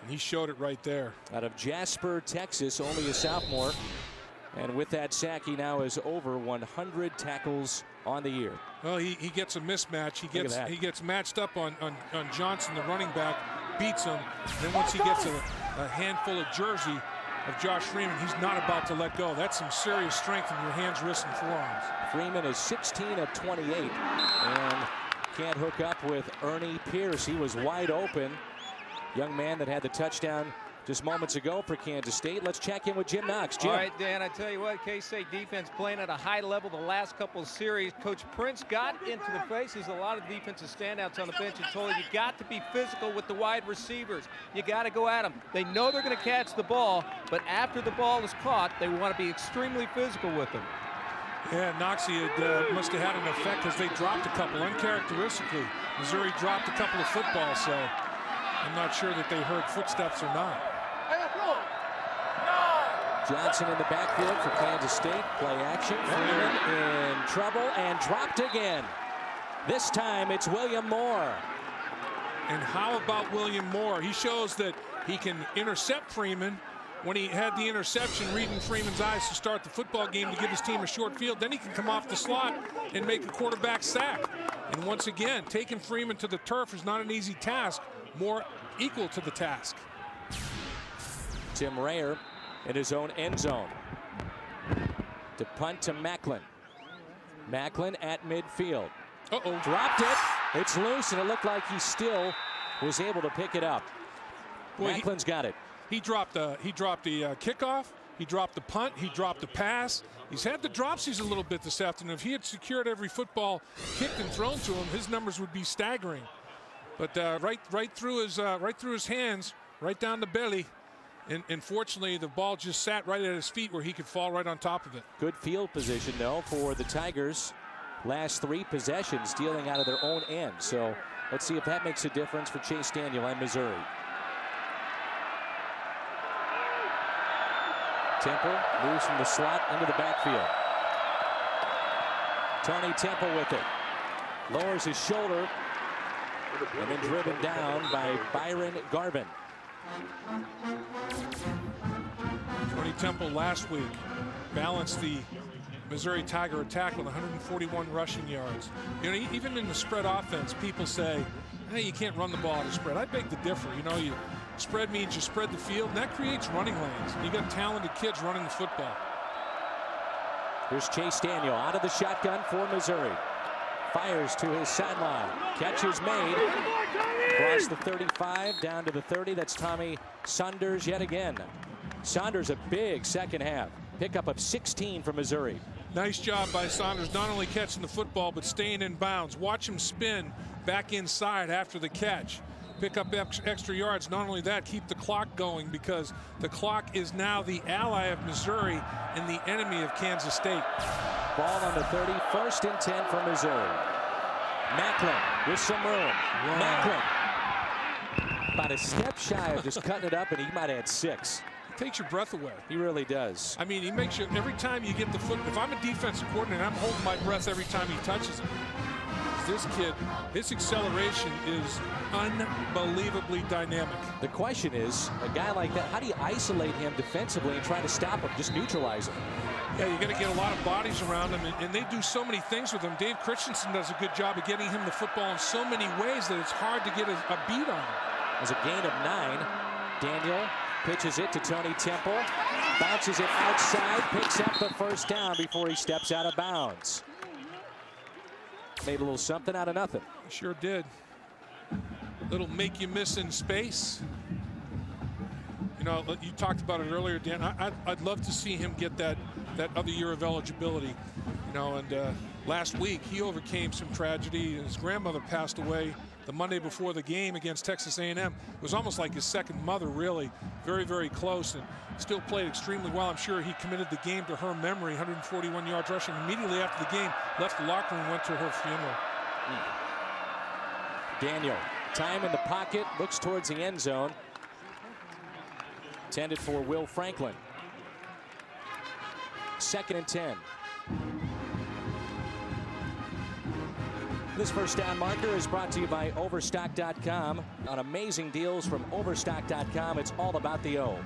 And he showed it right there. Out of Jasper, Texas, only a sophomore. And with that sack, he now is over 100 tackles on the year. Well, he gets a mismatch. He gets matched up on Johnson, the running back, beats him. Then once he gets a handful of jersey of Josh Freeman, he's not about to let go. That's some serious strength in your hands, wrists, and forearms. Freeman is 16 of 28 and can't hook up with Ernie Pierce. He was wide open. Young man that had the touchdown just moments ago for Kansas State. Let's check in with Jim Knox. Jim. All right, Dan, I tell you what, K-State defense playing at a high level the last couple of series. Coach Prince got into the faces a lot of defensive standouts on the bench and told you got to be physical with the wide receivers. You got to go at them. They know they're going to catch the ball, but after the ball is caught, they want to be extremely physical with them. Yeah, Knoxie must have had an effect because they dropped a couple uncharacteristically. Missouri dropped a couple of footballs, so I'm not sure that they heard footsteps or not. Johnson in the backfield for Kansas State. Play action. Freeman in trouble and dropped again. This time it's William Moore. And how about William Moore? He shows that he can intercept Freeman. When he had the interception, reading Freeman's eyes to start the football game to give his team a short field, then he can come off the slot and make a quarterback sack. And once again, taking Freeman to the turf is not an easy task. Moore equal to the task. Tim Rayer in his own end zone. To punt to Macklin. Macklin at midfield. Uh-oh. Dropped it. It's loose, and it looked like he still was able to pick it up. Boy, Macklin's got it. He dropped the kickoff. He dropped the punt. He dropped the pass. He's had the dropsies a little bit this afternoon. If he had secured every football kicked and thrown to him, his numbers would be staggering. But right through his hands, right down the belly. And fortunately, the ball just sat right at his feet where he could fall right on top of it. Good field position, though, for the Tigers. Last 3 possessions dealing out of their own end. So let's see if that makes a difference for Chase Daniel and Missouri. Temple moves from the slot into the backfield. Tony Temple with it. Lowers his shoulder and then driven down by Byron Garvin. Tony Temple last week balanced the Missouri Tiger attack with 141 rushing yards. You know, even in the spread offense, people say, hey, you can't run the ball at a spread. I beg to differ. You know, spread means you spread the field, and that creates running lanes. You got talented kids running the football. Here's Chase Daniel out of the shotgun for Missouri. Fires to his sideline. Catch is made. Across the 35, down to the 30. That's Tommy Saunders yet again. Saunders a big second half. Pickup of 16 for Missouri. Nice job by Saunders, not only catching the football, but staying in bounds. Watch him spin back inside after the catch. Pick up extra yards. Not only that, keep the clock going, because the clock is now the ally of Missouri and the enemy of Kansas State. Ball on the 30, 1st and 10 for Missouri. Macklin with some room. Wow. Macklin about a step shy of just cutting it up, and he might have had 6. Takes your breath away. He really does. I mean, he makes you, every time you get the foot, if I'm a defensive coordinator, I'm holding my breath every time he touches it. This kid, his acceleration is unbelievably dynamic. The question is, a guy like that, how do you isolate him defensively and try to stop him, just neutralize him? Yeah, you got to get a lot of bodies around him, and they do so many things with him. Dave Christensen does a good job of getting him the football in so many ways that it's hard to get a beat on him. There's a gain of 9. Daniel pitches it to Tony Temple, bounces it outside, picks up the 1st down before he steps out of bounds. Made a little something out of nothing. Sure did. Little make you miss in space. You know, you talked about it earlier, Dan. I'd love to see him get that other year of eligibility. You know, and last week he overcame some tragedy. His grandmother passed away the Monday before the game against Texas A&M. It was almost like his second mother, really. Very, very close, and still played extremely well. I'm sure he committed the game to her memory. 141 yards rushing. Immediately after the game, left the locker room, went to her funeral. Daniel, time in the pocket, looks towards the end zone. Intended for Will Franklin. 2nd and 10. This 1st down marker is brought to you by Overstock.com. On amazing deals from Overstock.com, it's all about the O.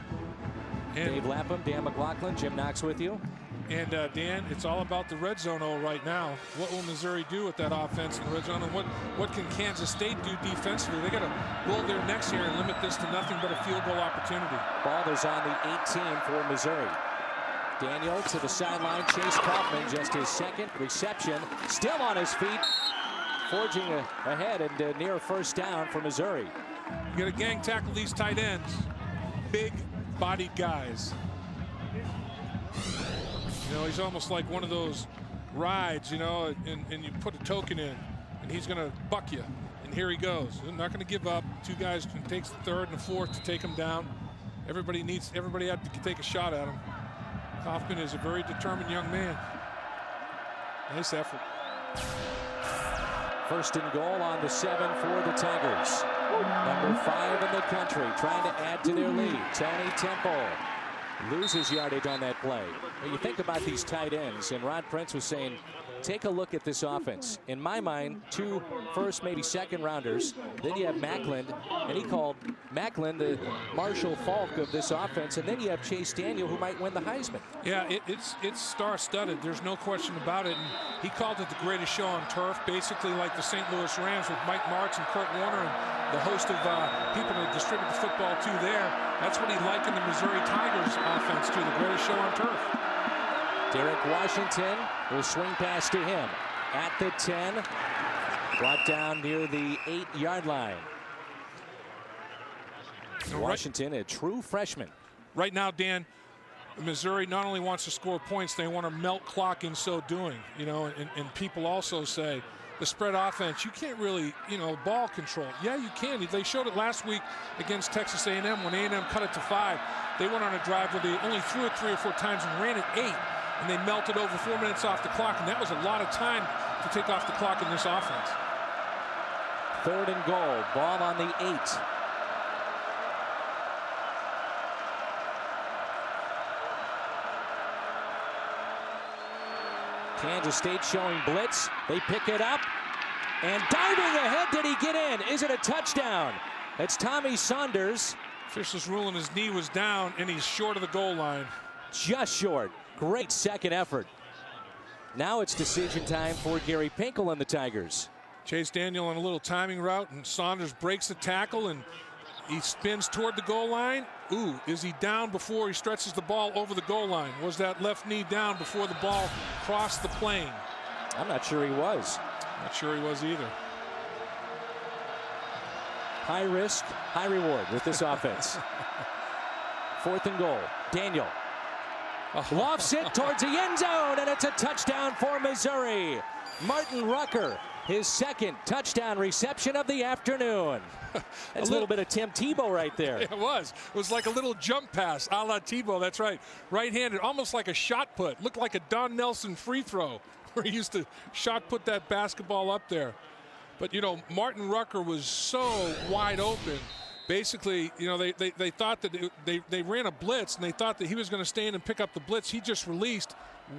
And Dave Lapham, Dan McLaughlin, Jim Knox with you. And Dan, it's all about the red zone O right now. What will Missouri do with that offense in the red zone, and what can Kansas State do defensively? They got to roll their necks here and limit this to nothing but a field goal opportunity. Ball is on the 18 for Missouri. Daniel to the sideline. Chase Kaufman, just his 2nd reception. Still on his feet. Forging ahead and near a 1st down for Missouri. You got to gang tackle these tight ends. Big bodied guys. You know, he's almost like one of those rides, you know, and you put a token in, and he's going to buck you. And here he goes. They're not going to give up. 2 guys takes the 3rd and the 4th to take him down. Everybody had to take a shot at him. Kaufman is a very determined young man. Nice effort. 1st and goal on the 7 for the Tigers. Number 5 in the country, trying to add to their lead. Tony Temple loses yardage on that play. When you think about these tight ends, and Rod Prince was saying, take a look at this offense. In my mind, 2 first, maybe 2nd rounders. Then you have Macklin, and he called Macklin the Marshall Falk of this offense. And then you have Chase Daniel, who might win the Heisman. Yeah, it's star-studded. There's no question about it. And he called it the greatest show on turf, basically like the St. Louis Rams with Mike Martz and Kurt Warner and the host of people to distribute the football to there. That's what he likened the Missouri Tigers offense to, the greatest show on turf. Derek Washington will swing pass to him at the 10. Brought down near the 8-yard line. Washington, a true freshman. Right now, Dan, Missouri not only wants to score points, they want to melt clock in so doing. You know, and people also say the spread offense, you can't really, you know, ball control. Yeah, you can. They showed it last week against Texas A&M when A&M cut it to 5. They went on a drive where they only threw it 3 or 4 times and ran it 8. And they melted over 4 minutes off the clock, and that was a lot of time to take off the clock in this offense. 3rd and goal, ball on the 8. Kansas State showing blitz. They pick it up. And diving ahead, did he get in? Is it a touchdown? It's Tommy Saunders. Officials ruling his knee was down, and he's short of the goal line. Just short. Great second effort. Now it's decision time for Gary Pinkel and the Tigers. Chase Daniel on a little timing route, and Saunders breaks the tackle, and he spins toward the goal line. Ooh, is he down before he stretches the ball over the goal line? Was that left knee down before the ball crossed the plane? I'm not sure he was. Not sure he was either. High risk, high reward with this offense. 4th and goal. Daniel lofts it towards the end zone, and it's a touchdown for Missouri. Martin Rucker, his 2nd touchdown reception of the afternoon. That's a little bit of Tim Tebow right there. It was. It was like a little jump pass a la Tebow. That's right. Right-handed, almost like a shot put. Looked like a Don Nelson free throw where he used to shot put that basketball up there. But, you know, Martin Rucker was so wide open. Basically, you know, they thought that they ran a blitz, and they thought that he was going to stay in and pick up the blitz. He just released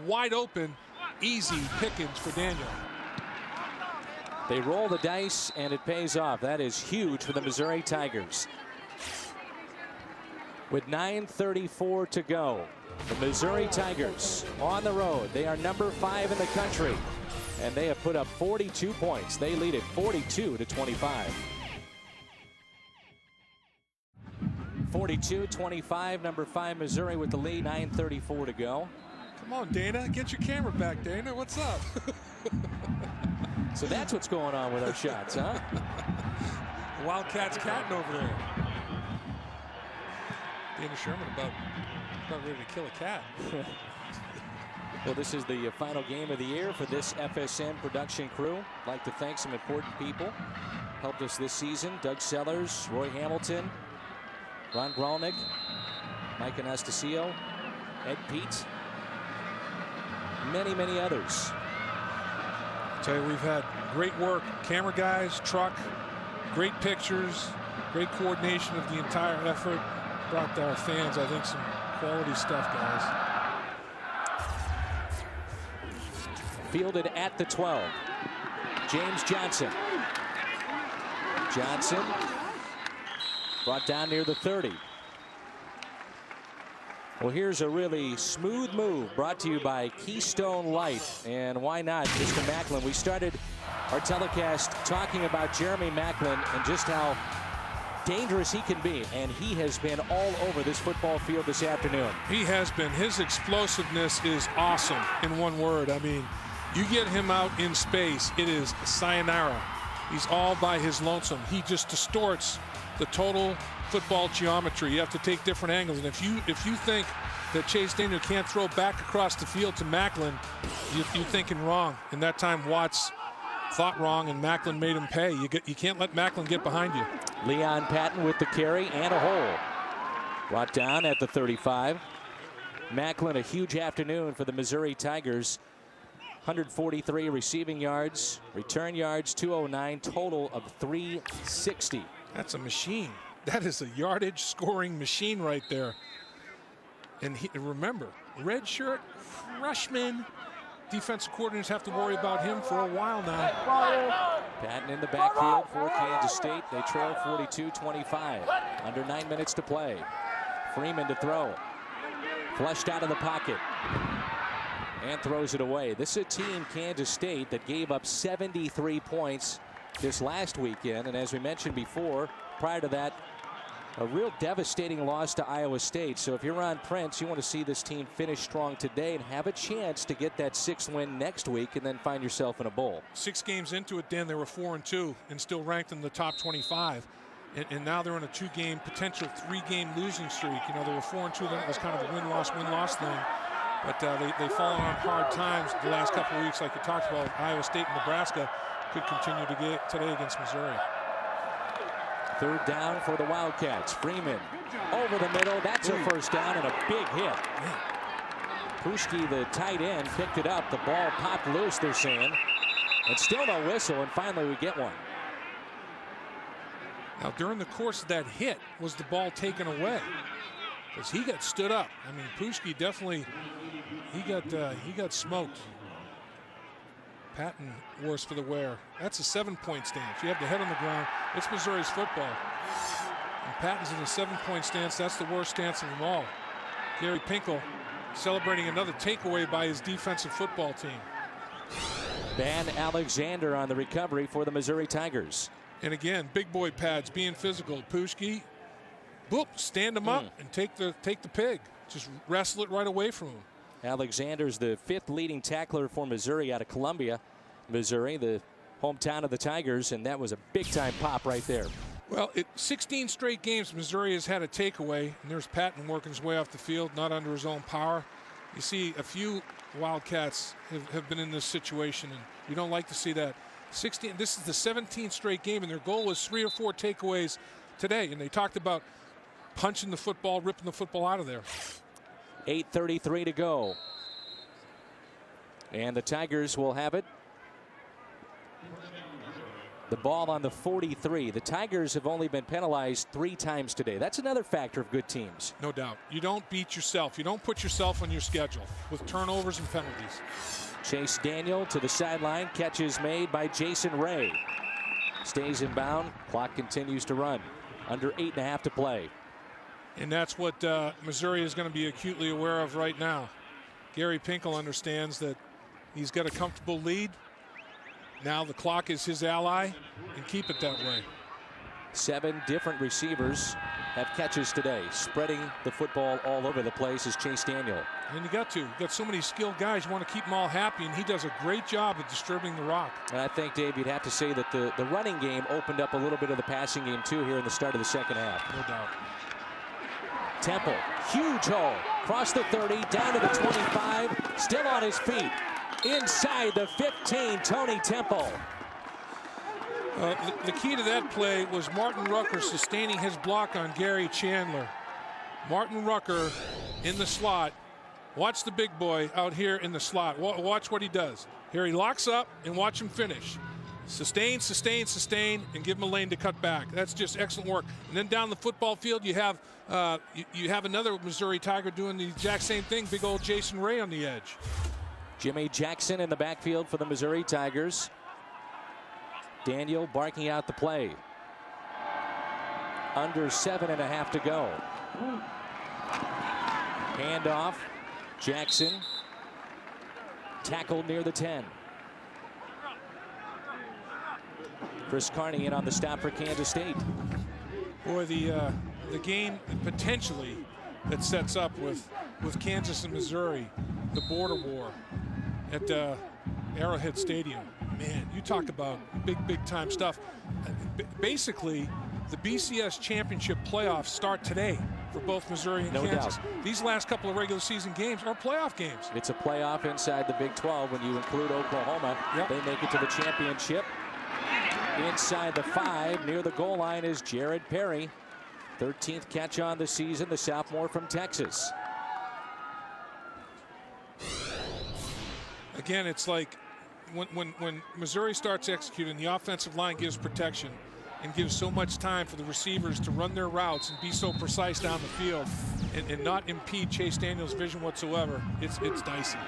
wide open, easy pickings for Daniel. They roll the dice, and it pays off. That is huge for the Missouri Tigers. With 9:34 to go, the Missouri Tigers on the road. They are number 5 in the country, and they have put up 42 points. They lead it 42-25. 42-25, number 5 Missouri with the lead, 9:34 to go. Come on, Dana, get your camera back, Dana. What's up? So that's what's going on with our shots, huh? The Wildcats catting over there. Dana Sherman about ready to kill a cat. Well, this is the final game of the year for this FSN production crew. I'd like to thank some important people. Helped us this season. Doug Sellers, Roy Hamilton, Ron Gralnick, Mike Anastasio, Ed Pete, many, many others. I tell you, we've had great work. Camera guys, truck, great pictures, great coordination of the entire effort. Brought our fans, I think, some quality stuff, guys. Fielded at the 12. James Johnson. Johnson brought down near the 30. Well, here's a really smooth move brought to you by Keystone Light. And why not, Mr. Macklin? We started our telecast talking about Jeremy Macklin and just how dangerous he can be. And he has been all over this football field this afternoon. He has been. His explosiveness is awesome, in one word. I mean, you get him out in space, it is sayonara. He's all by his lonesome. He just distorts the total football geometry. You have to take different angles, and if you think that Chase Daniel can't throw back across the field to Macklin, you're thinking wrong. And that time Watts thought wrong, and Macklin made him pay. You can't let Macklin get behind you. Leon Patton with the carry and a hole. Brought down at the 35. Macklin, a huge afternoon for the Missouri Tigers. 143 receiving yards, return yards 209, total of 360. That's a machine. That is a yardage scoring machine right there. And remember, red shirt freshman. Defensive coordinators have to worry about him for a while now. Patton in the backfield for Kansas State. They trail 42-25. Under 9 minutes to play. Freeman to throw. Flushed out of the pocket. And throws it away. This is a team, Kansas State, that gave up 73 points this last weekend. And as we mentioned before, prior to that, a real devastating loss to Iowa State. So if you're Ron Prince, you want to see this team finish strong today and have a chance to get that 6th win next week and then find yourself in a bowl. 6 games into it, Dan, they were 4-2 and still ranked in the top 25. And now they're on a 2-game, potential 3-game losing streak. You know, they were 4-2, then it was kind of a win-loss thing. But they've fallen on hard times the last couple of weeks, like you talked about. Iowa State and Nebraska could continue to get today against Missouri. 3rd down for the Wildcats. Freeman over the middle. That's a first down and a big hit. Pushki, the tight end, picked it up. The ball popped loose, they're saying. And still no whistle, and finally we get one. Now, during the course of that hit, was the ball taken away? Because he got stood up. I mean, Pushki definitely, he got smoked. Patton worse for the wear. That's a 7-point stance. You have the head on the ground. It's Missouri's football. And Patton's in a 7-point stance. That's the worst stance of them all. Gary Pinkel celebrating another takeaway by his defensive football team. Van Alexander on the recovery for the Missouri Tigers. And again, big boy pads being physical. Pushki, boop, stand him up and take the pig. Just wrestle it right away from him. Alexander's the 5th leading tackler for Missouri out of Columbia, Missouri, the hometown of the Tigers, and that was a big-time pop right there. Well, 16 straight games Missouri has had a takeaway, and there's Patton working his way off the field, not under his own power. You see a few Wildcats have been in this situation, and you don't like to see that. 16. This is the 17th straight game, and their goal was 3 or 4 takeaways today, and they talked about punching the football, ripping the football out of there. 8:33 to go. And the Tigers will have it. The ball on the 43. The Tigers have only been penalized 3 times today. That's another factor of good teams. No doubt. You don't beat yourself. You don't put yourself on your schedule with turnovers and penalties. Chase Daniel to the sideline. Catch is made by Jason Ray. Stays in bound. Clock continues to run. Under 8.5 to play. And that's what Missouri is going to be acutely aware of right now. Gary Pinkel understands that he's got a comfortable lead. Now the clock is his ally, and keep it that way. 7 different receivers have catches today. Spreading the football all over the place is Chase Daniel. And you got so many skilled guys. You want to keep them all happy, and he does a great job of distributing the rock. And I think, Dave, you'd have to say that the running game opened up a little bit of the passing game, too, here in the start of the second half. No doubt. Temple, huge hole, across the 30, down to the 25, still on his feet. Inside the 15, Tony Temple. The key to that play was Martin Rucker sustaining his block on Gary Chandler. Martin Rucker in the slot. Watch the big boy out here in the slot. Watch what he does. Here he locks up and watch him finish. Sustain, sustain, sustain, and give him a lane to cut back. That's just excellent work. And then down the football field, you have another Missouri Tiger doing the exact same thing. Big old Jason Ray on the edge. Jimmy Jackson in the backfield for the Missouri Tigers. Daniel barking out the play. Under 7.5 to go. Handoff. Jackson tackled near the 10. Chris Carney in on the stop for Kansas State. Boy, the game potentially that sets up with Kansas and Missouri, the border war at Arrowhead Stadium. Man, you talk about big time stuff. Basically, the BCS championship playoffs start today for both Missouri and Kansas. Doubt. These last couple of regular season games are playoff games. It's a playoff inside the Big 12 when you include Oklahoma. Yep. They make it to the championship. Inside the 5, near the goal line, is Jared Perry. 13th catch on the season, the sophomore from Texas. Again, it's like when Missouri starts executing, the offensive line gives protection and gives so much time for the receivers to run their routes and be so precise down the field and not impede Chase Daniel's vision whatsoever. It's dicey.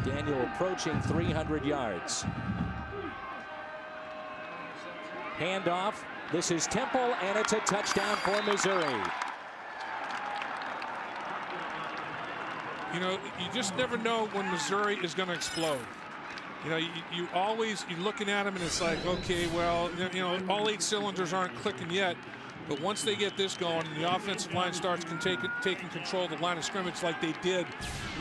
Daniel approaching 300 yards. Handoff. This is Temple, and it's a touchdown for Missouri. You know, you just never know when Missouri is going to explode. You know, you're looking at them and it's like, okay, well, you know, all 8 cylinders aren't clicking yet. But once they get this going and the offensive line starts taking control of the line of scrimmage like they did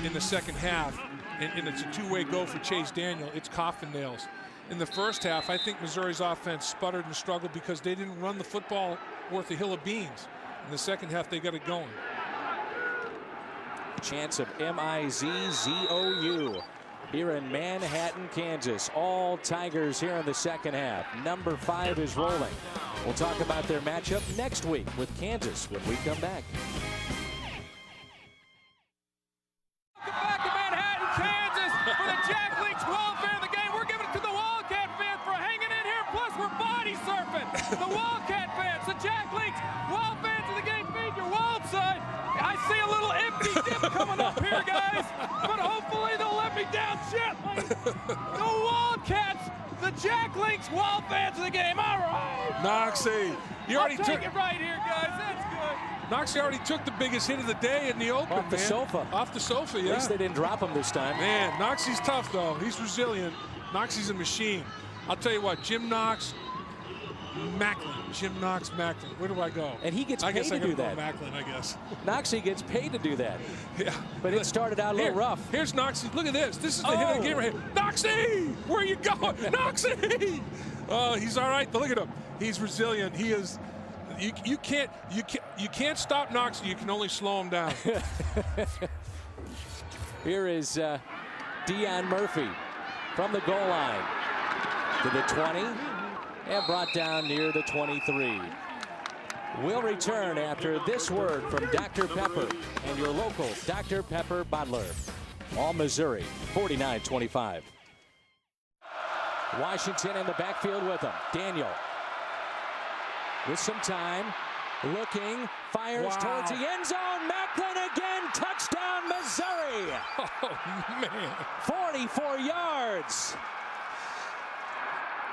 in the second half, and it's a two-way go for Chase Daniel, it's coffin nails. In the first half, I think Missouri's offense sputtered and struggled because they didn't run the football worth a hill of beans. In the second half, they got it going. Chance of MIZZOU here in Manhattan, Kansas. All Tigers here in the second half. Number 5 is rolling. We'll talk about their matchup next week with Kansas when we come back. Welcome back to Manhattan, Kansas for the Jack Leaks welfare of the game. We're giving it to the Wildcat fans for hanging in here. Plus, we're body surfing. The Wildcat fans, the Jack Leaks, Wild fans of the game, feed your wild side. I see a little empty dip coming up here, guys. But hopefully they'll let me down gently. The Wildcats the Jack Links Wall fans of the game. All right. Noxie, you already took it right here, guys. That's good. Noxie already took the biggest hit of the day in the open. Off the sofa. Off the sofa, yeah. At least they didn't drop him this time. Man, Noxie's tough, though. He's resilient. Noxie's a machine. I'll tell you what, Jim Knox, Macklin. Jim Knox, Macklin. Where do I go? And he gets paid to do that. Macklin, I guess. Noxie gets paid to do that. Yeah. But it started out a little rough. Here's Noxie. Look at this. This is the hit of the game right here. Noxie! Where are you going? Noxie! Oh, he's all right. Look at him. He's resilient. He is. You can't stop Noxie. You can only slow him down. Here is Deion Murphy from the goal line to the 20 and brought down near the 23. We'll return after this word from Dr. Pepper and your local Dr. Pepper bottler. All Missouri, 49-25. Washington in the backfield with him. Daniel with some time, looking, fires towards the end zone. Macklin again, touchdown Missouri. Oh, man. 44 yards.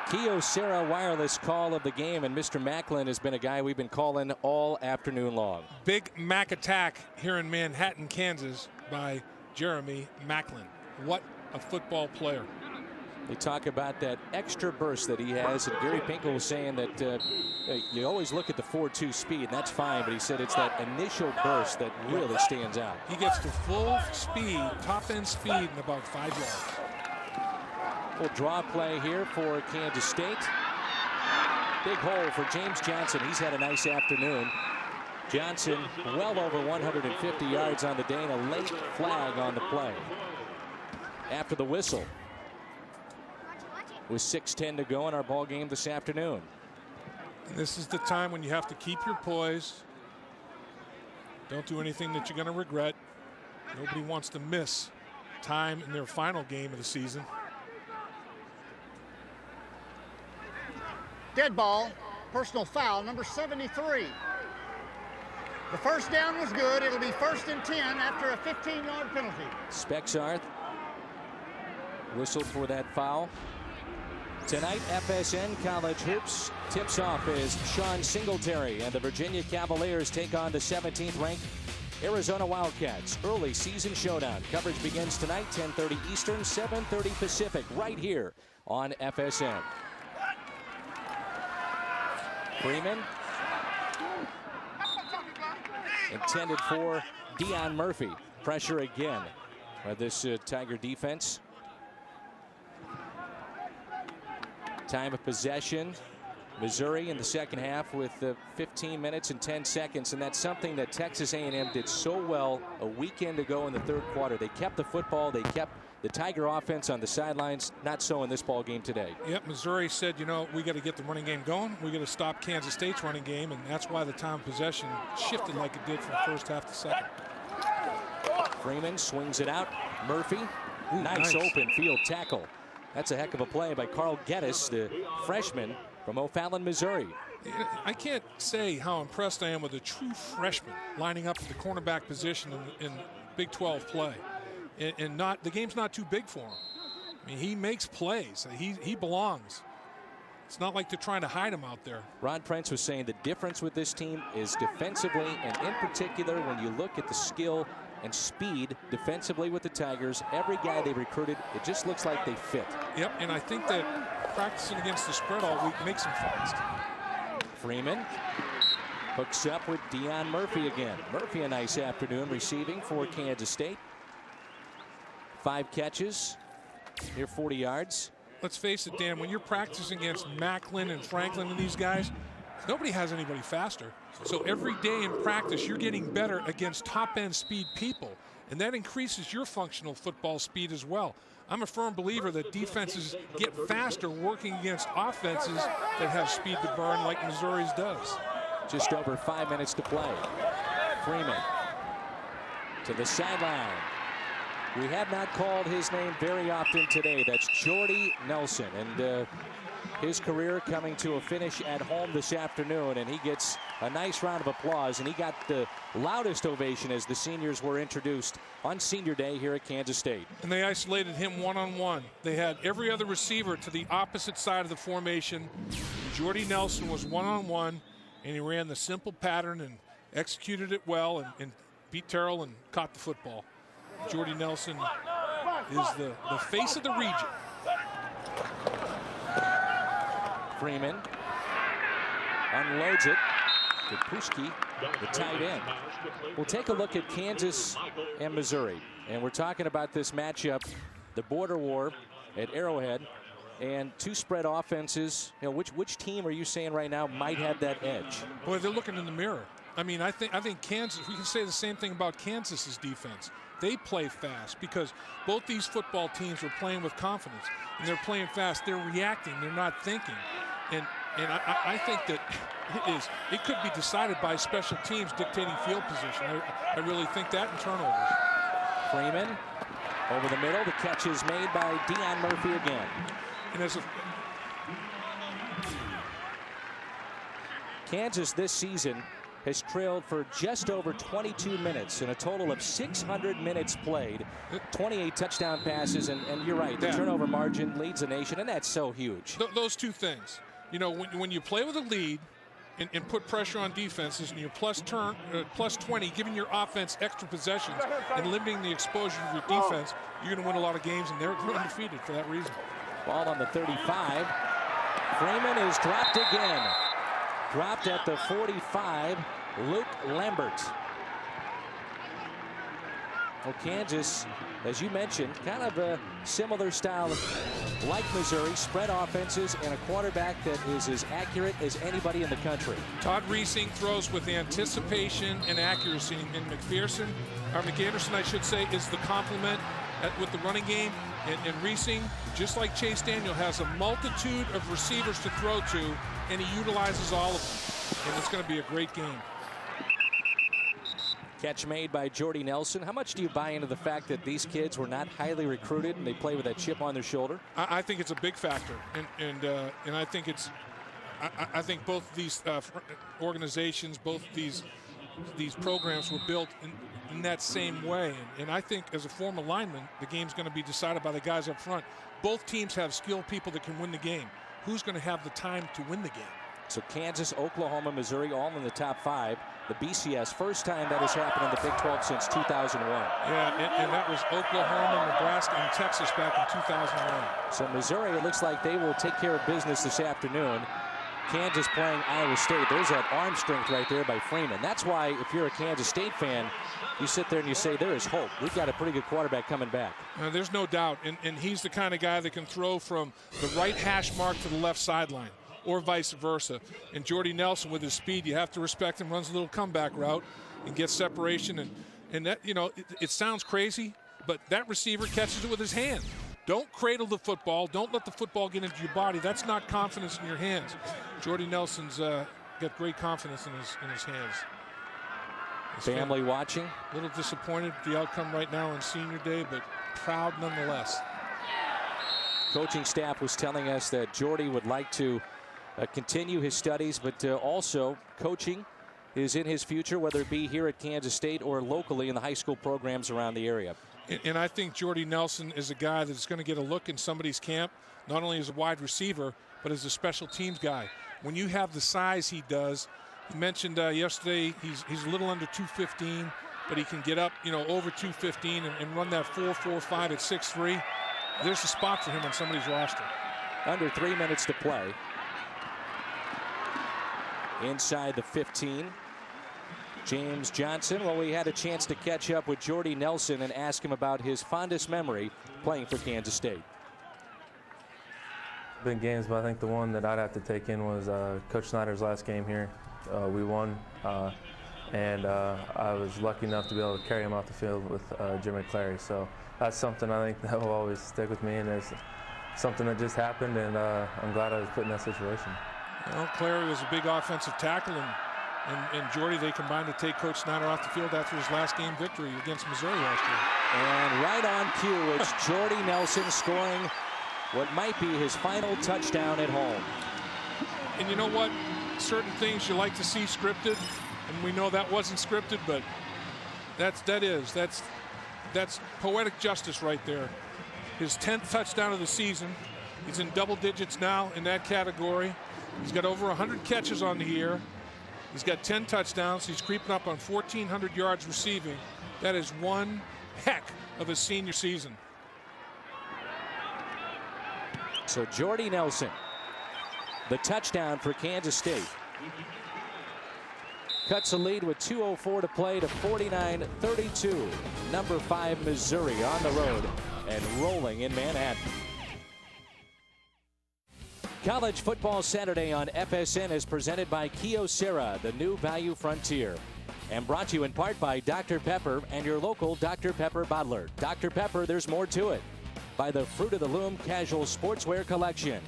Kyocera Wireless call of the game, and Mr. Macklin has been a guy we've been calling all afternoon long. Big Mac attack here in Manhattan, Kansas by Jeremy Macklin. What a football player. They talk about that extra burst that he has, and Gary Pinkel was saying that you always look at the 4.2 speed, and that's fine, but he said it's that initial burst that really stands out. He gets to full speed, top-end speed in about 5 yards. Full draw play here for Kansas State. Big hole for James Johnson. He's had a nice afternoon. Johnson well over 150 yards on the day, and a late flag on the play. After the whistle, with 6:10 to go in our ball game this afternoon. And this is the time when you have to keep your poise. Don't do anything that you're going to regret. Nobody wants to miss time in their final game of the season. Dead ball, personal foul, number 73. The first down was good. It'll be 1st and 10 after a 15-yard penalty. Spexarth whistled for that foul. Tonight, FSN College Hoops tips off as Sean Singletary and the Virginia Cavaliers take on the 17th-ranked Arizona Wildcats. Early season showdown. Coverage begins tonight, 10:30 Eastern, 7:30 Pacific, right here on FSN. Freeman. Intended for Deion Murphy. Pressure again by this Tiger defense. Time of possession, Missouri in the second half with 15 minutes and 10 seconds, and that's something that Texas A&M did so well a weekend ago in the third quarter. They kept the football, they kept the Tiger offense on the sidelines, not so in this ball game today. Yep, Missouri said, you know, we got to get the running game going. We got to stop Kansas State's running game, and that's why the time of possession shifted like it did from first half to second. Freeman swings it out. Murphy, nice open field tackle. That's a heck of a play by Carl Geddes, the freshman from O'Fallon, Missouri. I can't say how impressed I am with a true freshman lining up at the cornerback position in Big 12 play. And not the game's not too big for him. I mean, he makes plays. He belongs. It's not like they're trying to hide him out there. Rod Prince was saying the difference with this team is defensively, and in particular when you look at the skill and speed defensively with the Tigers, every guy they recruited, it just looks like they fit. Yep, and I think that practicing against the spread all week makes him fast. Freeman hooks up with Deion Murphy again. Murphy a nice afternoon receiving for Kansas State. 5 catches, near 40 yards. Let's face it, Dan, when you're practicing against Macklin and Franklin and these guys, nobody has anybody faster. So every day in practice, you're getting better against top-end speed people, and that increases your functional football speed as well. I'm a firm believer that defenses get faster working against offenses that have speed to burn like Missouri's does. Just over 5 minutes to play. Freeman to the sideline. We have not called his name very often today. That's Jordy Nelson, and his career coming to a finish at home this afternoon, and he gets a nice round of applause, and he got the loudest ovation as the seniors were introduced on senior day here at Kansas State. And they isolated him one-on-one. They had every other receiver to the opposite side of the formation. Jordy Nelson was one-on-one, and he ran the simple pattern and executed it well and beat Terrell and caught the football. Jordy Nelson is the face of the region. Freeman unloads it to Pushki, the tight end. We'll take a look at Kansas and Missouri. And we're talking about this matchup, the border war at Arrowhead, and two spread offenses. You know, which team are you saying right now might have that edge? Boy, they're looking in the mirror. I mean, I think Kansas, we can say the same thing about Kansas's defense. They play fast because both these football teams are playing with confidence, and they're playing fast. They're reacting. They're not thinking. And I think that it could be decided by special teams dictating field position. I really think that in turnovers. Freeman over the middle. The catch is made by Deion Murphy again. And as Kansas this season has trailed for just over 22 minutes in a total of 600 minutes played, 28 touchdown passes, and you're right, the turnover margin leads the nation, and that's so huge. Those two things. You know, when you play with a lead and put pressure on defenses, and you're plus 20, giving your offense extra possessions and limiting the exposure of your defense, you're going to win a lot of games, and they're undefeated for that reason. Ball on the 35. Freeman is dropped again. Dropped at the 45, Luke Lambert. Well, Kansas, as you mentioned, kind of a similar style like Missouri, spread offenses and a quarterback that is as accurate as anybody in the country. Todd Reesing throws with anticipation and accuracy, and McAnderson, I should say, is the complement with the running game. And Reesing, just like Chase Daniel, has a multitude of receivers to throw to, and he utilizes all of them. And it's going to be a great game. Catch made by Jordy Nelson. How much do you buy into the fact that these kids were not highly recruited and they play with that chip on their shoulder? I think it's a big factor, and I think it's. I think both these organizations, both these programs were built in that same way. And I think as a former lineman, the game's going to be decided by the guys up front. Both teams have skilled people that can win the game. Who's going to have the time to win the game? So Kansas, Oklahoma, Missouri, all in the top 5. The BCS, first time that has happened in the Big 12 since 2001. Yeah, and that was Oklahoma, Nebraska, and Texas back in 2001. So Missouri, it looks like they will take care of business this afternoon. Kansas playing Iowa State. There's that arm strength right there by Freeman. That's why if you're a Kansas State fan, you sit there and you say there is hope. We've got a pretty good quarterback coming back. There's no doubt, and he's the kind of guy that can throw from the right hash mark to the left sideline, or vice versa. And Jordy Nelson, with his speed, you have to respect him, runs a little comeback route and gets separation. And that, you know, it sounds crazy, but that receiver catches it with his hand. Don't cradle the football. Don't let the football get into your body. That's not confidence in your hands. Jordy Nelson's got great confidence in his hands. His family watching. A little disappointed with the outcome right now on senior day, but proud nonetheless. Coaching staff was telling us that Jordy would like to continue his studies, but also coaching is in his future, whether it be here at Kansas State or locally in the high school programs around the area. And I think Jordy Nelson is a guy that's going to get a look in somebody's camp, not only as a wide receiver, but as a special teams guy. When you have the size he does, he mentioned yesterday he's a little under 215, but he can get up, you know, over 215 and run that 4.45 at 6'3". There's a spot for him on somebody's roster. Under 3 minutes to play. Inside the 15. James Johnson, well, we had a chance to catch up with Jordy Nelson and ask him about his fondest memory playing for Kansas State. Big games, but I think the one that I'd have to take in was Coach Snyder's last game here. We won, and I was lucky enough to be able to carry him off the field with Jim McClary. So that's something I think that will always stick with me, and it's something that just happened, and I'm glad I was put in that situation. Well, Clary was a big offensive tackle, and Jordy, they combined to take Coach Snyder off the field after his last game victory against Missouri last year. And right on cue, it's Jordy Nelson scoring what might be his final touchdown at home. And you know what? Certain things you like to see scripted, and we know that wasn't scripted, but that's poetic justice right there. His 10th touchdown of the season. He's in double digits now in that category. He's got over 100 catches on the year. He's got 10 touchdowns. He's creeping up on 1,400 yards receiving. That is one heck of a senior season. So Jordy Nelson, the touchdown for Kansas State. Cuts the lead with 2:04 to play to 49-32. Number 5 Missouri on the road and rolling in Manhattan. College Football Saturday on FSN is presented by Kyocera, the new value frontier. And brought to you in part by Dr. Pepper and your local Dr. Pepper bottler. Dr. Pepper, there's more to it. By the Fruit of the Loom Casual Sportswear Collection.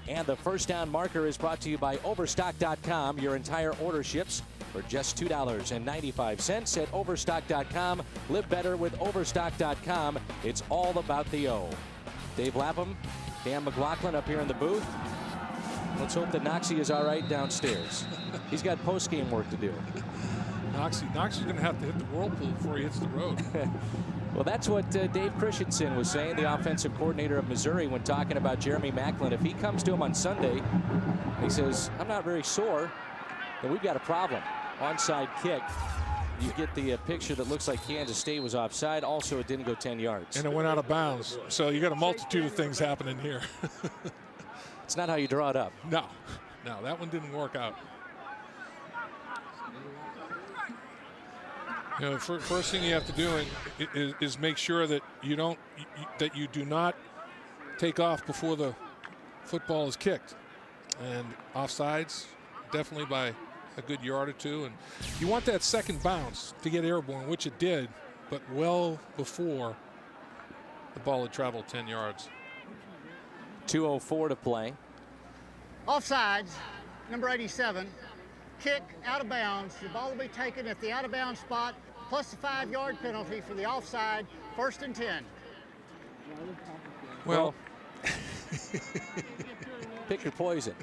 And the First Down Marker is brought to you by Overstock.com. Your entire order ships for just $2.95 at Overstock.com. Live better with Overstock.com. It's all about the O. Dave Lapham, Dan McLaughlin up here in the booth. Let's hope that Noxie is all right downstairs. He's got post-game work to do. Noxie's going to have to hit the whirlpool before he hits the road. Well, that's what Dave Christensen was saying, the offensive coordinator of Missouri, when talking about Jeremy Macklin. If he comes to him on Sunday, he says, I'm not very sore, then we've got a problem. Onside kick. You get the picture that looks like Kansas State was offside. Also, it didn't go 10 yards. And it went out of bounds. So you got a multitude of things happening here. It's not how you draw it up. No, that one didn't work out. You know, first thing you have to do is make sure that you do not take off before the football is kicked. And offsides, definitely by a good yard or two. And you want that second bounce to get airborne, which it did, but well before the ball had traveled 10 yards. 2:04 to play. Offsides, number 87. Kick out of bounds. The ball will be taken at the out of bounds spot, plus the 5-yard penalty for the offside. 1st and 10. Well, pick your poison.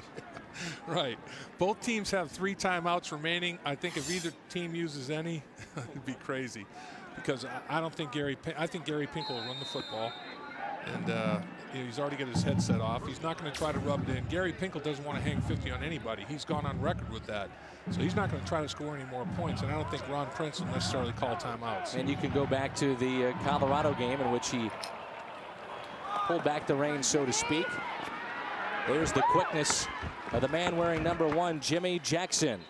Right. Both teams have 3 timeouts remaining. I think if either team uses any, it'd be crazy, because I think Gary Pink will run the football, and he's already got his headset off. He's not going to try to rub it in. Gary Pinkel doesn't want to hang 50 on anybody. He's gone on record with that. So he's not going to try to score any more points, and I don't think Ron Prince will necessarily call timeouts. And you can go back to the Colorado game in which he pulled back the reins, so to speak. There's the quickness of the man wearing number 1, Jimmy Jackson,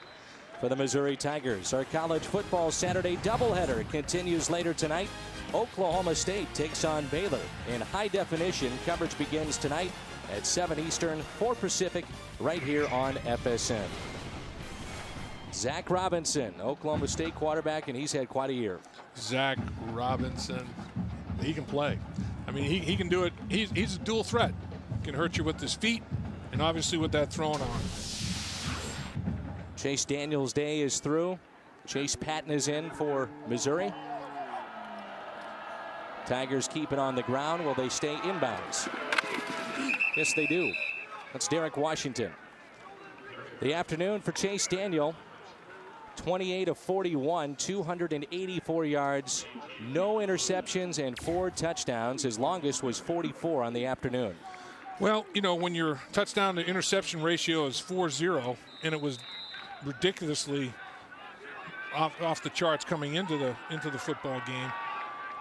for the Missouri Tigers. Our college football Saturday doubleheader continues later tonight. Oklahoma State takes on Baylor in high definition. Coverage begins tonight at 7 Eastern, 4 Pacific, right here on FSN. Zach Robinson, Oklahoma State quarterback, and he's had quite a year. Zach Robinson, he can play. I mean, he can do it. He's a dual threat. Can hurt you with his feet and obviously with that throwing arm. Chase Daniels' day is through. Chase Patton is in for Missouri. Tigers keep it on the ground. Will they stay inbounds? Yes, they do. That's Derek Washington. The afternoon for Chase Daniel. 28 of 41, 284 yards, no interceptions, and 4 touchdowns. His longest was 44 on the afternoon. Well, you know, when your touchdown to interception ratio is 4-0, and it was ridiculously off the charts coming into the football game,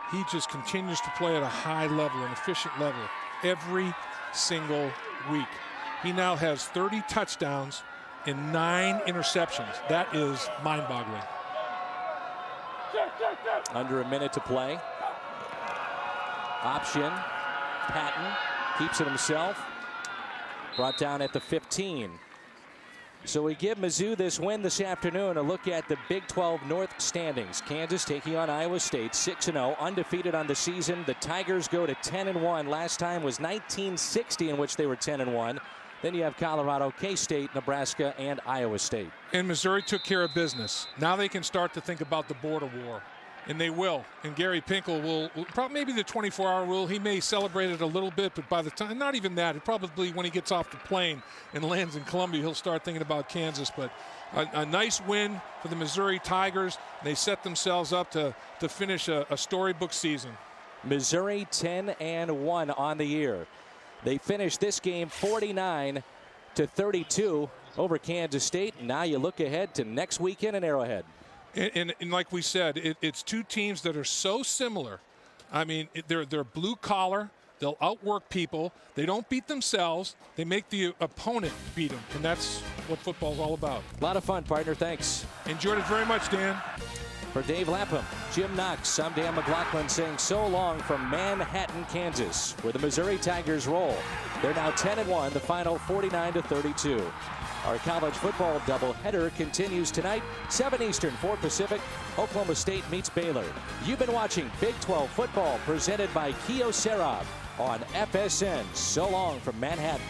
he just continues to play at a high level, an efficient level, every single week. He now has 30 touchdowns and 9 interceptions. That is mind-boggling. Under a minute to play. Option. Patton keeps it himself. Brought down at the 15. So we give Mizzou this win this afternoon. A look at the Big 12 North standings. Kansas taking on Iowa State, 6-0, undefeated on the season. The Tigers go to 10-1. Last time was 1960, in which they were 10-1. Then you have Colorado, K-State, Nebraska, and Iowa State. And Missouri took care of business. Now they can start to think about the border war. And they will. And Gary Pinkel will probably, maybe the 24-hour rule, he may celebrate it a little bit, but by the time, not even that, it probably when he gets off the plane and lands in Columbia, he'll start thinking about Kansas. But a nice win for the Missouri Tigers. They set themselves up to finish a storybook season. Missouri 10-1 on the year. They finished this game 49-32 over Kansas State. Now you look ahead to next weekend in Arrowhead. And like we said, it's two teams that are so similar. I mean, they're blue collar. They'll outwork people. They don't beat themselves. They make the opponent beat them, and that's what football's all about. A lot of fun, partner. Thanks. Enjoyed it very much, Dan. For Dave Lapham, Jim Knox, I'm Dan McLaughlin saying so long from Manhattan, Kansas, where the Missouri Tigers roll. They're now 10-1, the final 49-32. Our college football doubleheader continues tonight, 7 Eastern, 4 Pacific. Oklahoma State meets Baylor. You've been watching Big 12 football presented by Kyocera on FSN. So long from Manhattan.